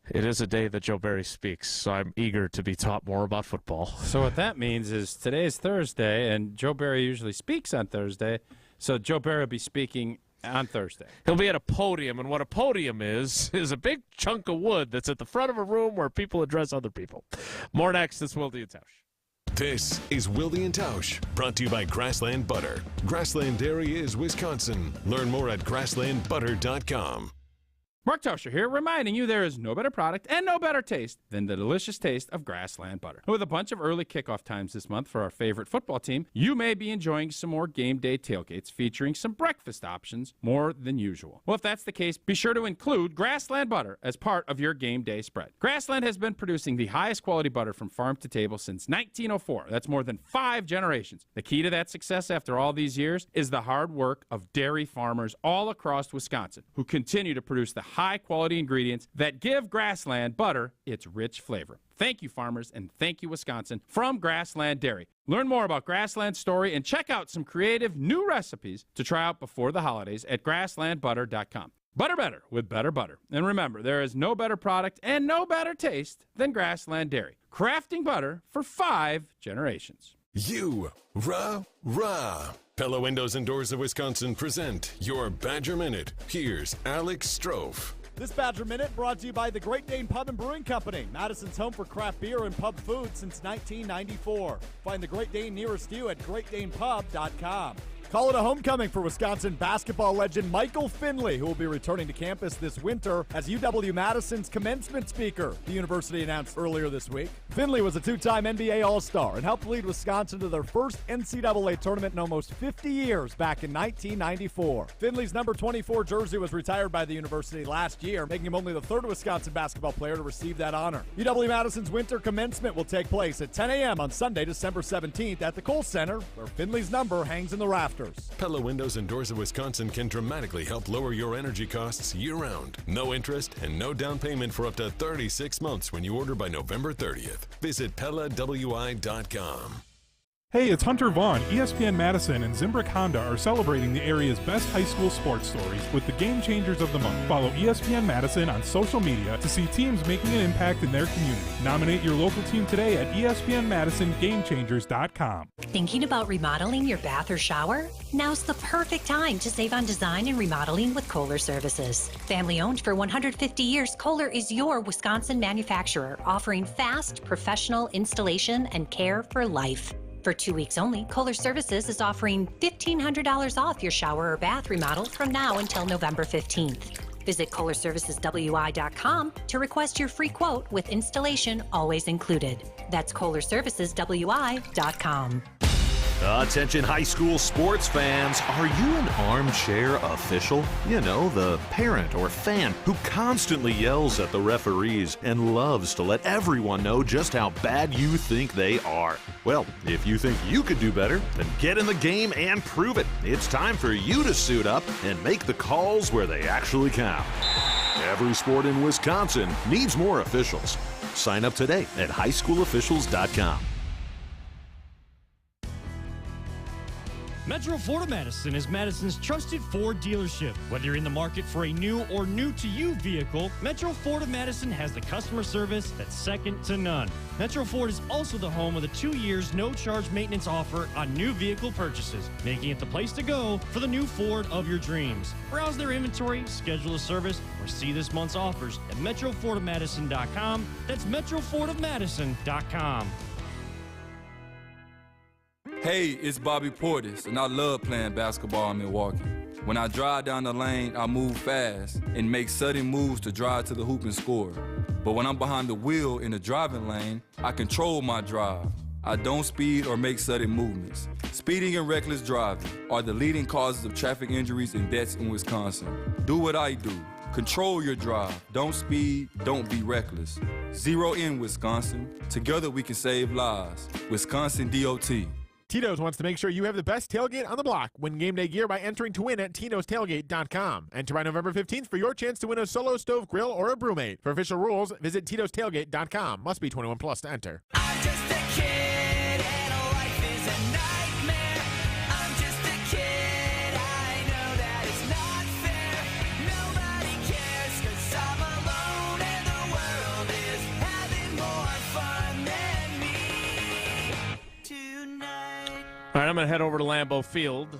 It is a day that Joe Barry speaks, so I'm eager to be taught more about football. So what that means is today's Thursday, and Joe Barry usually speaks on Thursday, so Joe Barry will be speaking on Thursday. He'll be at a podium, and what a podium is a big chunk of wood that's at the front of a room where people address other people. More next. It's Wilde and Tausch. This is Wilde and Tausch, brought to you by Grassland Butter. Grassland Dairy is Wisconsin. Learn more at grasslandbutter.com. Mark Tauscher here, reminding you there is no better product and no better taste than the delicious taste of Grassland Butter. With a bunch of early kickoff times this month for our favorite football team, you may be enjoying some more game day tailgates featuring some breakfast options more than usual. Well, if that's the case, be sure to include Grassland Butter as part of your game day spread. Grassland has been producing the highest quality butter from farm to table since 1904. That's more than 5 generations. The key to that success after all these years is the hard work of dairy farmers all across Wisconsin who continue to produce the high-quality ingredients that give Grassland butter its rich flavor. Thank you, farmers, and thank you, Wisconsin, from Grassland Dairy. Learn more about Grassland's story and check out some creative new recipes to try out before the holidays at grasslandbutter.com. Butter better with better butter. And remember, there is no better product and no better taste than Grassland Dairy. Crafting butter for 5 generations. Rah. Pella Windows and Doors of Wisconsin present your Badger Minute. Here's Alex Strofe. This Badger Minute brought to you by the Great Dane Pub and Brewing Company, Madison's home for craft beer and pub food since 1994. Find the Great Dane nearest you at greatdanepub.com. Call it a homecoming for Wisconsin basketball legend Michael Finley, who will be returning to campus this winter as UW-Madison's commencement speaker, the university announced earlier this week. Finley was a two-time NBA All-Star and helped lead Wisconsin to their first NCAA tournament in almost 50 years back in 1994. Finley's number 24 jersey was retired by the university last year, making him only the third Wisconsin basketball player to receive that honor. UW-Madison's winter commencement will take place at 10 a.m. on Sunday, December 17th at the Kohl Center, where Finley's number hangs in the rafters. Pella Windows and Doors of Wisconsin can dramatically help lower your energy costs year-round. No interest and no down payment for up to 36 months when you order by November 30th. Visit PellaWI.com. Hey, it's Hunter Vaughn. ESPN Madison and Zimbrick Honda are celebrating the area's best high school sports stories with the Game Changers of the Month. Follow ESPN Madison on social media to see teams making an impact in their community. Nominate your local team today at ESPNMadisonGameChangers.com. Thinking about remodeling your bath or shower? Now's the perfect time to save on design and remodeling with Kohler Services. Family owned for 150 years, Kohler is your Wisconsin manufacturer, offering fast, professional installation and care for life. For 2 weeks only, Kohler Services is offering $1,500 off your shower or bath remodel from now until November 15th. Visit KohlerServicesWI.com to request your free quote with installation always included. That's KohlerServicesWI.com. Attention high school sports fans, are you an armchair official? You know, the parent or fan who constantly yells at the referees and loves to let everyone know just how bad you think they are. Well, if you think you could do better, then get in the game and prove it. It's time for you to suit up and make the calls where they actually count. Every sport in Wisconsin needs more officials. Sign up today at highschoolofficials.com. Metro Ford of Madison is Madison's trusted Ford dealership. Whether you're in the market for a new or new-to-you vehicle, Metro Ford of Madison has the customer service that's second to none. Metro Ford is also the home of the 2 years no-charge maintenance offer on new vehicle purchases, making it the place to go for the new Ford of your dreams. Browse their inventory, schedule a service, or see this month's offers at MetroFordofMadison.com. That's MetroFordofMadison.com. Hey, it's Bobby Portis, and I love playing basketball in Milwaukee. When I drive down the lane, I move fast and make sudden moves to drive to the hoop and score. But when I'm behind the wheel in the driving lane, I control my drive. I don't speed or make sudden movements. Speeding and reckless driving are the leading causes of traffic injuries and deaths in Wisconsin. Do what I do. Control your drive. Don't speed. Don't be reckless. Zero in Wisconsin. Together we can save lives. Wisconsin DOT. Tito's wants to make sure you have the best tailgate on the block. Win game day gear by entering to win at Tito'sTailgate.com. Enter by November 15th for your chance to win a Solo Stove Grill or a Brewmate. For official rules, visit Tito'sTailgate.com. Must be 21 plus to enter. I'm just a kid and life is a nightmare. I'm just a kid, I know that it's not fair. Nobody cares 'cause I'm alone and the world is having more fun than me tonight. All right, I'm going to head over to Lambeau Field.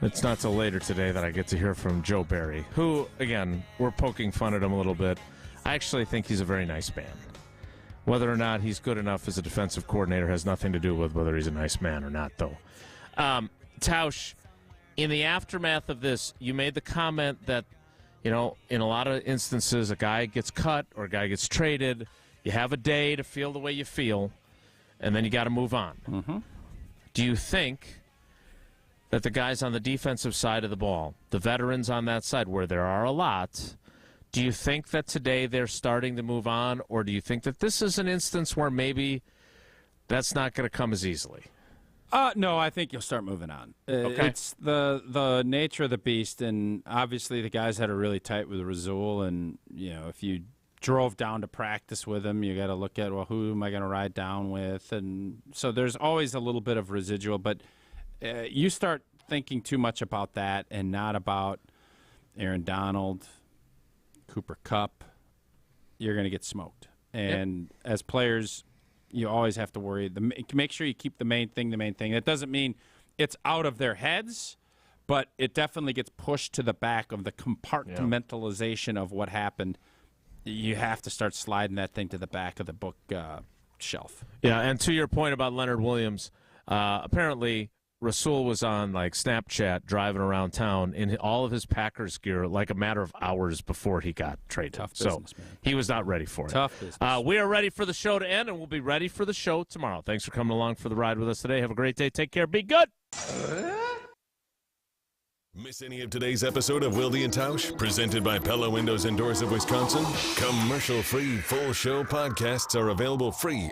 It's not till later today that I get to hear from Joe Barry, who, again, we're poking fun at him a little bit. I actually think he's a very nice man. Whether or not he's good enough as a defensive coordinator has nothing to do with whether he's a nice man or not, though. Tausch, in the aftermath of this, you made the comment that, you know, in a lot of instances, a guy gets cut or a guy gets traded. You have a day to feel the way you feel, and then you got to move on. Mm-hmm. Do you think that the guys on the defensive side of the ball, the veterans on that side, where there are a lot, do you think that today they're starting to move on, or do you think that this is an instance where maybe that's not going to come as easily? No, I think you'll start moving on. Okay. It's the nature of the beast, and obviously the guys had a really tight with Rasul, and if you drove down to practice with him, you got to look at, well, who am I going to ride down with? And so there's always a little bit of residual, but you start thinking too much about that and not about Aaron Donald, Cooper Kupp, you're going to get smoked. And as players, you always have to worry. Make sure you keep the main thing. That doesn't mean it's out of their heads, but it definitely gets pushed to the back of the compartmentalization of what happened. You have to start sliding that thing to the back of the book shelf. Yeah, and to your point about Leonard Williams, apparently Rasul was on Snapchat driving around town in all of his Packers gear a matter of hours before he got traded. Tough business, man. He was not ready for it. Tough business. We are ready for the show to end, and we'll be ready for the show tomorrow. Thanks for coming along for the ride with us today. Have a great day. Take care. Be good. Miss any of today's episode of Wilde and Tausch? Presented by Pella Windows and Doors of Wisconsin? Commercial-free full show podcasts are available free